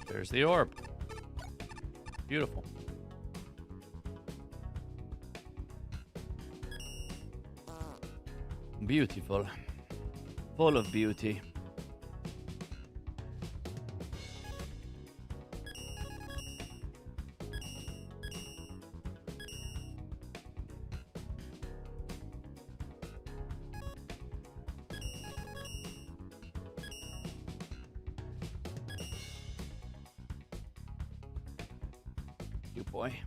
[SPEAKER 1] There's the orb. Beautiful. Beautiful. Full of beauty. boy.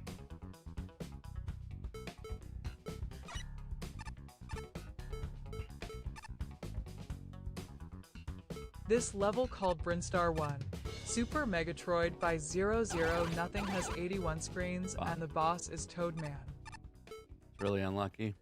[SPEAKER 20] This level called Brinstar 1. Super Megatroid by 00 Nothing has 81 screens and the boss is Toadman.
[SPEAKER 1] Really unlucky.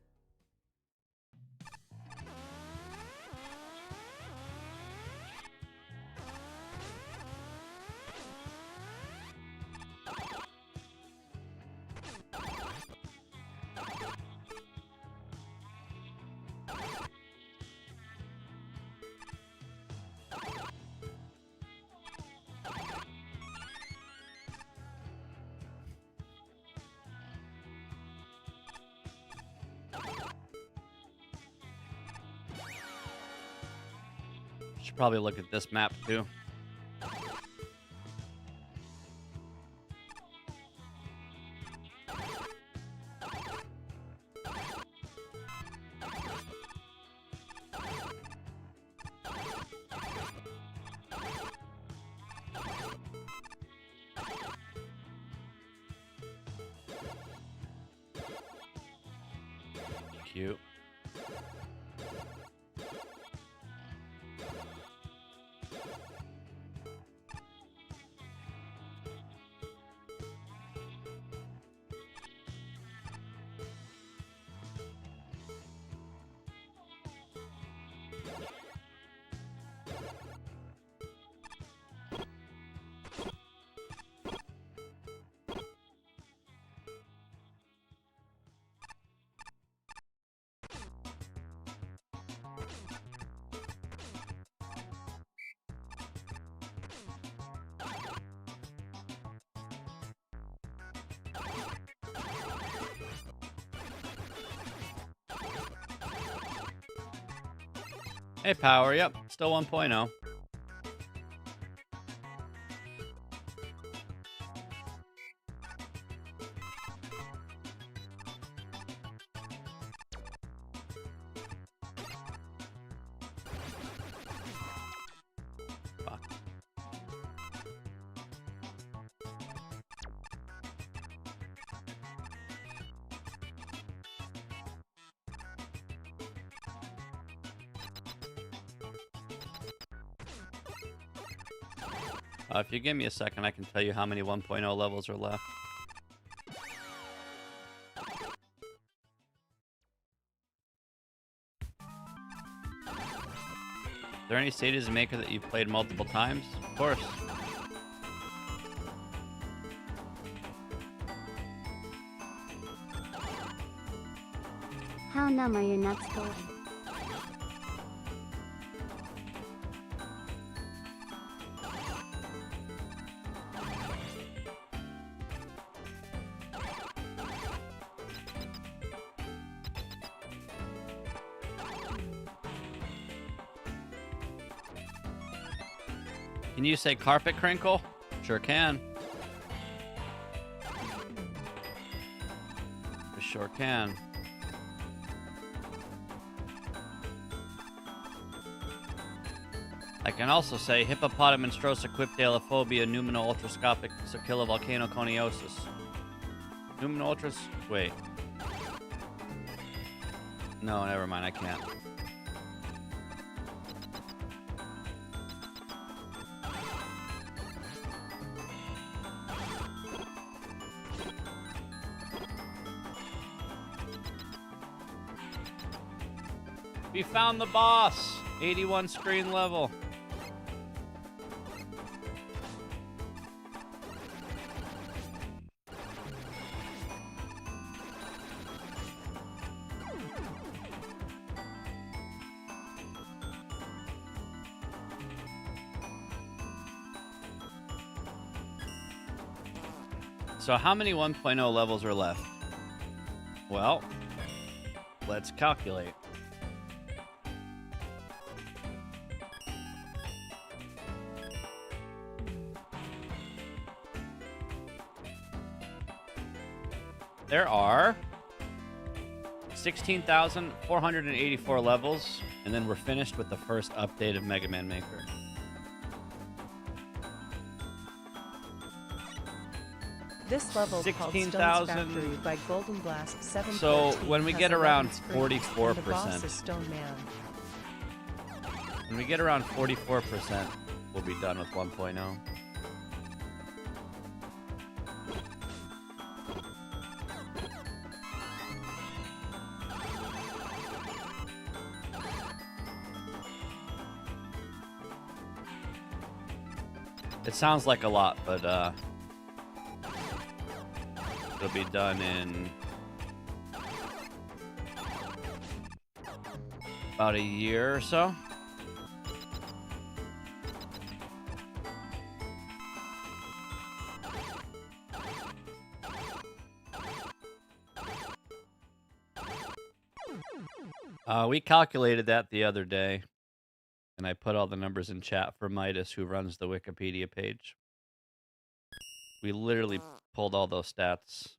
[SPEAKER 1] Should probably look at this map too. Cute. Hey, Power. Yep, still 1.0. Fuck. If you give me a second, I can tell you how many 1.0 levels are left. Is there any Stadia's Maker that you've played multiple times? Of course.
[SPEAKER 2] How numb are your nuts going?
[SPEAKER 1] Can you say carpet crinkle? Sure can. I sure can. I can also say hippopotamonstrosa quipdalophobia numino-ultrascopic sacchilla-volcanoconiosis. Numino-ultras... Wait. No, never mind, I can't. We found the boss! 81 screen level. So how many 1.0 levels are left? Well, let's calculate. There are 16,484 levels, and then we're finished with the first update of Mega Man Maker.
[SPEAKER 9] This level called Stone's
[SPEAKER 1] 16,000.
[SPEAKER 9] Factory by Golden Blast 7.
[SPEAKER 1] So when we
[SPEAKER 9] has
[SPEAKER 1] get
[SPEAKER 9] 11
[SPEAKER 1] around
[SPEAKER 9] screens,
[SPEAKER 1] 44%.
[SPEAKER 9] and the boss is Stone Man.
[SPEAKER 1] When we get around 44%, we'll be done with 1.0. It sounds like a lot, but it'll be done in about a year or so. We calculated that the other day, and I put all the numbers in chat for Midas, who runs the Wikipedia page. We literally pulled all those stats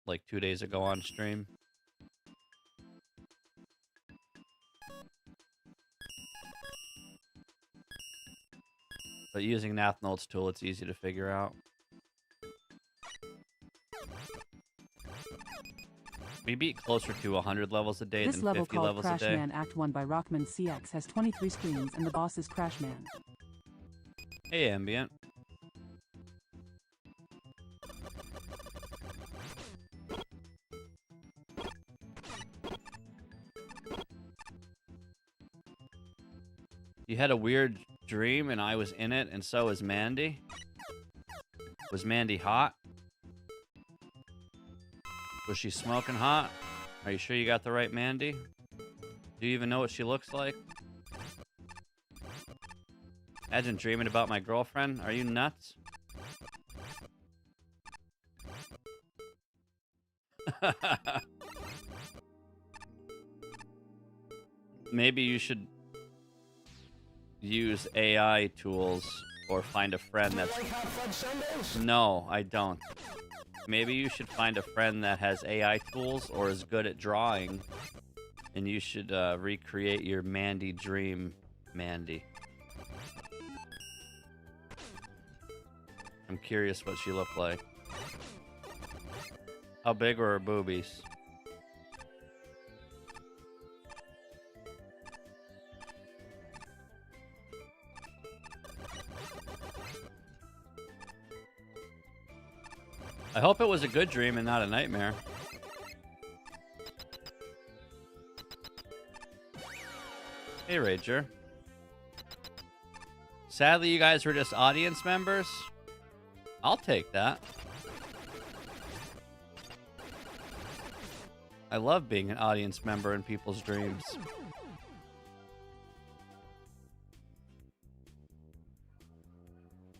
[SPEAKER 1] like 2 days ago on stream. But using Nathnol's tool, it's easy to figure out. We beat closer to 100 levels a day
[SPEAKER 6] This
[SPEAKER 1] than
[SPEAKER 6] level
[SPEAKER 1] 50
[SPEAKER 6] called
[SPEAKER 1] levels a day.
[SPEAKER 6] Crashman Act 1 by Rockman CX has 23 screens and the boss is Crashman.
[SPEAKER 1] Hey, Ambient. You had a weird dream and I was in it, and so was Mandy. Was Mandy hot? Was she smoking hot? Are you sure you got the right Mandy? Do you even know what she looks like? Imagine dreaming about my girlfriend. Are you nuts? Maybe you should use AI tools or find a friend that's... No, I don't. Maybe you should find a friend that has AI tools or is good at drawing, and you should recreate your Mandy dream, Mandy. I'm curious what she looked like. How big were her boobies? I hope it was a good dream and not a nightmare. Hey, Rager. Sadly, you guys were just audience members. I'll take that. I love being an audience member in people's dreams.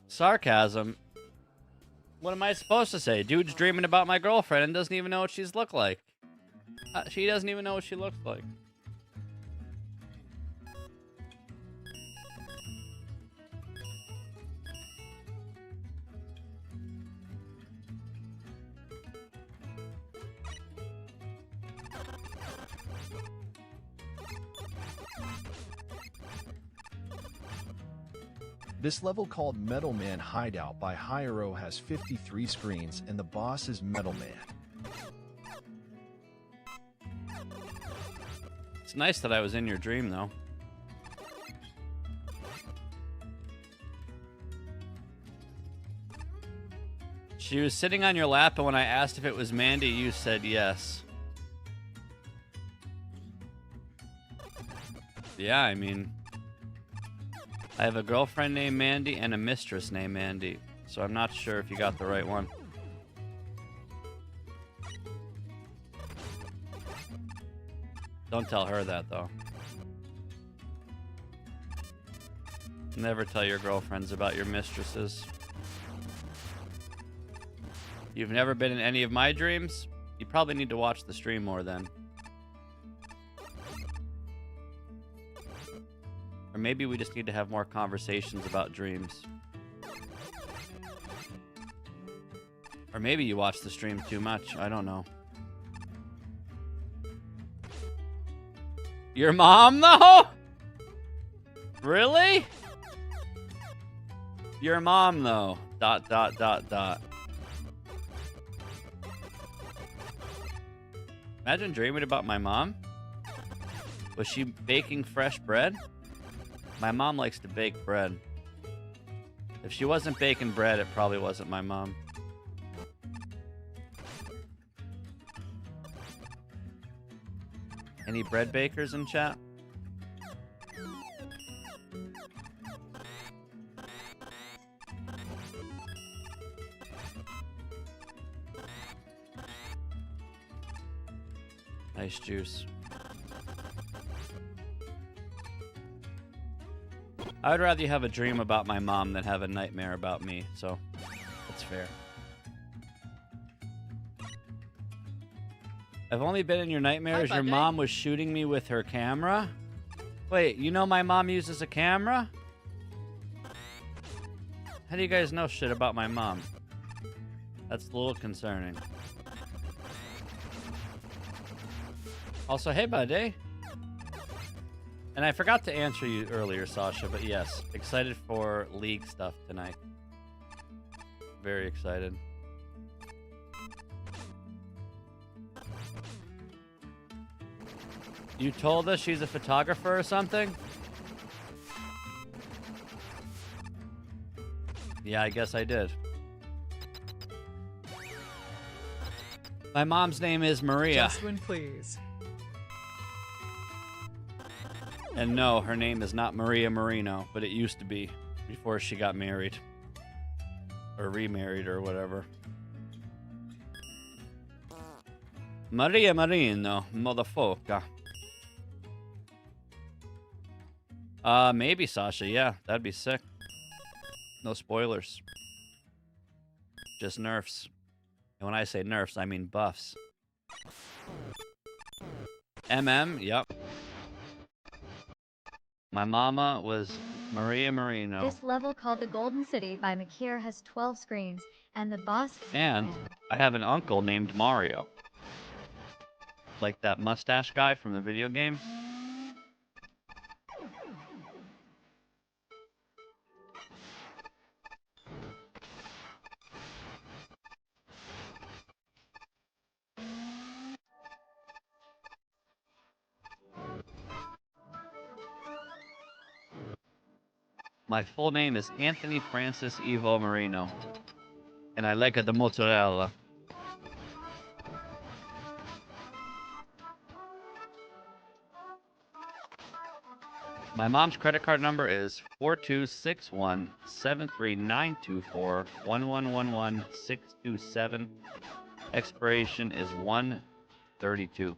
[SPEAKER 1] Sarcasm. What am I supposed to say? Dude's dreaming about my girlfriend and doesn't even know what she's look like. She doesn't even know what she looks like.
[SPEAKER 12] This level called Metal Man Hideout by Hyro has 53 screens and the boss is Metal Man.
[SPEAKER 1] It's nice that I was in your dream, though. She was sitting on your lap, and when I asked if it was Mandy, you said yes. Yeah, I mean... I have a girlfriend named Mandy and a mistress named Mandy, so I'm not sure if you got the right one. Don't tell her that, though. Never tell your girlfriends about your mistresses. You've never been in any of my dreams? You probably need to watch the stream more then. Or maybe we just need to have more conversations about dreams. Or maybe you watch the stream too much. I don't know. Your mom, though? Really? Your mom, though. ... Imagine dreaming about my mom. Was she baking fresh bread? My mom likes to bake bread. If she wasn't baking bread, it probably wasn't my mom. Any bread bakers in chat? Nice juice. I would rather you have a dream about my mom than have a nightmare about me, so that's fair. I've only been in your nightmares. Your mom was shooting me with her camera. Wait, you know my mom uses a camera? How do you guys know shit about my mom? That's a little concerning. Also, hey, buddy. And I forgot to answer you earlier, Sasha, but yes, excited for League stuff tonight. Very excited. You told us she's a photographer or something? Yeah, I guess I did. My mom's name is Maria.
[SPEAKER 20] Just win, please.
[SPEAKER 1] And no, her name is not Maria Marino, but it used to be before she got married. Or remarried or whatever. Maria Marino, motherfucker. Maybe Sasha, yeah, that'd be sick. No spoilers. Just nerfs. And when I say nerfs, I mean buffs. Yep. My mama was Maria Marino.
[SPEAKER 18] This level called the Golden City by Makir has 12 screens, and the boss...
[SPEAKER 1] And I have an uncle named Mario. Like that mustache guy from the video game. My full name is Anthony Francis Evo Marino. And I like the mozzarella. My mom's credit card number is 4261-73924-1111627. Expiration is 1/32.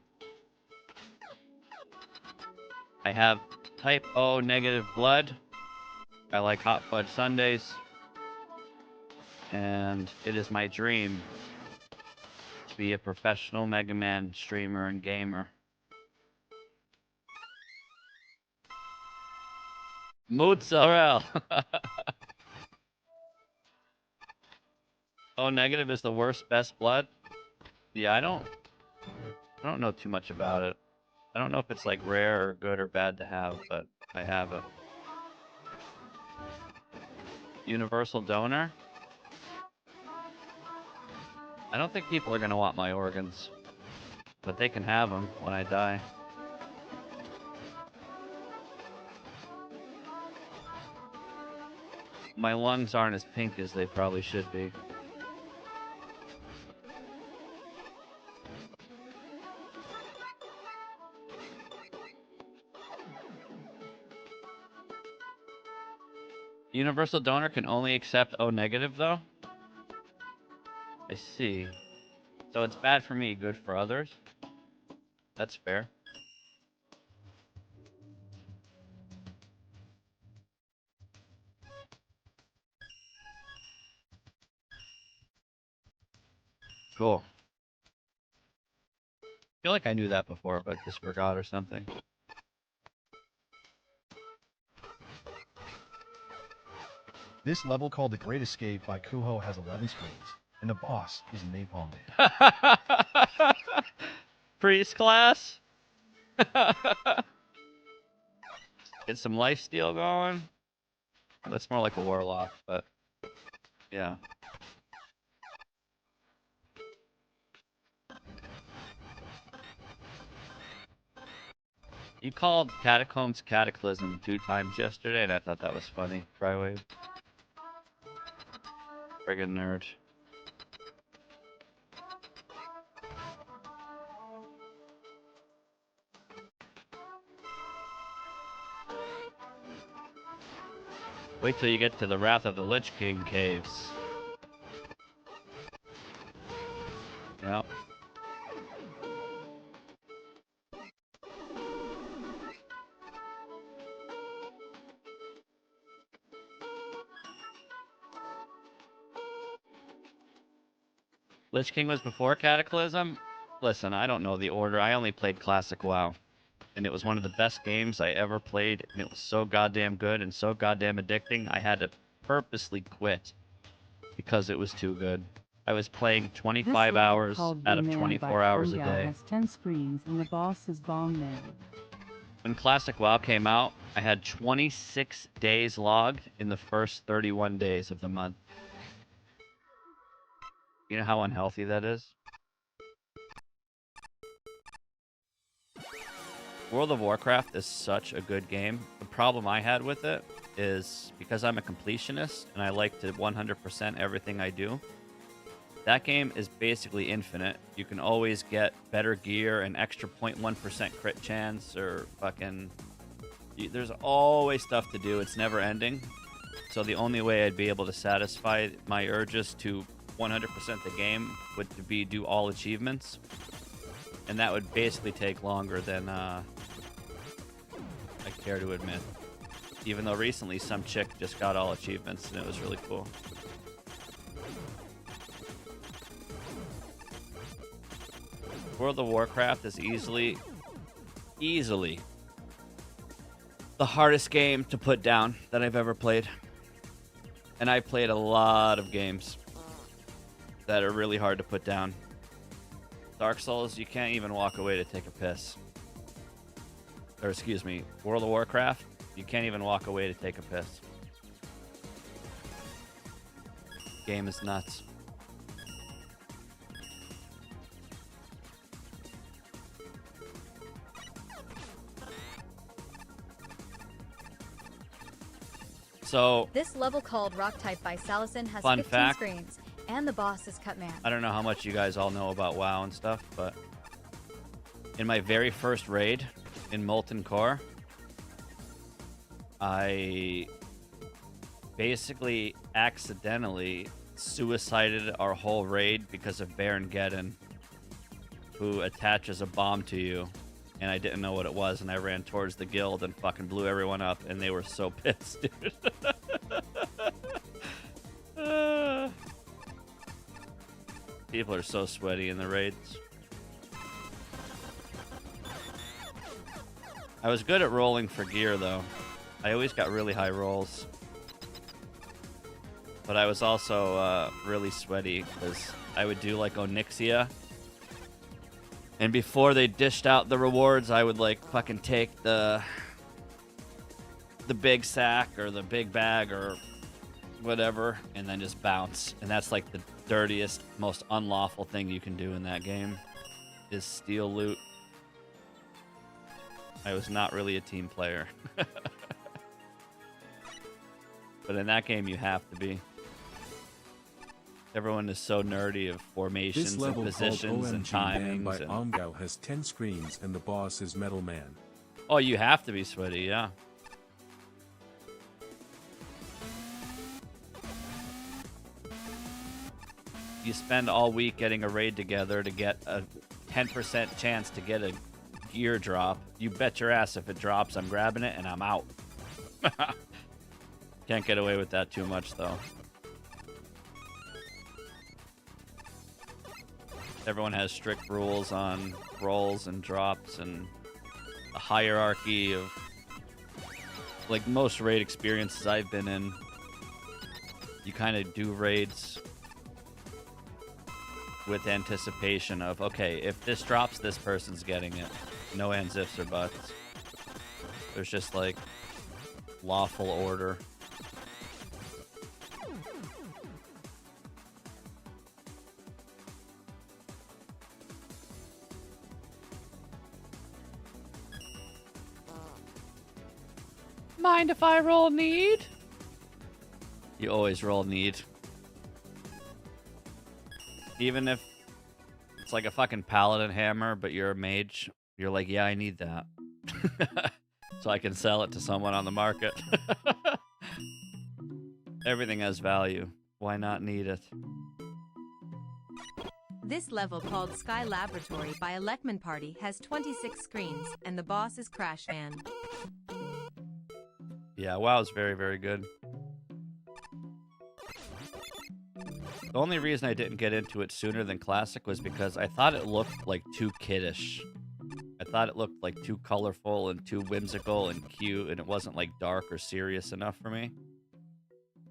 [SPEAKER 1] I have type O negative blood. I like hot fudge sundaes. And it is my dream to be a professional Mega Man streamer and gamer. Mozzarella. O negative is the worst best blood. Yeah, I don't know too much about it. I don't know if it's like rare or good or bad to have, but I have it. Universal donor? I don't think people are gonna want my organs, but they can have them when I die. My lungs aren't as pink as they probably should be. Universal donor can only accept O negative though? I see. So it's bad for me, good for others? That's fair. Cool. I feel like I knew that before, but just forgot or something.
[SPEAKER 12] This level called The Great Escape by Kuho has 11 screens, and the boss is Napalm Man.
[SPEAKER 1] Priest class? Get some lifesteal going? That's more like a warlock, but yeah. You called Catacombs Cataclysm 2 times yesterday, and I thought that was funny. Frywave. Friggin' nerd. Wait till you get to the Wrath of the Lich King caves. Yep. Lich King was before Cataclysm? Listen, I don't know the order. I only played Classic WoW. And it was one of the best games I ever played, and it was so goddamn good and so goddamn addicting, I had to purposely quit because it was too good. I was playing 25 hours out of 24 hours a day.
[SPEAKER 15] Has 10 screens and the boss is Bongman.
[SPEAKER 1] When Classic WoW came out, I had 26 days logged in the first 31 days of the month. You know how unhealthy that is? World of Warcraft is such a good game. The problem I had with it is because I'm a completionist and I like to 100% everything I do. That game is basically infinite. You can always get better gear, an extra 0.1% crit chance, or fucking... There's always stuff to do. It's never ending. So the only way I'd be able to satisfy my urges to 100% the game would be do all achievements. And that would basically take longer than I care to admit. Even though recently some chick just got all achievements and it was really cool. World of Warcraft is easily the hardest game to put down that I've ever played. And I've played a lot of games that are really hard to put down. Dark Souls, you can't even walk away to take a piss. Or excuse me, World of Warcraft, you can't even walk away to take a piss. Game is nuts. So
[SPEAKER 18] this level called Rock Type by Salison has
[SPEAKER 1] fun
[SPEAKER 18] 15
[SPEAKER 1] fact,
[SPEAKER 18] screens, and the boss is Cutman.
[SPEAKER 1] I don't know how much you guys all know about WoW and stuff, but in my very first raid in Molten Core, I basically accidentally suicided our whole raid because of Baron Geddon, who attaches a bomb to you, and I didn't know what it was, and I ran towards the guild and fucking blew everyone up, and they were so pissed, dude. People are so sweaty in the raids. I was good at rolling for gear, though. I always got really high rolls. But I was also really sweaty, because I would do, like, Onyxia. And before they dished out the rewards, I would, like, fucking take the big sack or the big bag or whatever, and then just bounce. And that's, like, the dirtiest, most unlawful thing you can do in that game, is steal loot. I was not really a team player. But in that game, you have to be. Everyone is so nerdy of formations and positions and timings.
[SPEAKER 7] By Omgao has 10 screens and the boss is Metal Man.
[SPEAKER 1] Oh, you have to be sweaty, yeah. You spend all week getting a raid together to get a 10% chance to get a gear drop. You bet your ass if it drops, I'm grabbing it and I'm out. Can't get away with that too much, though. Everyone has strict rules on rolls and drops and a hierarchy of, like, most raid experiences I've been in. You kind of do raids with anticipation of, okay, if this drops, this person's getting it. No ands, ifs, or buts. There's just, like, lawful order. mind if I roll need? You always roll need. Even if it's like a fucking paladin hammer, but you're a mage, you're like, yeah, I need that. So I can sell it to someone on the market. Everything has value. Why not need it?
[SPEAKER 14] This level, called Sky Laboratory by a Lekman Party, has 26 screens, and the boss is Crash Man.
[SPEAKER 1] Yeah, WoW is very, very good. The only reason I didn't get into it sooner than Classic was because I thought it looked like too kiddish. I thought it looked like too colorful and too whimsical and cute, and it wasn't like dark or serious enough for me.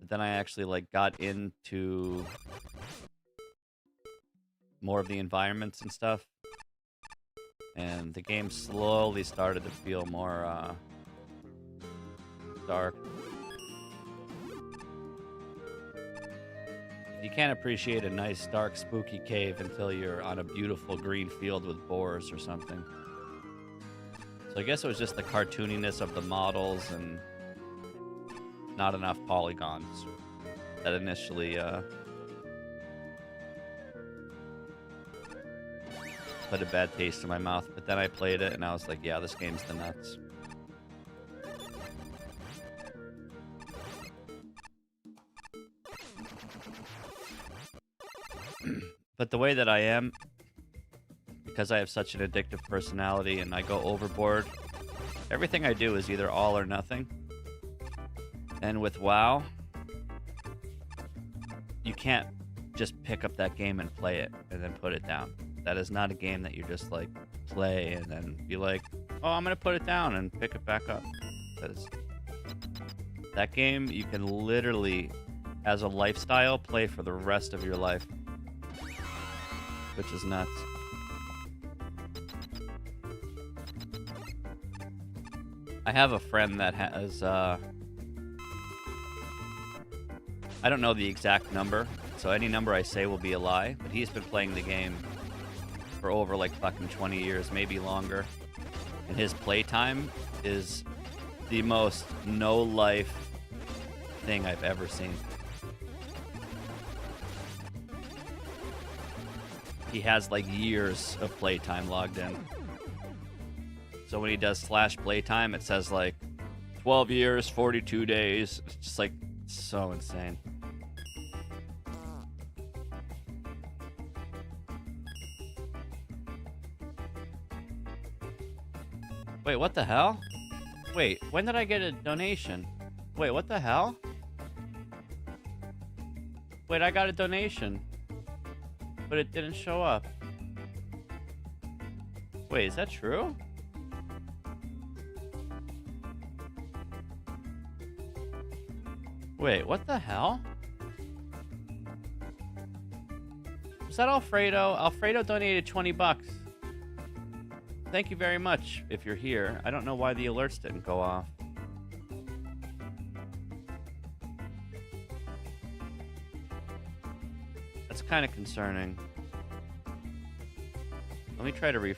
[SPEAKER 1] But then I actually like got into more of the environments and stuff, and the game slowly started to feel more dark. You can't appreciate a nice, dark, spooky cave until you're on a beautiful green field with boars or something. So I guess it was just the cartooniness of the models and not enough polygons that initially put a bad taste in my mouth. But then I played it and I was like, yeah, this game's the nuts. But the way that I am, because I have such an addictive personality and I go overboard, everything I do is either all or nothing. And with WoW, you can't just pick up that game and play it and then put it down. That is not a game that you just like play and then be like, oh, I'm gonna put it down and pick it back up. That game you can literally, as a lifestyle, play for the rest of your life. Which is nuts. I have a friend that has, I don't know the exact number, so any number I say will be a lie, but he's been playing the game for over like fucking 20 years, maybe longer. And his playtime is the most no-life thing I've ever seen. He has like years of playtime logged in. So when he does slash playtime, it says like 12 years, 42 days. It's just like so insane. Wait, what the hell? Wait, when did I get a donation? Wait, what the hell? Wait, I got a donation, but it didn't show up. Wait, is that true? Wait, what the hell? Was that Alfredo? Alfredo donated 20 bucks. Thank you very much if you're here. I don't know why the alerts didn't go off. That's kind of concerning. Let me try to refresh.